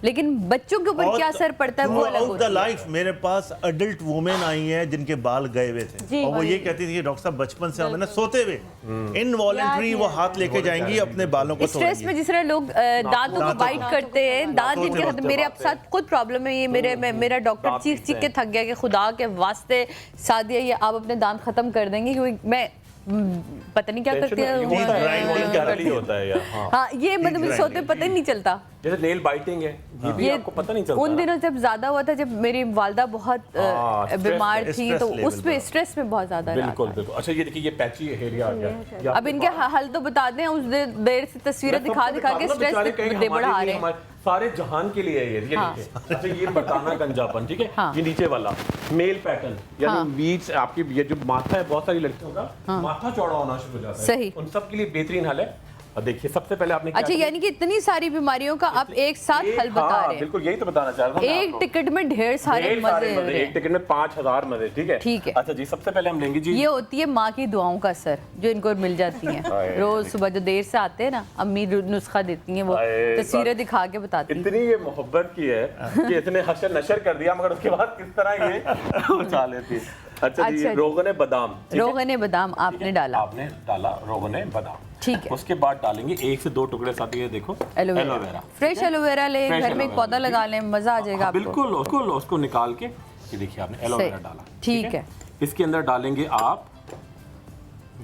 लेकिन बच्चों के ऊपर क्या असर पड़ता है वो अलग होता है। लाइफ मेरे पास अडल्ट वुमेन आई हैं जिनके बाल गए हुए थे, और वो ये कहती थी कि डॉक्टर साहब बचपन से हमें ना सोते हुए इनवॉलंटरी वो हाथ लेके जाएंगी अपने बालों को। स्ट्रेस में जिस तरह लोग दांतों को बाइट करते हैं, दांत जिनके हाथ, मेरे साथ खुद प्रॉब्लम है ये, मेरा डॉक्टर चीख चीख के थक गया कि खुदा के वास्ते सादिया ये आप अपने दांत खत्म कर देंगे, क्योंकि मैं पता नहीं क्या करती है, हाँ ये मतलब सोते पता ही नहीं चलता। जैसे नेल बाइटिंग है, ये भी आपको पता नहीं चलता। उन दिनों जब ज्यादा हुआ था, जब मेरी वालदा बहुत बीमार थी, तो उस पे स्ट्रेस में बहुत ज्यादा बिल्कुल बिल्कुल। अच्छा ये देखिए, ये पैची एरिया आ गया। अब इनके हल तो बता दें, उस देर से तस्वीरें दिखा दिखा के स्ट्रेस बढ़ा रहे हैं। सारे जहान के लिए ये देखिए। अच्छा ये बताना गंजापन, ठीक है, ये नीचे वाला मेल पैटर्न, यानी बीच आपकी ये जो माथा है, बहुत सारी लड़कियों का माथा चौड़ा होना शुरू हो जाता है, सही, उन सब के लिए बेहतरीन हल है। और देखिए सबसे पहले आपने अच्छा यानी कि इतनी सारी बीमारियों का आप एक साथ हल बता रहे हैं। बिल्कुल यही तो बताना चाह रहा हूं। एक टिकट में ढेर सारे मजे, एक टिकट में 5000 मजे, ठीक है, ठीक है। अच्छा जी सबसे पहले हम लेंगे जी, ये होती है माँ की दुआओं का असर जो इनको मिल जाती है। रोज सुबह जो देर से आते हैं ना, अम्मी नुस्खा देती हैं, वो तस्वीरें दिखा के बताती हैं। इतनी ये मोहब्बत की है कि इतने हशर नशर कर दिया, मगर उसके बाद किस तरह ये उछाल लेती है। अच्छा जी, रोगने बादाम, रोगने बादाम आपने डाला, आपने डाला रोगने बादाम, ठीक है। उसके बाद डालेंगे 1 से 2 टुकड़े साथ, ये देखो एलोवेरा, फ्रेश एलोवेरा ले, घर में एक पौधा लगा लें, मजा आ जाएगा आपको। बिल्कुल, उसको निकाल के ये देखिए आपने एलोवेरा डाला, ठीक है। इसके अंदर डालेंगे आप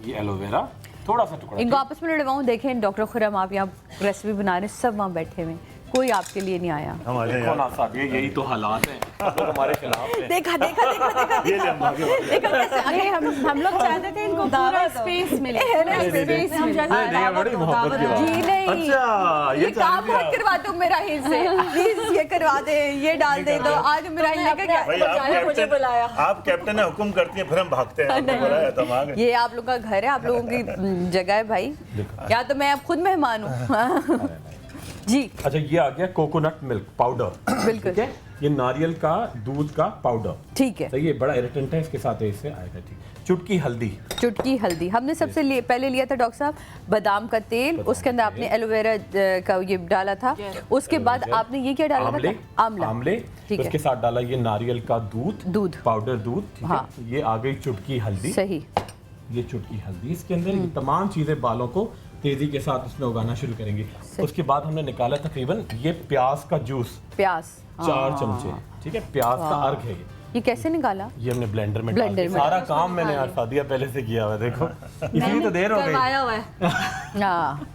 ये एलोवेरा, थोड़ा सा टुकड़ा, इनको आपस में लड़वाऊं। देखें डॉक्टर खुरम, आप यहाँ रेसिपी बना रहे, सब वहाँ बैठे हुए, कोई आपके लिए नहीं आया। यही तो हालात हैं, हमारे खिलाफ हैं। देखा कैसे हम लोग चाहते थे इनको पूरा स्पेस मिले, स्पेस जी नहीं। अच्छा ये काम बहुत करवाते हो मेरा हिल से, प्लीज ये करवा दे, ये डाल दे। तो आज मेरा हिल का क्या, मुझे बुलाया, आप कैप्टन है, हुक्म करती हैं, फिर हम भागते हैं। ये आप लोग का घर है, आप लोगों की जगह है भाई, क्या तो मैं अब खुद मेहमान हूँ जी। अच्छा ये आ गया कोकोनट मिल्क पाउडर, बिल्कुल, ये नारियल का दूध का पाउडर, ठीक है। तो ये बड़ा इरिटेंट है, इसके साथ इससे आएगा, ठीक। चुटकी हल्दी हमने सबसे पहले लिया था डॉक्टर साहब, बादाम का तेल, उसके अंदर आपने एलोवेरा का ये डाला था, उसके बाद आपने ये क्या डाला था, आंवले, ठीक है। उसके साथ डाला ये नारियल का दूध पाउडर दूध, ठीक है। ये आ गई चुटकी हल्दी, सही, ये चुटकी हल्दी, इसके अंदर ये तमाम चीजें बालों को तेजी के साथ उसमें उगाना शुरू करेंगे। उसके बाद हमने निकाला तकरीबन ये प्याज का जूस, 4 चमचे, ठीक है, प्याज का अर्क है ये, ये कैसे निकाला? ये हमने ब्लेंडर में ब्लेंडर में सारा काम मैंने यार सादिया पहले से किया हुआ है, देखो इसलिए तो देर हो गई। करवाया हुआ है। हाँ,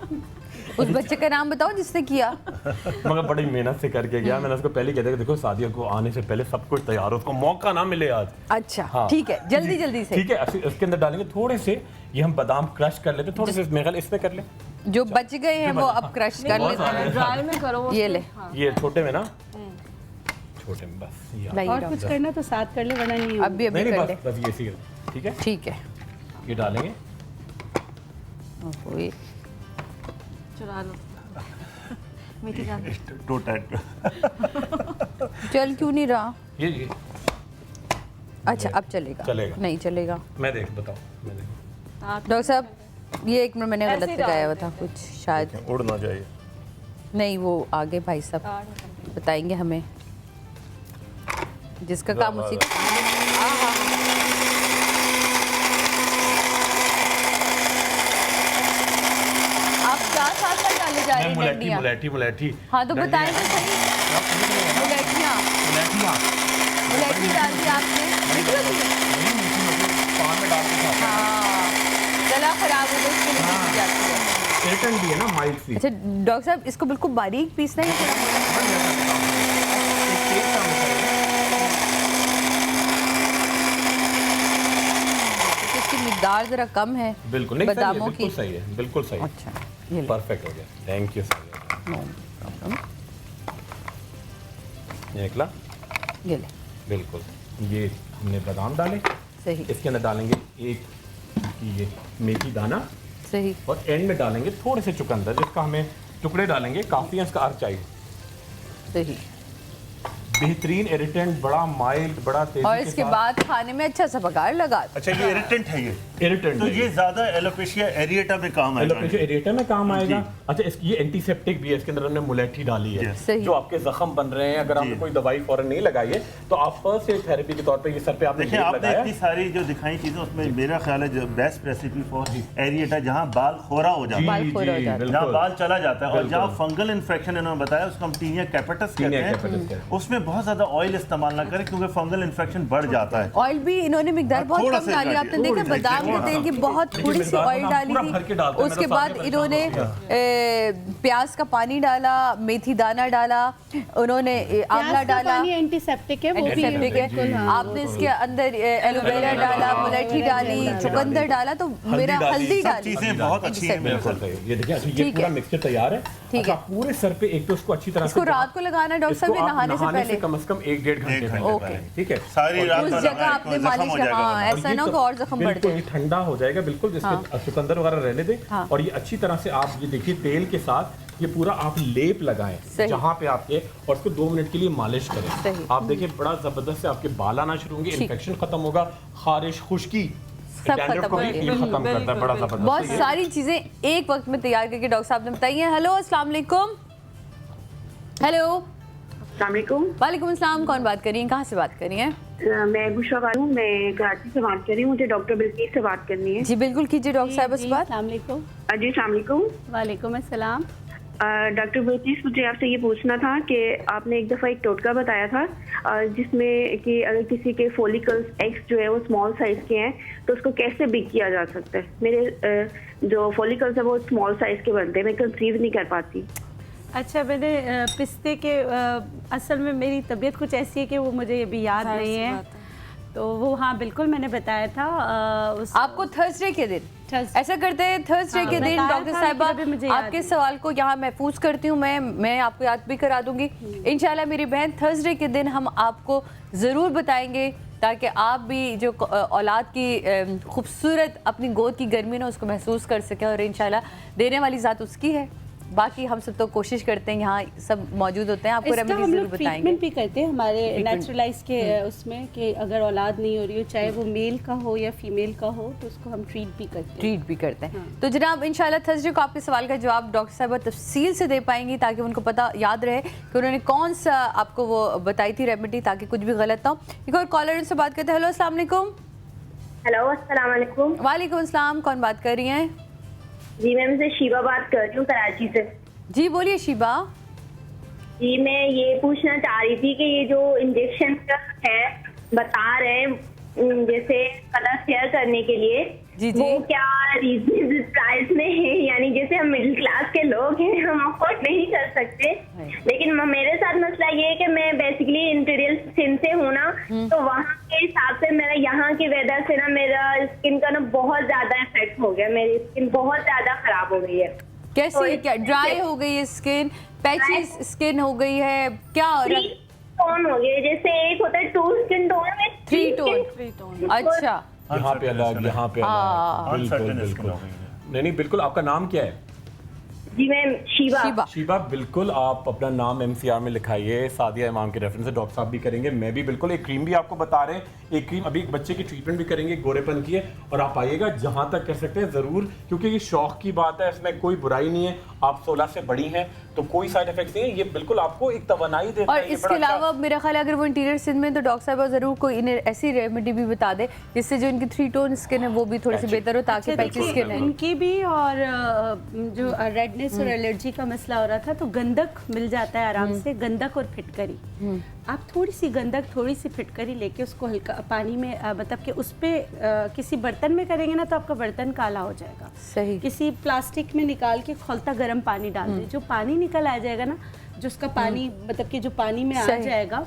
उस बच्चे का नाम बताओ जिसने किया। मगर बड़ी मेहनत से करके गया। मैंने उसको पहले कहता कि देखो सादिया को आने से पहले सब कुछ तैयार हो, उसको मौका ना मिले आज। अच्छा हाँ। ठीक है, जल्दी जल्दी से। ठीक है, उसके अंदर डालेंगे थोड़े से, ये हम बादाम क्रश कर लेते हैं थोड़े से, मेरे ख्याल इसमें कर ले, जो बच गए हैं वो अब क्रश कर लेते हैं। ड्राई में करो ये ले, ये छोटे में ना, छोटे में बस ये लाइए और डॉक्टर। कुछ करना तो साथ कर ले, वरना नहीं अभी अभी नहीं कर बस ले। बस ये सी, ठीक है ठीक है। ये डालेंगे। ओहो, ये चला लो मीठी डाल। Too tight. चल क्यों नहीं रहा? ये अच्छा अब चलेगा? चलेगा। नहीं चलेगा। मैं देख बताओ, मैं देख डॉक्टर साहब ये एक मिनट मैंने ऐसे गलत ही लगाया डाल हुआ था कुछ शायद। उड़ ना जाए। नहीं वो आगे भाई साहब बताएंगे हमें, जिसका काम उसी का। आप क्या साथ साथ डाले जा रही हैं मुलेठी डंडियाँ? मुलेठी मुलेठी। हाँ तो बताएं तो सही। मुलेठियाँ, मुलेठी डाल दी आपने। पान में डाल के खाते हैं। हाँ, गला खराब हो तो उसके लिए पीसी जाती है। इरिटेंट भी है ना माइल्ड सी। अच्छा डॉक्टर साहब इसको बिल्कुल बारीक पीसना है या इसकी मिकदार जरा कम है बिल्कुल नहीं, सही है, बादामों की? बिल्कुल सही है, बिल्कुल सही है। अच्छा ये ले। परफेक्ट हो गया, thank you sir. No problem, ये निकला ये ले। बिल्कुल। ये हमने बादाम डाले, सही इसके अंदर डालेंगे एक ये मेथी दाना, सही और एंड में डालेंगे थोड़े से चुकंदर, जिसका हमें टुकड़े डालेंगे, काफ़ी है इसका अर्क चाहिए। सही। बेहतरीन इरिटेंट, बड़ा माइल्ड, बड़ा तेजी और के इसके साथ। बाद खाने में अच्छा सा पकार लगा। अच्छा ये इरिटेंट है ये, इरिटेंट तो ये ज्यादा एलोपेशिया एरिएटा में काम आएगा। एलोपेशिया एरिएटा में काम आएगा। जी। अच्छा ये एंटीसेप्टिक भी है, इसके अंदर हमने मुलेठी डाली है, सही। जो आपके जख्म बन रहे हैं, अगर आपने कोई दवाई फौरन नहीं लगाई है तो आप फर्स्ट एड थेरेपी के तौर पे ये सर पे आपने देखिए लेप आपने लगाया। इतनी सारी जो दिखाई चीजें उसमें मेरा ख्याल है जो बेस्ट रेसिपी फॉर एरिएटा, जहाँ बाल खोरा हो जाता है, बाल खोरा हो जाता है। जहाँ बाल चला जाता है, और बिल्कुल। जहाँ फंगल इन्फेक्शन इन्होंने बताया उसको हम टीनिया कैपिटस कहते टीनिया कैपिटस हैं, कहते हैं। उसमें बहुत ज्यादा ऑयल इस्तेमाल ना करें क्योंकि फंगल इन्फेक्शन बढ़ जाता है। ऑयल भी इन्होंने मिकदार बहुत थोड़ा कम सा डाली। डालिए, आपने देखा थोड़ी सी, बादाम के तेल की बहुत थोड़ी सी ऑयल डाली पूरा भर के थी। डालते हैं, उसके मेरे बाद सामने इन्होंने प्याज का पानी डाला, मेथी दाना डाला, उन्होंने आंवला डाला, एंटीसेप्टिक है, वो भी एंटीसेप्टिक है। आपने इसके अंदर एलोवेरा डाला, मुलेठी डाली, चुकंदर डाला, तो मेरा हल्दी सब डाली। चीजें बहुत अच्छी हैं बिल्कुल बिल्कुल। सही। ये देखिए, अच्छा ये ठीक पूरा है। मिक्सचर तैयार है। ठीक अच्छा, है। पूरे सर पे एक तो उसको अच्छी तरह इसको से रात को लगाना है डॉक्टर साहब, इसको या आप नहाने से पहले? कम से कम 1-1.5 घंटे एक पहले। घंटे ओके। पहले। ठीक है, सारी रात उस का जगह लगाएं आपने तो जख्म मालिश हो का, जाएगा हाँ, वरना। ऐसा ना हो और जख्म बढ़ बिल्कुल जाए। ये ठंडा हो जाएगा बिल्कुल, जिसके चुकंदर वगैरह रहने दें। हाँ। और ये अच्छी तरह से आप ये देखिए तेल के साथ ये पूरा आप लेप लगाएं सही। जहाँ पे आपके, और उसको 2 मिनट के लिए मालिश करें। सही। आप देखिए बड़ा जबरदस्त से आपके बाल आना शुरू होंगे, ठीक। इन्फेक्शन खत्म होगा, खारिश, खुश्की, सब डैंड्रफ खत्म को भी होंगे। ये खत्म करता है, बड़ा जबरदस्त। बहुत तो ये- सारी चीजें एक वक्त में तैयार करके डॉक्टर साहब ने बताई हैं। हेलो अस्सलाम वालेकुम। हेलो सलामकुम। वालेकुम अस्सलाम, कौन बात कर रही हैं, कहाँ से बात कर रही हैं? मैं बुशरा बानू, मैं कराची से बात कर रही हूँ। मुझे डॉक्टर बिल्किस से बात करनी है। जी बिल्कुल कीजिए डॉक्टर साहब इस बात। वालेकुम जी सलामकुम। वालेकुम अस्सलाम। डॉक्टर बिल्किस, मुझे आपसे ये पूछना था कि आपने एक दफ़ा एक टोटका बताया था जिसमें कि अगर किसी के फॉलिकल्स एग्स जो है वो स्मॉल साइज के हैं तो उसको कैसे बिग किया जा सकता है। मेरे जो फॉलिकल्स है वो स्मॉल साइज के बनते हैं, मैं कंसीव नहीं कर पाती। अच्छा, मैंने पिस्ते के असल में मेरी तबीयत कुछ ऐसी है कि वो मुझे अभी याद नहीं है, तो वो हाँ बिल्कुल मैंने बताया था आपको थर्सडे के दिन। ऐसा करते हैं थर्सडे के दिन बताया डॉक्टर था, साहिबा, लेकिन अभी मुझे याद आपके नहीं। सवाल को यहाँ महफूज करती हूँ, मैं आपको याद भी करा दूंगी इंशाल्लाह मेरी बहन। थर्सडे के दिन हम आपको ज़रूर बताएंगे ताकि आप भी जो औलाद की खूबसूरत अपनी गोद की गर्मी ना उसको महसूस कर सकें, और इंशाल्लाह देने वाली ज़ात उसकी है। बाकी हम सब तो कोशिश करते हैं, यहाँ सब मौजूद होते हैं, आपको इसका रेमेडी हम जरूर लोग बताएंगे। ट्रीटमेंट भी करते हैं हमारे Treatment। नेचुरलाइज के उसमें कि अगर औलाद नहीं हो रही हो, चाहे वो मेल का हो या फीमेल का हो, तो उसको हम ट्रीट भी करते हैं। ट्रीट भी करते हैं। तो जनाब इंशाल्लाह थर्सडे को आपके सवाल का जवाब डॉक्टर साहब तफसील से दे पाएंगी ताकि उनको पता याद रहे कि उन्होंने कौन सा आपको वो बताई थी रेमेडी, ताकि कुछ भी गलत ना हो। एक और कॉलर से बात करते हैं। हेलो अस्सलाम वालेकुम। हेलो अस्सलाम वालेकुम। वालेकुम अस्सलाम, कौन बात कर रही हैं? जी मैं से शीबा बात कर रही हूँ कराची से। जी बोलिए शीबा। जी मैं ये पूछना चाह रही थी कि ये जो इंजेक्शन है बता रहे हैं जैसे कलर शेयर करने के लिए, जी जी, वो क्या रीजनेबल प्राइस में है? यानी जैसे हम मिडिल क्लास के लोग हैं, हम अफोर्ड नहीं कर सकते, लेकिन मेरे साथ मसला ये है कि मैं बेसिकली इंटीरियर स्किन से हूँ ना, तो वहाँ के हिसाब से मेरा यहाँ की वेदर से ना मेरा स्किन का ना बहुत ज्यादा इफेक्ट हो गया, मेरी स्किन बहुत ज्यादा खराब हो गई है। कैसे? क्या ड्राई हो गई है स्किन, पैची स्किन हो गई है, क्या? टोन हो गए, जैसे एक होता है 2 स्किन टोन में 3 टोन। अच्छा, यहाँ पे अलग, यहाँ पे अलग, बिल्कुल बिल्कुल। नहीं बिल्कुल। आपका नाम क्या है? जी मैं शीबा। शीबा, बिल्कुल आप अपना नाम MCR में लिखाइए, सादिया इमाम के रेफरेंस से, डॉक्टर साहब भी करेंगे, मैं भी बिल्कुल। एक क्रीम भी आपको बता रहे हैं, एक क्रीम अभी एक बच्चे की ट्रीटमेंट भी करेंगे गोरेपन की है, और आप आइएगा जहां तक कर सकते हैं ज़रूर, क्योंकि ये शौक की बात है, इसमें कोई बुराई नहीं है। आप 16 से बड़ी हैं तो कोई साइड इफेक्ट नहीं है, ये बिल्कुल आपको एक तवानाई देता है। और इसके अलावा मेरा ख्याल है अगर वो इंटीरियर स्किन में, तो डॉक्टर साहब जरूर कोई इन्हें ऐसी रेमेडी भी बता दे जिससे जो इनकी 3 टोन स्किन है वो भी थोड़ी सी बेहतर हो, ताकि पैची स्किन है इनकी भी, और जो रेडनेस और एलर्जी का मसला हो रहा था, तो गंधक मिल जाता है आराम से, गंधक और फिटकरी। आप थोड़ी सी गंधक, थोड़ी सी फिटकरी लेके उसको हल्का पानी में मतलब कि उस पे किसी बर्तन में करेंगे ना तो आपका बर्तन काला हो जाएगा। सही। किसी प्लास्टिक में निकाल के खौलता गर्म पानी डाल दें, जो पानी निकल आ जाएगा ना, जो उसका पानी मतलब कि जो पानी में आ जाएगा,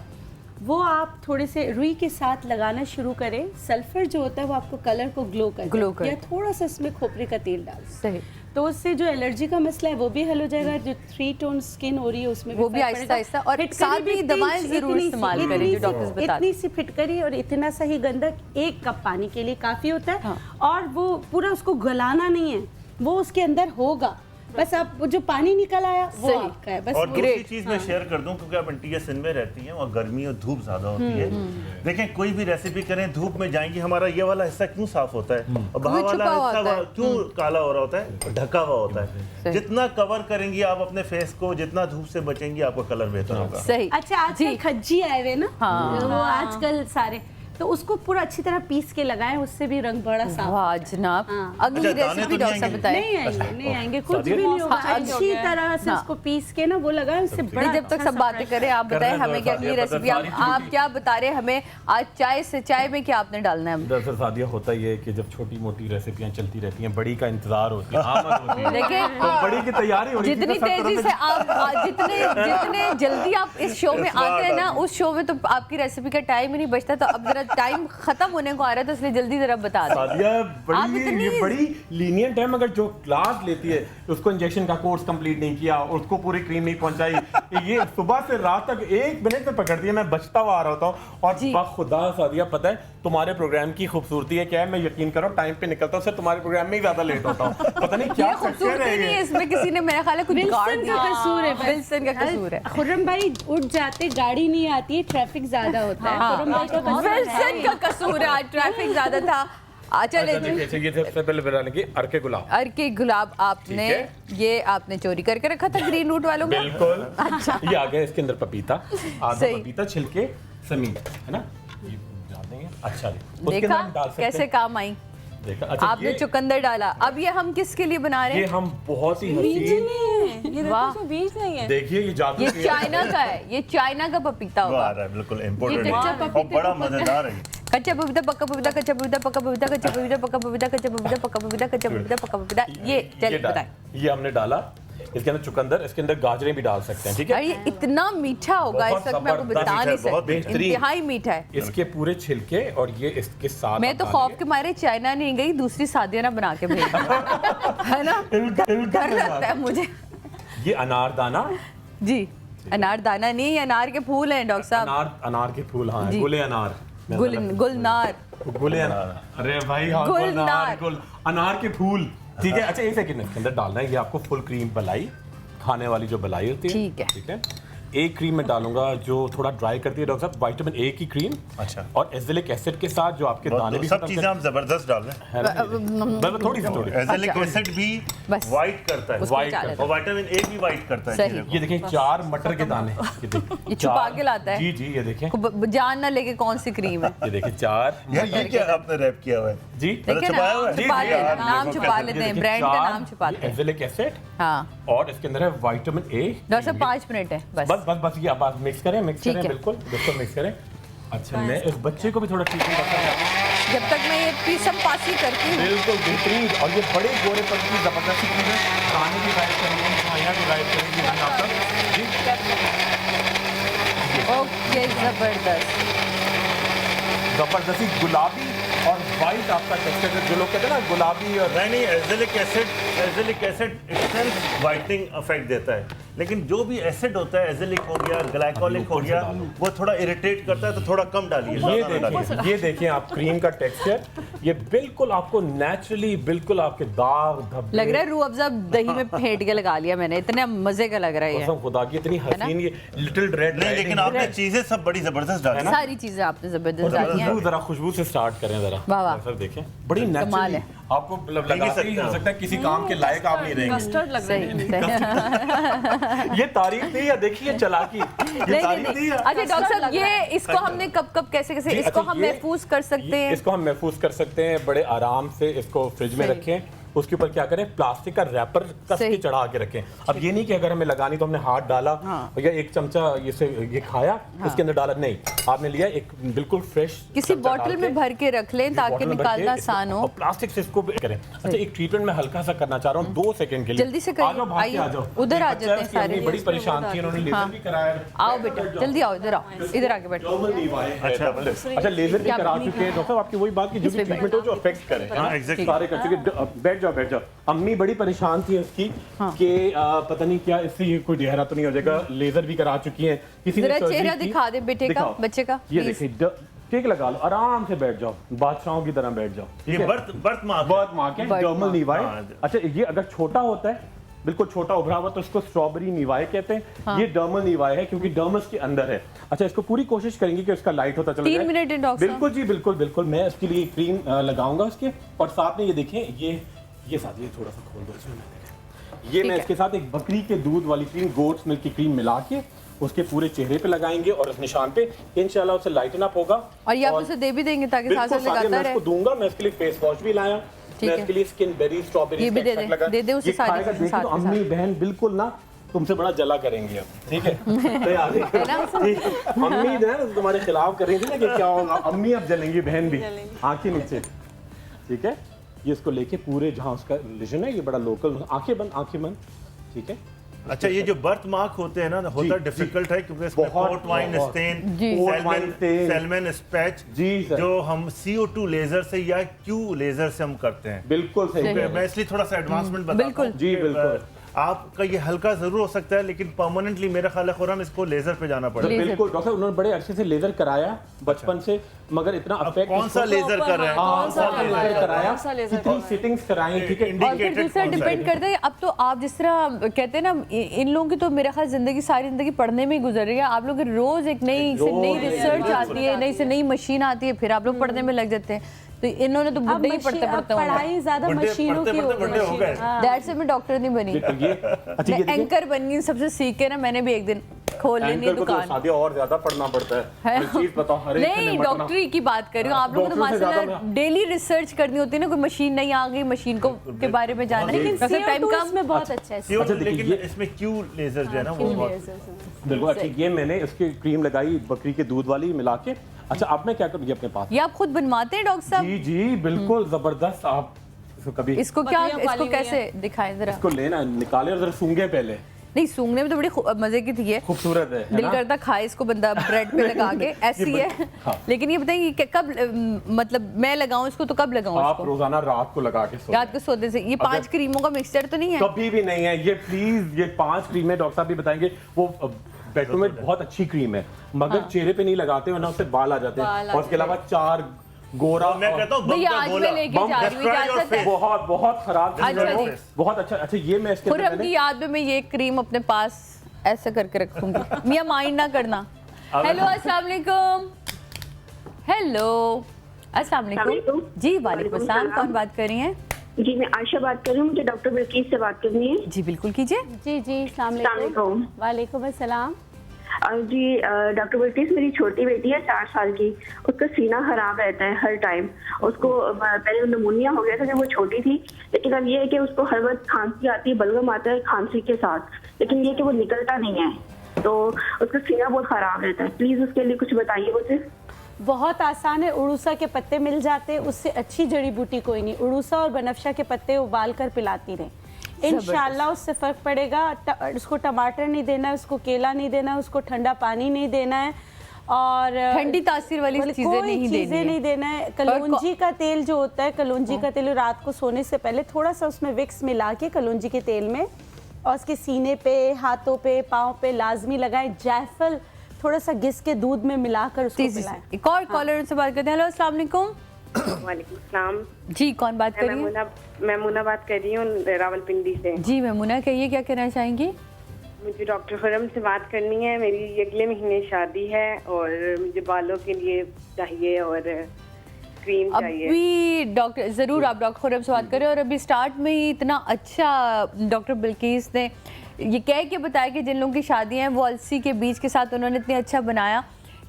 वो आप थोड़े से रुई के साथ लगाना शुरू करें। सल्फर जो होता है वो आपको कलर को ग्लो कर या थोड़ा सा इसमें खोपरे का तेल डाल, सही, तो उससे जो एलर्जी का मसला है वो भी हल हो जाएगा। जो 3 टोन स्किन हो रही है उसमें वो भी आहिस्ता आहिस्ता, और साथ भी दवाएं जरूर इस्तेमाल करें जो डॉक्टर्स बताते हैं। इतनी सी फिटकरी और इतना सा ही गंधक 1 कप पानी के लिए काफी होता है। और वो पूरा उसको गलाना नहीं है, वो उसके अंदर होगा, बस आप जो पानी निकल आया वो आपका है बस। और दूसरी चीज मैं शेयर कर दूं, क्योंकि आप इंटीरियर सिन में रहती हैं और गर्मी और धूप ज्यादा होती है। देखें, कोई भी रेसिपी करें, धूप में जाएंगी, हमारा ये वाला हिस्सा क्यों साफ होता है और बाहर वाला हिस्सा क्यों काला हो रहा होता है, ढका हुआ होता है। जितना कवर करेंगी आप अपने फेस को, जितना धूप से बचेंगी, आपका कलर बेहतर होगा। सही। अच्छा, आजकल खज्जी आए हुए ना, वो आजकल सारे, तो उसको पूरा अच्छी तरह पीस के लगाएं, उससे भी रंग बड़ा साफ। वाह जनाब, अगली रेसिपी डॉक्टर साहब बताएं। नहीं आएंगे, कुछ भी नहीं होगा। अच्छी तरह से उसको पीस के ना वो लगाएं, उससे बड़ा। जब तक सब बातें करें, आप बताएं हमें कि अगली रेसिपी आप क्या बता रहे हैं हमें आज? चाय में क्या आपने डालना है? दरअसल सादिया, होता ये है कि जब छोटी मोटी रेसिपियां चलती रहती हैं, बड़ी का इंतजार होती है, आमद होती है, देखिए तो बड़ी की तैयारी हो रही है। जितनी तेजी से आप जितने जल्दी आप इस शो में आते हैं ना, उस शो में तो आपकी रेसिपी का टाइम ही नहीं बचता, तो अब जरा टाइम खत्म होने को आ रहा है, तो इसलिए जल्दी जरा बता दें। सादिया बड़ी लीनियंट है, मगर जो क्लास लेती है उसको इंजेक्शन का कोर्स कंप्लीट नहीं किया, उसको पूरी क्रीम नहीं पहुंचाई, ये सुबह से रात तक 1 मिनट में पकड़ती है। मैं बचता हुआ आ रहा होता हूँ, और बखुदा सादिया पता है तुम्हारे प्रोग्राम की खूबसूरती है क्या है, मैं यकीन करो टाइम पे निकलता हूँ, तुम्हारे प्रोग्राम में ही ज्यादा लेट होता हूँ। पता नहीं क्या खूबसूरती नहीं है इसमें, किसी ने मेरा ख्याल है कुछ विल्सन का कसूर है, विल्सन का कसूर है। खुर्रम भाई उठ जाते, गाड़ी नहीं आती है, ट्रैफिक ज्यादा होता है, खुर्रम भाई का विल्सन का कसूर है, आज ट्रैफिक ज्यादा था। चले ये सबसे पहले बता लेंगे अर्के गुलाब आपने ये आपने चोरी करके रखा था ग्रीन रूट वालों में। बिल्कुल। अच्छा, ये आ गया इसके अंदर पपीता, आधा पपीता छिलके समीत, है ना, ये डाल देंगे। अच्छा, देखा कैसे काम आई, देखा। अच्छा, आपने चुकंदर डाला। अब ये हम किसके लिए बना रहे हैं? ये हम बहुत ही बीज नहीं है, देखिए ये जादू, ये चाइना का है, ये चाइना का पपीता होगा, बिल्कुल इम्पोर्टेड है और बड़ा मजेदार है। कच्चा पपीता, पक्का पपीता, कच्चा पपीता, पक्का पपीता, कच्चा पपीता, पक्का पपीता, कच्चा पपीता, पक्का पपीता, कच्चा पपीता, पक्का पपीता। ये चल बताएं। ये हमने डाला, इसके अंदर चुकंदर, इसके अंदर गाजरें भी डाल सकते हैं, ठीक है। ये इतना मीठा होगा, इस वक्त मैं आपको बता नहीं सकती, इंतहाई मीठा है। इसके पूरे छिलके और ये इसके साथ, मैं तो खौफ के मारे चाइना नहीं गई, दूसरी सादिया ना बना के भेज है ना, डर लगता है मुझे। ये अनारदाना जी, अनारदाना नहीं, अनार के फूल हैं डॉक्टर साहब, अनार के फूल, हाँ, गुले अनार, गुलनार, गुले अनार, अरे भाई हाँ, गुलनार, अनार के फूल, ठीक है। अच्छा, एक सेकंड, इसके अंदर डालना है ये आपको फुल क्रीम मलाई, खाने वाली जो मलाई होती है, ठीक है। एक क्रीम में डालूंगा जो थोड़ा ड्राई करती है डॉक्टर साहब, विटामिन ए की क्रीम। अच्छा, और एजिलिक एसिड के साथ जो आपके दाने भी, सब चीजें आप जबरदस्त डाल रहे हैं, थोड़ी एजिलिक एसिड भी वाइट करता है, और विटामिन ए भी वाइट करता है। ये देखिए 4 मटर के दाने, ये छुपा के लाता है। जी जी, ये देखें, जान ना लेके कौन सी क्रीम है। ये देखिए 4, ये क्या आपने रैप किया हुआ है जी, छुपाया हुआ है, नाम छुपा लेते हैं, ब्रांड का नाम छुपाते हैं। एजिलिक एसिड, हाँ, और इसके अंदर है विटामिन ए। डॉक्टर 5 मिनट है बस, बस ये आप मिक्स करें, बिल्कुल मिक्स करें। अच्छा, मैं इस बच्चे को भी थोड़ा ट्रीटमेंट करता हूँ जब तक मैं ये पीसम पासी करती हूँ। बिल्कुल बेहतरीन। और ये बड़े गोरे पर की जबरदस्ती चीज़ है, खाने भी गायब करेंगे, मिठाइयाँ भी गायब करेंगे। ओके, जबरदस्त, जबरदस्ती गुलाबी और वाइट आपका टेक्सचर है। जो लोग कहते हैं ना गुलाबी और नहीं, azelaic acid itself whitening effect देता है, लेकिन जो भी एसिड होता है, एजेलिक हो गया, ग्लाइकोलिक हो गया, वो थोड़ा इरिटेट करता है, तो थोड़ा कम डालिए। ये देखिए आप क्रीम का टेक्सचर, ये बिल्कुल आपको नेचुरली बिल्कुल आपके दाग धब्बे लग रहा है। रूह अफ़ज़ा दही में फेंट के लगा लिया मैंने, इतने मजे का लग रहा है ये। कसम खुदा की इतनी हसीन ये लिटिल रेड। नहीं, लेकिन आपने चीजें सब बड़ी जबरदस्त डाली ना। सारी चीजें आपने जबरदस्त डाली हैं। जरा खुशबू से स्टार्ट करें जरा। वाह वाह, सर देखें, बड़ी कमाल है। आपको लगाते ही हो सकता है किसी काम के लायक आप नहीं रहेंगे। कस्टर्ड लग रही है। ये तारीफ नहीं है, देखिए चालाकी, ये तारीफ नहीं है। अच्छा डॉक्टर साहब, ये इसको हमने कब कैसे इसको हम महफूज कर सकते हैं? इसको हम महफूज कर सकते हैं बड़े आराम से। इसको फ्रिज में रखें, उसके ऊपर क्या करें, प्लास्टिक का रैपर कस के चढ़ा के रखें। अब ये नहीं कि अगर हमें लगानी तो हमने हाथ डाला या एक चमचा ये खाया इसके अंदर डाला, नहीं, आपने लिया एक बिल्कुल फ्रेश किसी बॉटल में भर के रख लें ताकि निकालना आसान हो। और प्लास्टिक से इसको करें। अच्छा, एक ट्रीटमेंट मैं हल्का सा करना चाह रहा हूँ 2 सेकंड के लिए। जल्दी से करिए, आइए उधर आ जाते हैं सारे। बड़ी परेशान थी, उन्होंने लेजर भी कराया। आओ बेटा, जल्दी आओ, इधर आओ, इधर आके बैठो। अच्छा, लेजर भी करा चुके हैं डॉक्टर, आपकी वही बात की जो भी ट्रीटमेंट हो जो अफेक्ट करे। सारे कर चुके। बैठ जाओ। अम्मी बड़ी परेशान थी उसकी कि पता नहीं क्या इससे ये कोई गहरा तो नहीं हो जाएगा। लेजर भी करा चुकी हैं। किसी ने चेहरा दिखा दे बेटे का, बच्चे का। ये देखिए, टिक लगा लो, आराम से बैठ जाओ, बादशाहों की तरह बैठ जाओ। ये बर्थ मार्क है, डर्मल नीवाई। अच्छा, ये अगर छोटा होता है, बिल्कुल छोटा उभरा हुआ, तो इसको स्ट्रॉबेरी नीवाई कहते हैं। ये डर्मल नीवाई है क्योंकि डर्मस के अंदर है। अच्छा, इसको पूरी कोशिश करेंगे कि उसका लाइट होता चला जाए। 3 मिनट है डॉक्टर। बिल्कुल जी, बिल्कुल। मैं इसके लिए क्रीम लगाऊंगा उसके, और साथ में ये देखें, ये साथ ये थोड़ा सा खोल दो इसमें। ये मैं इसके साथ एक बकरी के दूध वाली क्रीम, गोट्स मिल्क की क्रीम मिला के उसके पूरे चेहरे पे लगाएंगे और इस निशान पे इंशाल्लाह उससे लाइटन अप होगा। और ये आप उसे दे भी देंगे ताकि साथ साथ लगाता रहे। मैं उसको दूंगा। मैं इसके लिए फेस वॉश भी लाया, मैं इसके लिए स्किन बेरी स्ट्रॉबेरी ये भी दे दे उसे सारी चीजें साथ। अम्मी बहन बिल्कुल ना तुमसे बड़ा जला करेंगे अब, ठीक है? अम्मी जो तुम्हारे खिलाफ कर रही थी ना कि क्या होगा, अम्मी अब जलेंगी, बहन भी आंखें नीचे, ठीक है? ये इसको लेके पूरे जहाँ उसका लीजन है, ये बड़ा लोकल, आंखें बंद, ठीक है? अच्छा, ये जो बर्थ मार्क होते हैं ना, होता डिफिकल्ट है क्योंकि इसमें पोर्ट वाइन स्टेन, सैल्मन स्पैच, जो हम CO2 लेजर से या Q लेजर से हम करते हैं। बिल्कुल सही। मैं इसलिए थोड़ा सा एडवांसमेंट बताता हूं। जी बिल्कुल। आपका ये हल्का जरूर हो सकता है, लेकिन परमानेंटली मेरा ख्याल है खुरम इसको लेजर पे जाना पड़ेगा। बिल्कुल डॉक्टर, उन्होंने बड़े अरसे से लेजर कराया बचपन से, मगर इतना अफेक्ट कौन सा लेजर कर रहे हैं, कौन सा लेजर कराया, कितनी सिटिंग्स कराई, ठीक है? और फिर दूसरा डिपेंड करता है। अब तो आप जिस तरह कहते हैं ना, इन लोगों की तो मेरा ख्याल सारी जिंदगी पढ़ने में ही गुजर रही है। आप लोग रोज एक नई रिसर्च आती है, नई से नई मशीन आती है, फिर आप लोग पढ़ने में लग जाते हैं। तो इन्होंने तो बुढ़े ही पढ़ते पढ़ाई ज्यादा मशीनों की हो गई। दैट्स व्हाई मैं डॉक्टर नहीं बनी, मैं एंकर बन गई। सबसे सीख के ना मैंने भी एक दिन खोल लेनी है दुकान। शादी और ज्यादा पढ़ना पड़ता है, चीज बताओ हर एक नहीं, डॉक्टरी की बात कर रही हूँ। आप लोगों को तो माशाल्लाह डेली रिसर्च करनी होती है ना, कोई मशीन नहीं आ गई, मशीन को के बारे में जानना, लेकिन टाइम कम में बहुत अच्छा है। लेकिन इसमें Q लेजर जो है ना, वो बिल्कुल। अच्छा, ये मैंने इसकी क्रीम लगाई बकरी के दूध वाली मिला के। अच्छा, आप मैं क्या करूँगी अपने पास? ये आप खुद बनवाते हैं डॉक्टर साहब? जी बिल्कुल, जबरदस्त। आप कभी इसको कैसे दिखाएं जरा? इसको लेना, निकाले और जरा सूंघे पहले। नहीं, सूंघने में तो बड़ी मजे की थी ये, खूबसूरत है, दिल करता खाए इसको बंदा ब्रेड पे लगा के, ऐसी है। लेकिन ये बताइए कि कब, मतलब मैं लगाऊं इसको तो कब लगाऊं? आप रोजाना रात को लगा के सोते हैं। रात को सोते से। ये 5 क्रीमों का मिक्सचर तो नहीं है? कभी भी नहीं है ये, प्लीज। ये 5 क्रीमें डॉक्टर साहब भी बताएंगे। वो बेडरूम में बहुत अच्छी क्रीम है, मगर चेहरे पे नहीं लगाते वरना उससे बाल आ जाते हैं। और उसके अलावा 4 गोरा, मैं कहता हूं भैया आज मैं लेके जा रही हूं, इजाजत है? बहुत खराब, बहुत अच्छा। अच्छा, ये मैं इसके खुरम की याद में मैं ये क्रीम अपने पास ऐसे करके रखूंगी। मियां माइंड ना करना। हेलो, अस्सलाम वालेकुम। हेलो, अस्सलाम वालेकुम। जी वालेकुम अस्सलाम, कौन बात कर रही हैं? जी, मैं आयशा बात कर रही हूँ, मुझे डॉक्टर बिल्किस से बात करनी है। जी बिल्कुल कीजिए। जी अस्सलाम वालेकुम। वालेकुम अस्सलाम। जी डॉक्टर बिल्किस, मेरी छोटी बेटी है 4 साल की, उसका सीना खराब रहता है हर टाइम। उसको पहले निमोनिया हो गया था जब वो छोटी थी, लेकिन अब ये है कि उसको हर वक्त खांसी आती है, बलगम आता है खांसी के साथ, लेकिन ये कि वो निकलता नहीं है, तो उसका सीना बहुत खराब रहता है। प्लीज उसके लिए कुछ बताइए मुझे। बहुत आसान है, उड़ूसा के पत्ते मिल जाते हैं, उससे अच्छी जड़ी बूटी कोई नहीं। उड़ूसा और बनफशा के पत्ते उबाल कर पिलाती रहें, इंशाल्लाह उससे फ़र्क पड़ेगा। उसको टमाटर नहीं देना है, उसको केला नहीं देना है, उसको ठंडा पानी नहीं देना है और ठंडी तासीर वाली चीज़ें नहीं देना है। कलौंजी का तेल जो होता है, कलौंजी का तेल रात को सोने से पहले थोड़ा सा उसमें विक्स मिला के कलौंजी के तेल में और उसके सीने पे, हाथों पे, पाँव पे लाजमी लगाएं। जायफल थोड़ा सा घिस के दूध में मिलाकर उसको पिलाएं। एक और कॉलर से बात करते हैं। हेलो, अस्सलाम वालेकुम। वालेकुम सलाम जी, कौन बात कर रही है? मैमूना बात कर रही हूँ रावलपिंडी से। जी मैमूना, कहिए क्या कहना चाहेंगी? मुझे डॉक्टर खुरम से बात करनी है। मेरी अगले महीने शादी है और मुझे बालों के लिए चाहिए और क्रीम चाहिए। अभी डॉक्टर ज़रूर आप डॉक्टर खुरम से बात करें। और अभी स्टार्ट में ही इतना अच्छा डॉक्टर बिल्किस ने ये कह के बताया कि जिन लोगों की शादियाँ हैं वो अलसी के बीज के साथ उन्होंने इतने अच्छा बनाया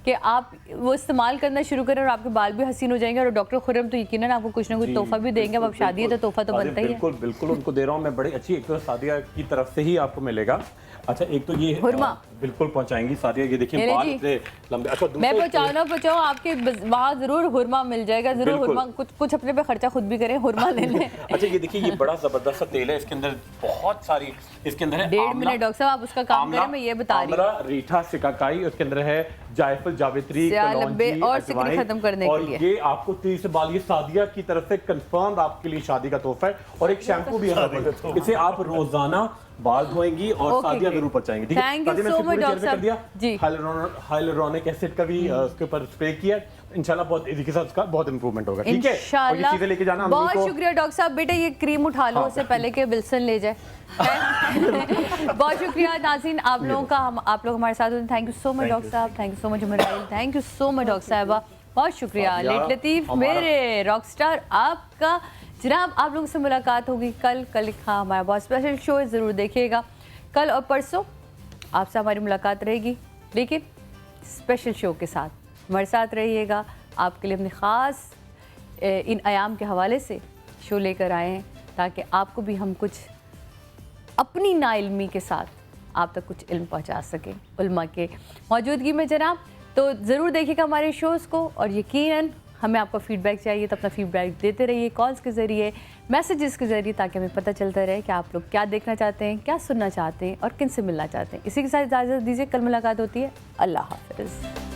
कि आप वो इस्तेमाल करना शुरू करें और आपके बाल भी हसीन हो जाएंगे। और डॉक्टर खुरम तो यकीनन आपको कुछ ना कुछ तोहफा भी देंगे। अब शादी है तो तोहफा तो बनता ही है। बिल्कुल बिल्कुल उनको दे रहा हूँ मैं, बड़ी अच्छी। एक तो सादिया की तरफ से ही आपको मिलेगा। अच्छा, एक तो ये हुरमा बिल्कुल पहुंचाएंगी सादिया, ये देखिए बाल इतने लंबे। अच्छा, मैं पहुंचाओ आपके वहाँ जरूर हुरमा मिल जाएगा। जरूर हुरमा, कुछ अपने पे खर्चा खुद भी करें, हुरमा ले लें। अच्छा, ये देखिए ये बड़ा जबरदस्त सा तेल है, इसके अंदर बहुत सारी, इसके अंदर है 1.5 मिनट डॉक्टर साहब आप उसका काम करें, मैं ये बता रही हूँ। रीठा, सिकाकाई, उसके अंदर है जायफल, जावित्री, कलौंजी, और सिकनी खत्म करने के लिए ये आपको 30 बाल, ये सादिया की तरफ से कंफर्म आपके लिए शादी का तोहफा है। और एक शैम्पू भी है, इसे आप रोजाना बाल धोएंगी और सादिया जरूर पहुंचाएंगी। ठीक है, thank you so much doctor साहब जी। हाइलुरोनिक एसिड का भी उसके ऊपर स्प्रे किया, इंशाल्लाह बहुत इसके साथ उसका बहुत इंप्रूवमेंट होगा। ठीक है, और ये चीजें लेके जाना। बहुत शुक्रिया डॉक्टर साहब। बेटा ये क्रीम उठा लो उससे पहले कि विल्सन ले जाए। बहुत शुक्रिया नाज़रीन आप लोगों का, आप लोग हमारे साथ होते। Thank you so much doctor साहब, थैंक यू सो मच उमराइल, thank you so much doctor साहबा, बहुत शुक्रिया। लेट लतीफ मेरे रॉकस्टार आपका। जनाब आप लोगों से मुलाकात होगी कल। हाँ, हमारा बहुत स्पेशल शो है, ज़रूर देखिएगा। कल और परसों आपसे हमारी मुलाकात रहेगी, लेकिन स्पेशल शो के साथ हमारे साथ रहिएगा। आपके लिए अपने ख़ास इन अयाम के हवाले से शो लेकर आए हैं ताकि आपको भी हम कुछ अपनी नाइल्मी के साथ आप तक कुछ इल्म पहुंचा सकें उल्मा के मौजूदगी में जनाब। तो ज़रूर देखिएगा हमारे शोज़ को और यकीनन हमें आपका फ़ीडबैक चाहिए तो अपना फ़ीडबैक देते रहिए कॉल्स के ज़रिए, मैसेजेस के ज़रिए, ताकि हमें पता चलता रहे कि आप लोग क्या देखना चाहते हैं, क्या सुनना चाहते हैं और किन से मिलना चाहते हैं। इसी के साथ इजाज़त दीजिए, कल मुलाकात होती है। अल्लाह हाफ़िज़।